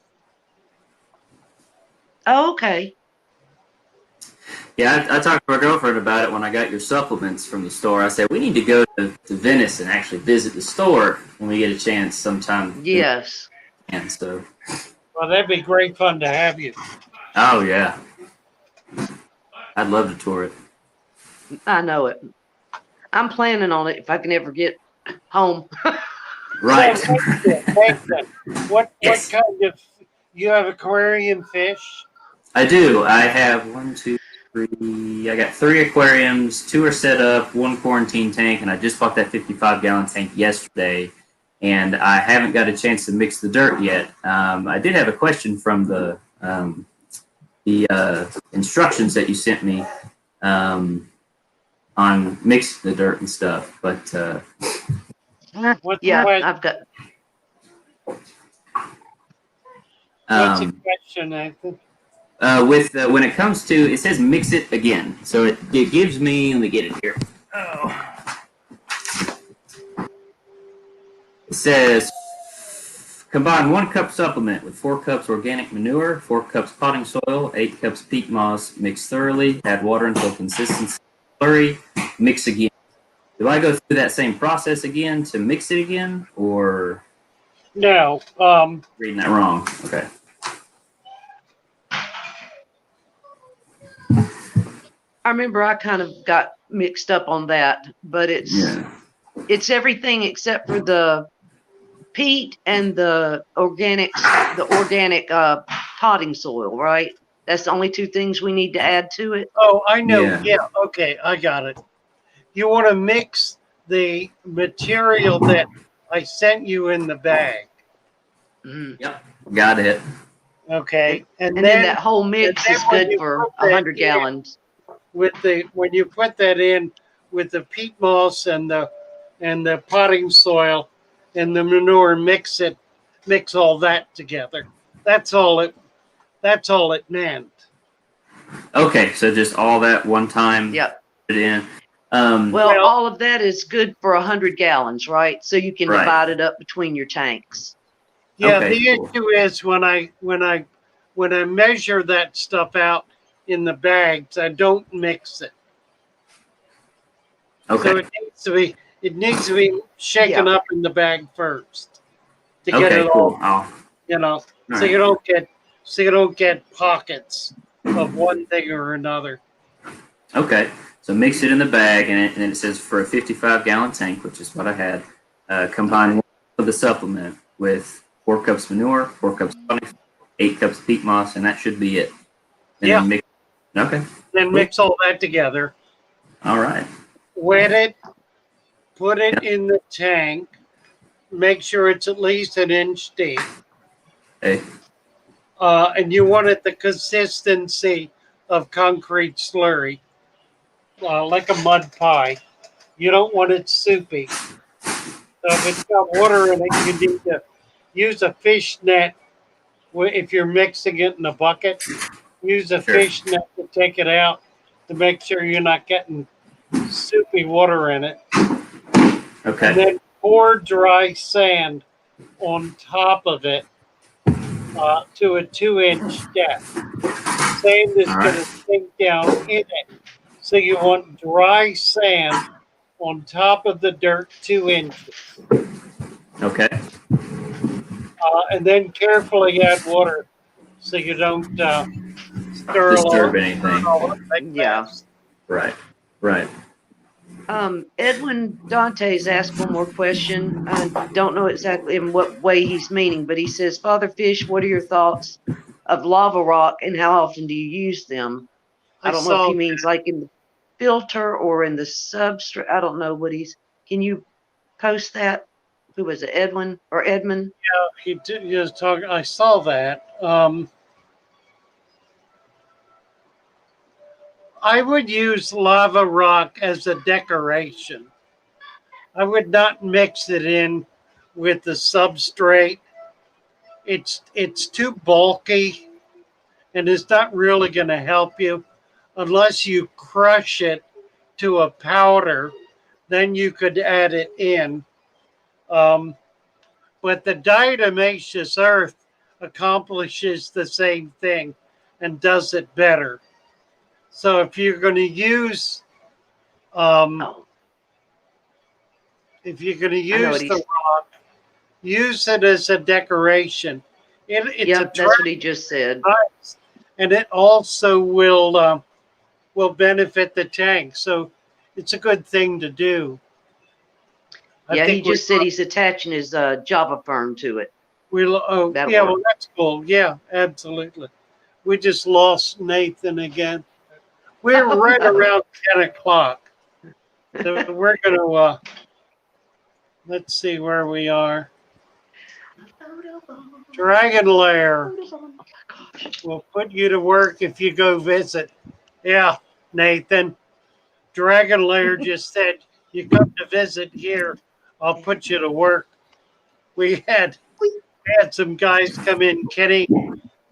Oh, okay. Yeah, I talked to my girlfriend about it when I got your supplements from the store. I said, we need to go to Venice and actually visit the store when we get a chance sometime. Yes. And so. Well, that'd be great fun to have you. Oh, yeah. I'd love to tour it. I know it. I'm planning on it if I can ever get home. Right. So, what kind of, you have aquarium fish? I do. I have 1, 2, 3. I got 3 aquariums. 2 are set up, 1 quarantine tank, and I just bought that 55-gallon tank yesterday. And I haven't got a chance to mix the dirt yet. I did have a question from the instructions that you sent me on mixing the dirt and stuff, but yeah, I've got. What's the question, Nathan? When it comes to, it says mix it again, so it gives me. Let me get it here. Oh. It says combine 1 cup supplement with 4 cups organic manure, 4 cups potting soil, 8 cups peat moss. Mix thoroughly. Add water until consistency slurry. Mix again. Do I go through that same process again to mix it again, or no? Reading that wrong. Okay. I remember I kind of got mixed up on that, but it's everything except for the peat and the organic potting soil, right? That's the only two things we need to add to it. Oh, I know. Yeah. Yeah. Okay, I got it. You want to mix the material that I sent you in the bag. Mm. Yep. Got it. Okay, And then that whole mix is when good you for put that 100 in gallons. when you put that in with the peat moss and the potting soil and the manure, mix all that together. That's all it. That's all it meant. Okay, so just all that one time. Yep. Put it in. Well, Well- all of that is good for 100 gallons, right? So you can Right. divide it up between your tanks. Yeah, Okay, the cool. issue is when I measure that stuff out in the bags, I don't mix it. Okay. So it needs to be shaken Yeah. up in the bag first to get Okay, it cool. all, so right. you don't get pockets of one thing or another. Okay, so mix it in the bag, and then it says for a 55-gallon tank, which is what I had. Combine 1 of the supplement with 4 cups manure, 4 cups tonics, 8 cups peat moss, and that should be it. And Yeah. Then mix. Okay. Then mix all that together, All right. wet it, put it in the tank, make sure it's at least an inch deep. Hey. And you want it the consistency of concrete slurry, like a mud pie. You don't want it soupy. So if it's got water in it, you need to use a fish net. If you're mixing it in a bucket, use a Sure. fish net to take it out to make sure you're not getting soupy water in it. Okay. And then pour dry sand on top of it to a 2-inch depth. Sand is All going right. to sink down in it. So you want dry sand on top of the dirt 2 inches. Okay. And then carefully add water so you don't stir Disturb all anything. up like Yeah. mess. Right. Right. Edwin Dante's asked one more question. I don't know exactly in what way he's meaning, but he says, Father Fish, what are your thoughts of lava rock and how often do you use them? I don't know if he means like in the filter or in the substrate. I don't know what he's. Can you post that? Who was it, Edwin or Edmund? He was talking. I saw that. I would use lava rock as a decoration. I would not mix it in with the substrate. It's too bulky, and it's not really going to help you unless you crush it to a powder. Then you could add it in. But the diatomaceous earth accomplishes the same thing and does it better. So if you're going to use, if you're going to use the rock, use it as a decoration. Yep, that's what he just said. And it also will benefit the tank. So it's a good thing to do. Yeah, he just said he's attaching his Java firm to it. Well, that's cool. Yeah, absolutely. We just lost Nathan again. We're right around 10 o'clock. So we're going to, let's see where we are. Dragon Lair. We'll put you to work if you go visit. Yeah, Nathan. Dragon Lair just said, you come to visit here, I'll put you to work. We had some guys come in. Kenny,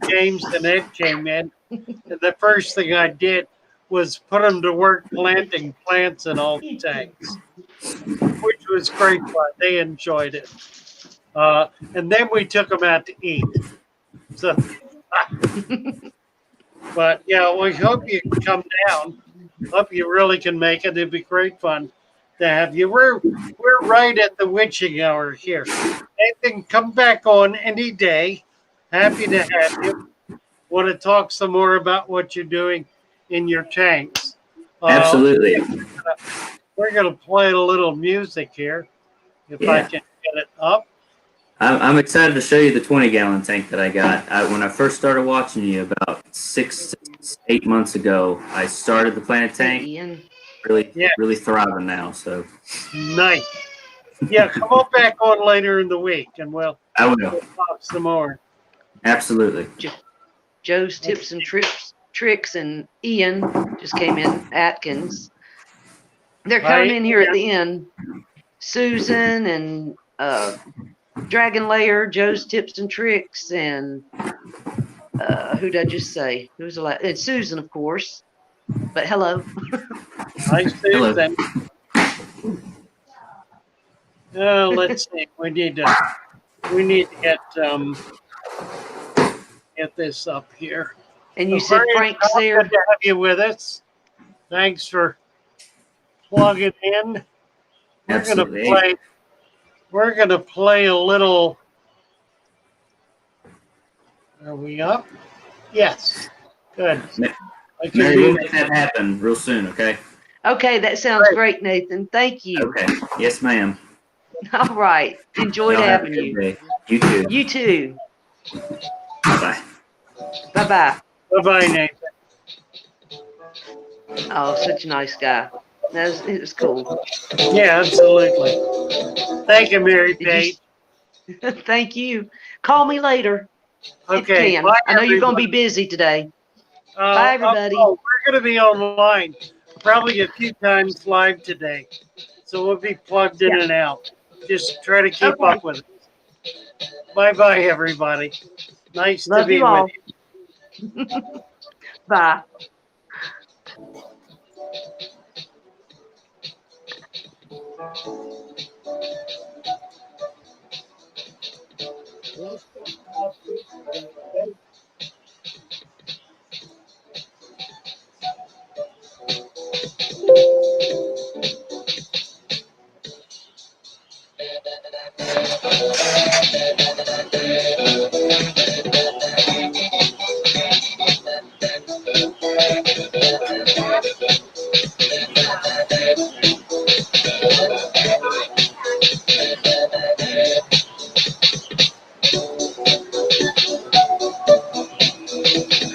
James, and Ed came in. And the first thing I did was put them to work planting plants in all the tanks, which was great fun. They enjoyed it. And then we took them out to eat. So, but yeah, we hope you can come down. Hope you really can make it. It'd be great fun to have you. We're right at the witching hour here. Nathan, come back on any day. Happy to have you. Want to talk some more about what you're doing in your tanks? Absolutely. We're gonna play a little music here, if I can get it up. I'm excited to show you the 20-gallon tank that I got. When I first started watching you about 6, 8 months ago. I started the Planet Tank. Ian. Really thriving now. So Nice. Yeah, come on back on later in the week, and we'll talk some more. Absolutely. Joe's Tips and Tricks, and Ian just came in. Atkins. They're coming in here at the end. Susan and Dragon Layer, Joe's Tips and Tricks, and who did I just say? Who's the last? It's Susan, of course. But hello. Hi, Susan. Let's see. We need to get this up here. And you said Frank's there. Good to have you with us. Thanks for plugging in. Absolutely. We're gonna play a little. Are we up? Yes. Good. Mary, we'll make that happen real soon, okay? Okay, that sounds great, Nathan. Thank you. Okay. Yes, ma'am. All right. Enjoyed Y'all have a having good you. day. You too. You too. Bye-bye. Bye-bye. Bye-bye, Nathan. Oh, such a nice guy. It was cool. Yeah, absolutely. Thank you, Mary Page. Thank you. Call me later. Okay. If you can. Bye, I know you're going to be everybody. busy today. Bye, everybody. We're going to be online probably a few times live today. So we'll be plugged in and out. Just try to keep up with it. Bye-bye, everybody. Nice Love to be you all. with you. Bye.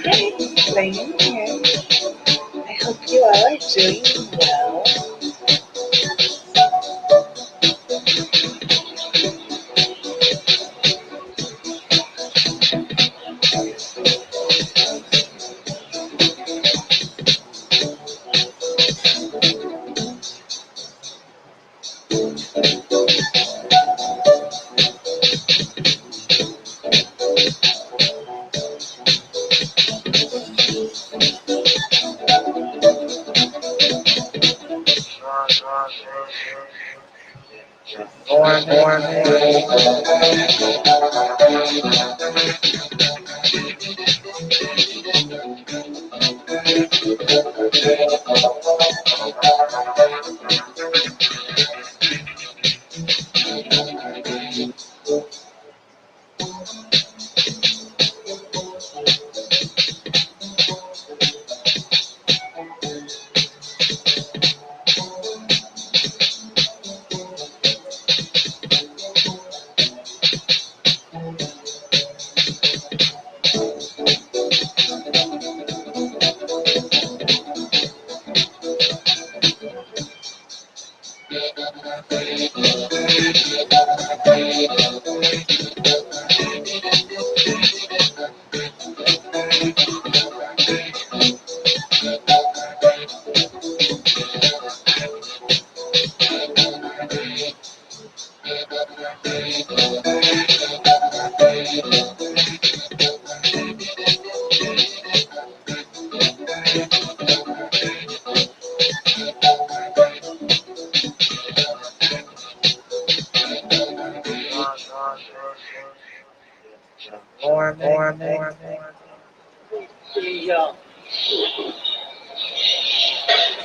Hey, Layton here. I hope you all are doing well.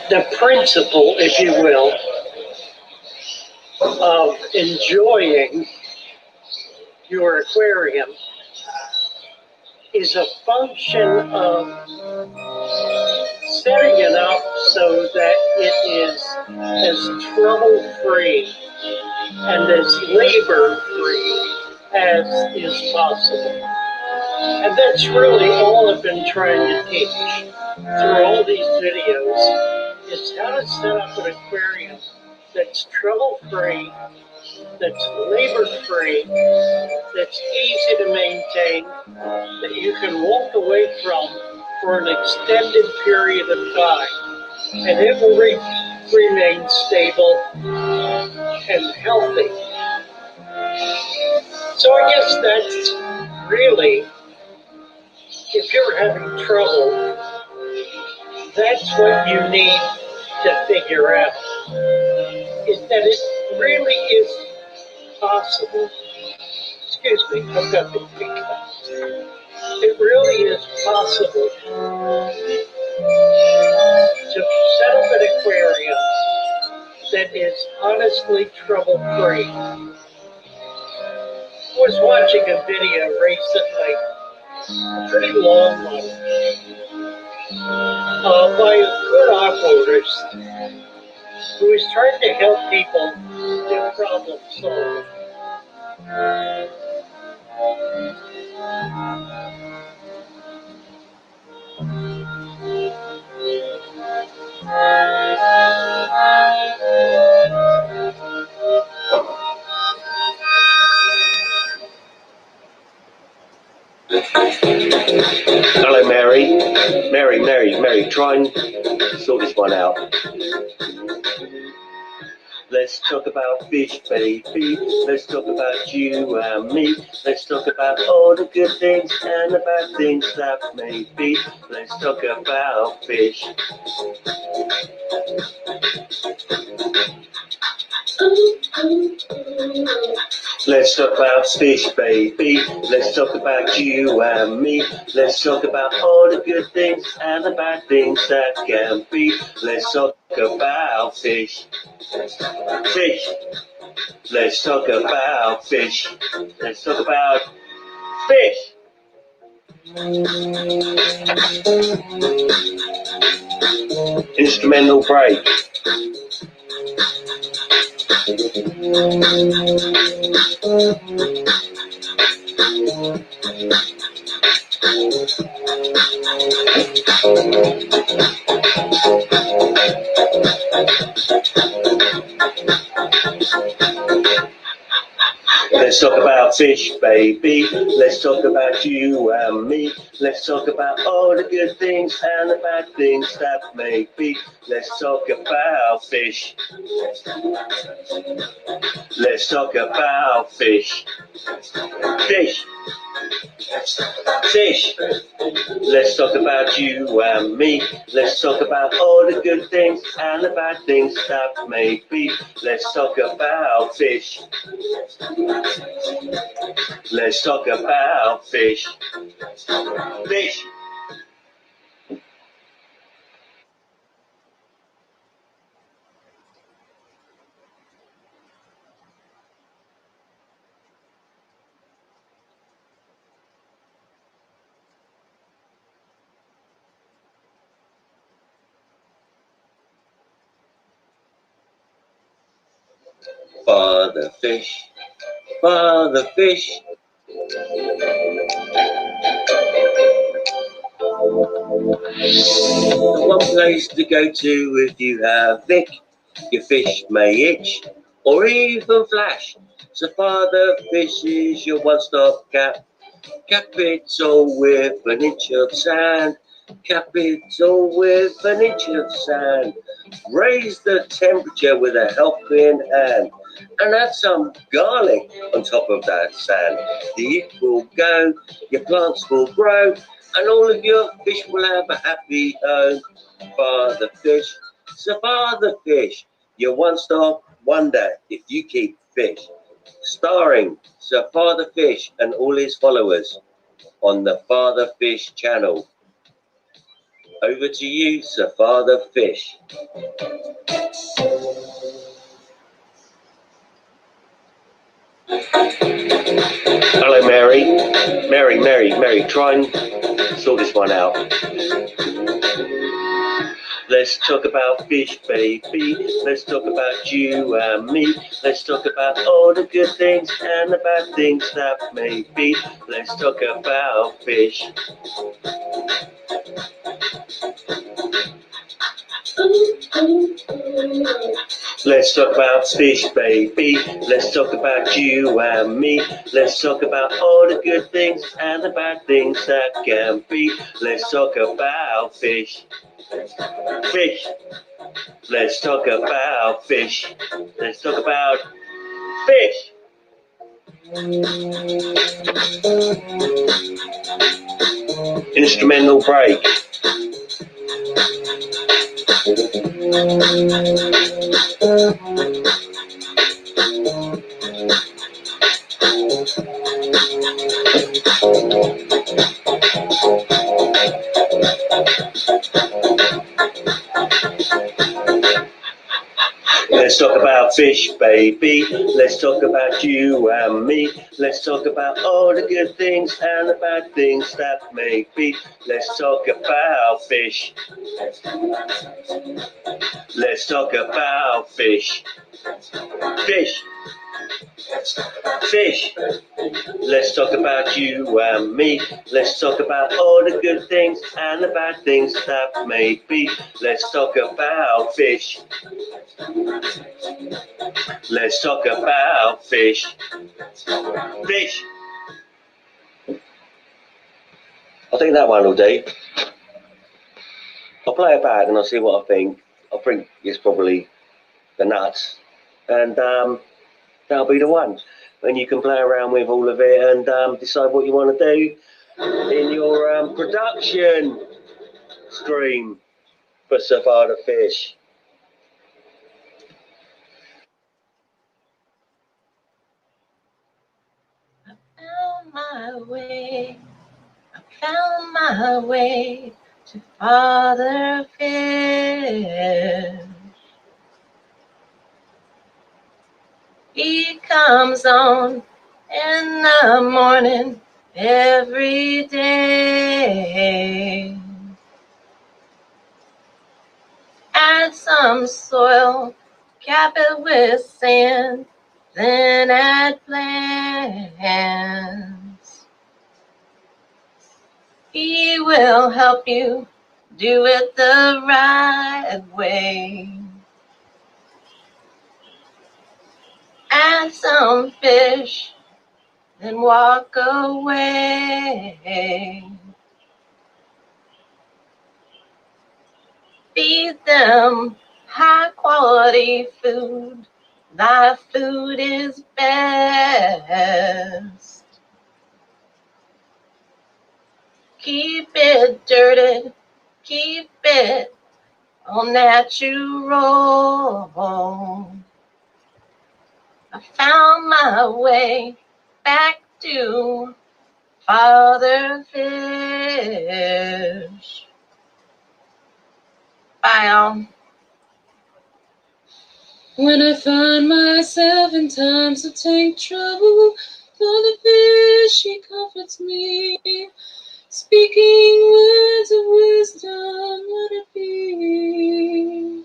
The principle, if you will, of enjoying your aquarium is a function of setting it up so that it is as trouble-free and as labor-free as is possible. And that's really all I've been trying to teach through all these videos is how to set up an aquarium that's trouble-free, that's labor-free, that's easy to maintain, that you can walk away from for an extended period of time, and it will remain stable and healthy. So I guess that's really, if you're having trouble, that's what you need to figure out, is that it really is possible. Excuse me, I've got the hiccups. It really is possible to set up an aquarium that is honestly trouble-free. I was watching a video recently, a pretty long one, by a good aquarist who is trying to help people do problem solving. Hello, Mary. Mary, try and sort this one out. Let's talk about fish, baby. Let's talk about you and me. Let's talk about all the good things and the bad things that may be. Let's talk about fish. Let's talk about fish, baby. Let's talk about you and me. Let's talk about all the good things and the bad things that can be. Let's talk about fish. Fish. Let's talk about fish. Let's talk about fish. Instrumental break. Let's talk about fish, baby. Let's talk about you and me. Let's talk about all the good things and the bad things that may be. Let's talk about fish. Let's talk about fish. Fish. Fish. Let's talk about you and me. Let's talk about all the good things and the bad things that may be. Let's talk about fish. Let's talk about fish. Fish. Father fish. Father fish. The one place to go to if you have Vic, your fish may itch or even flash. So Father Fish is your one-stop cap. Cap it all with an inch of sand. Cap it all with an inch of sand. Raise the temperature with a helping hand. And add some garlic on top of that sand. The itch will go, your plants will grow, and all of your fish will have a happy home. Father Fish, so Father Fish, your one-stop wonder if you keep fish. Starring Sir Father Fish and all his followers on the Father Fish channel. Over to you, Sir Father Fish. Hello, Mary. Mary, try and sort this one out. Let's talk about fish, baby. Let's talk about you and me. Let's talk about all the good things and the bad things that may be. Let's talk about fish. Let's talk about fish, baby. Let's talk about you and me. Let's talk about all the good things and the bad things that can be. Let's talk about fish. Fish. Let's talk about fish. Let's talk about fish. Instrumental break. Let's talk about fish, baby. Let's talk about you and me. Let's talk about all the good things and the bad things that may be. Let's talk about fish. Let's talk about fish. Fish. Fish. Let's talk about you and me. Let's talk about all the good things and the bad things that may be. Let's talk about fish. Let's talk about fish. Fish. I think that one will do. I'll play it back and I'll see what I think. I think it's probably the nuts. And that'll be the one. When you can play around with all of it and decide what you want to do in your production stream for Savada Fish. Found my way. I found my way to Father Fish. He comes on in the morning every day. Add some soil, cap it with sand, then add plants. He will help you do it the right way. Add some fish, then walk away. Feed them high quality food. Thy food is best. Keep it dirty, keep it all natural. I found my way back to Father Fish. Bye, y'all. When I find myself in times of take trouble, Father Fish, he comforts me. Speaking words of wisdom, let it be.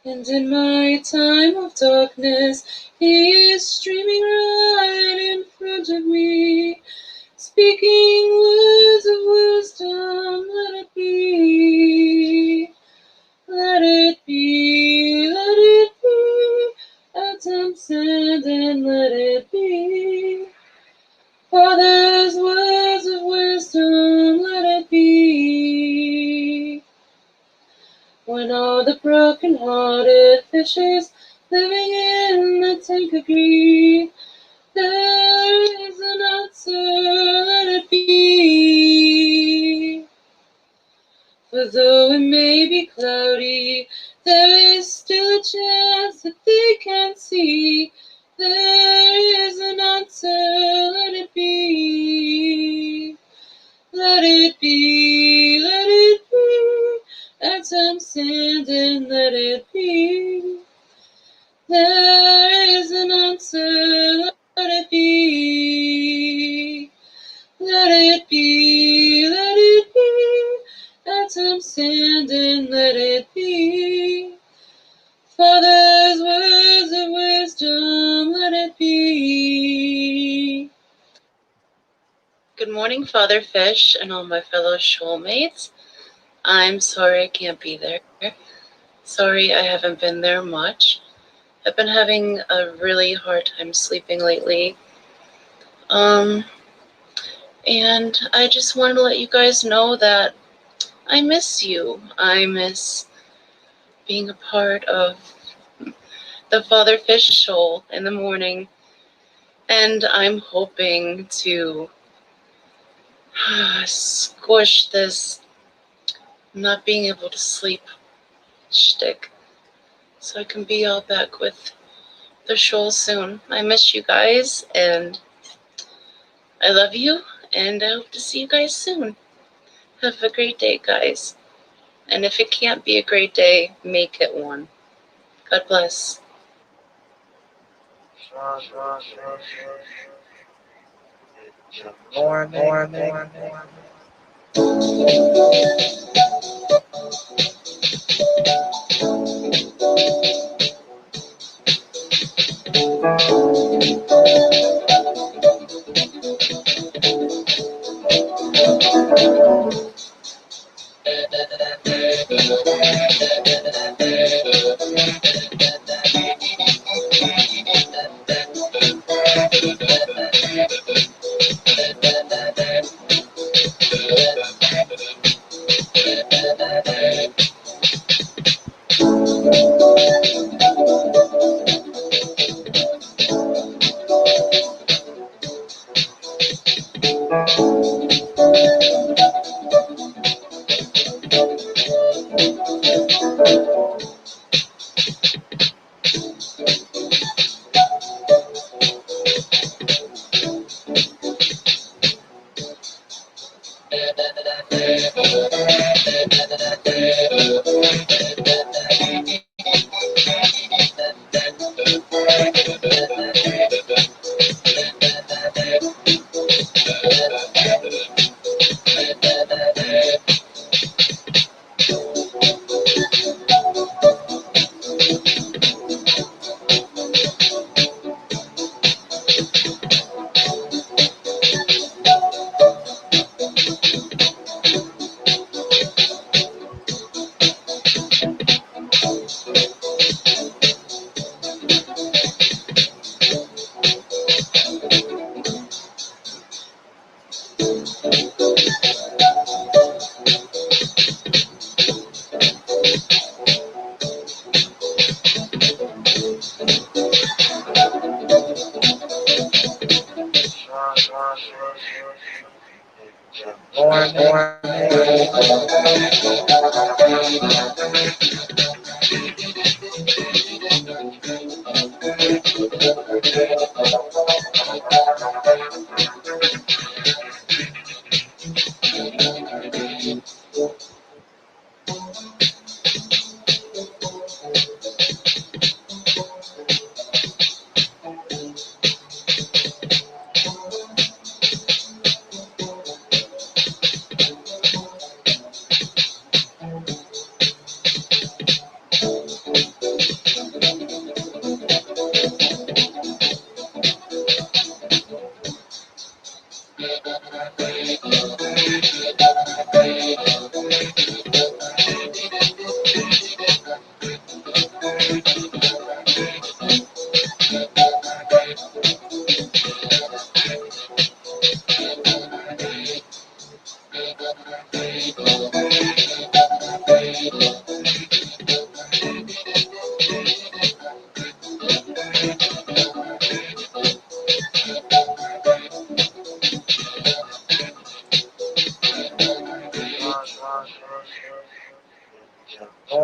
And in my time of darkness, he is streaming right in front of me. Speaking words of wisdom, let it be. Let it be, let it be. Atom sand and let it be. Father's words of wisdom, let it be. When all the broken-hearted fishes living in the tank agree, there is an answer, let it be. For though it may be cloudy, there is still a chance that they can see. There is an answer, let it be. Let it be, let it be. Add some sand and let it be. There is an answer, let it be. Good morning, Father Fish and all my fellow shoalmates. I'm sorry I can't be there. Sorry I haven't been there much. I've been having a really hard time sleeping lately. And I just wanted to let you guys know that I miss you. I miss being a part of the Father Fish Shoal in the morning. And I'm hoping to squish this not being able to sleep shtick so I can be all back with the shoal soon. I miss you guys, and I love you, and I hope to see you guys soon. Have a great day, guys. And if it can't be a great day, make it one. God bless.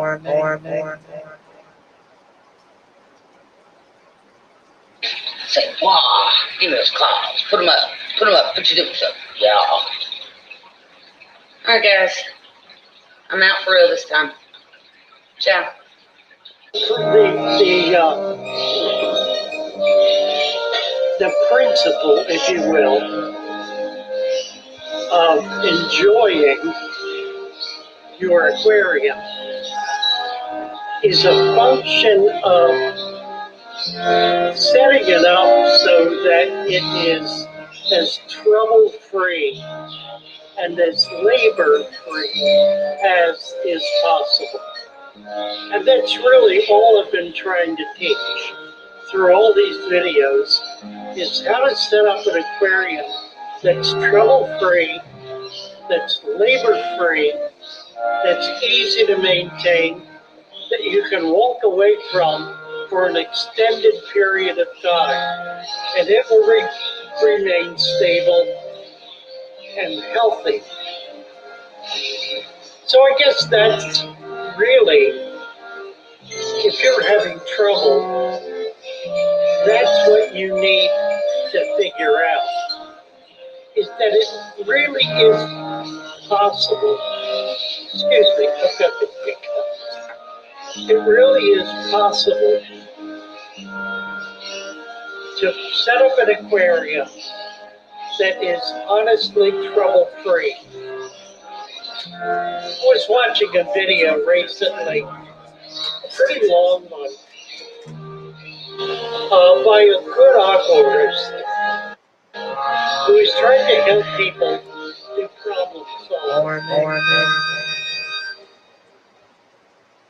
Morning. Say, wow, give me those clouds. Put them up. Put them up. What you doing, sir? Yeah. All right, guys. I'm out for real this time. Ciao. The principle, if you will, of enjoying your aquarium is a function of setting it up so that it is as trouble-free and as labor-free as is possible. And that's really all I've been trying to teach through all these videos, is how to set up an aquarium that's trouble-free, that's labor-free, that's easy to maintain, that you can walk away from for an extended period of time, and it will remain stable and healthy. So I guess that's really, if you're having trouble, that's what you need to figure out, is that it really is possible. Excuse me, I've got the hiccups. It really is possible to set up an aquarium that is honestly trouble-free. I was watching a video recently, a pretty long one, by a good aquarist who is trying to help people do problem solving.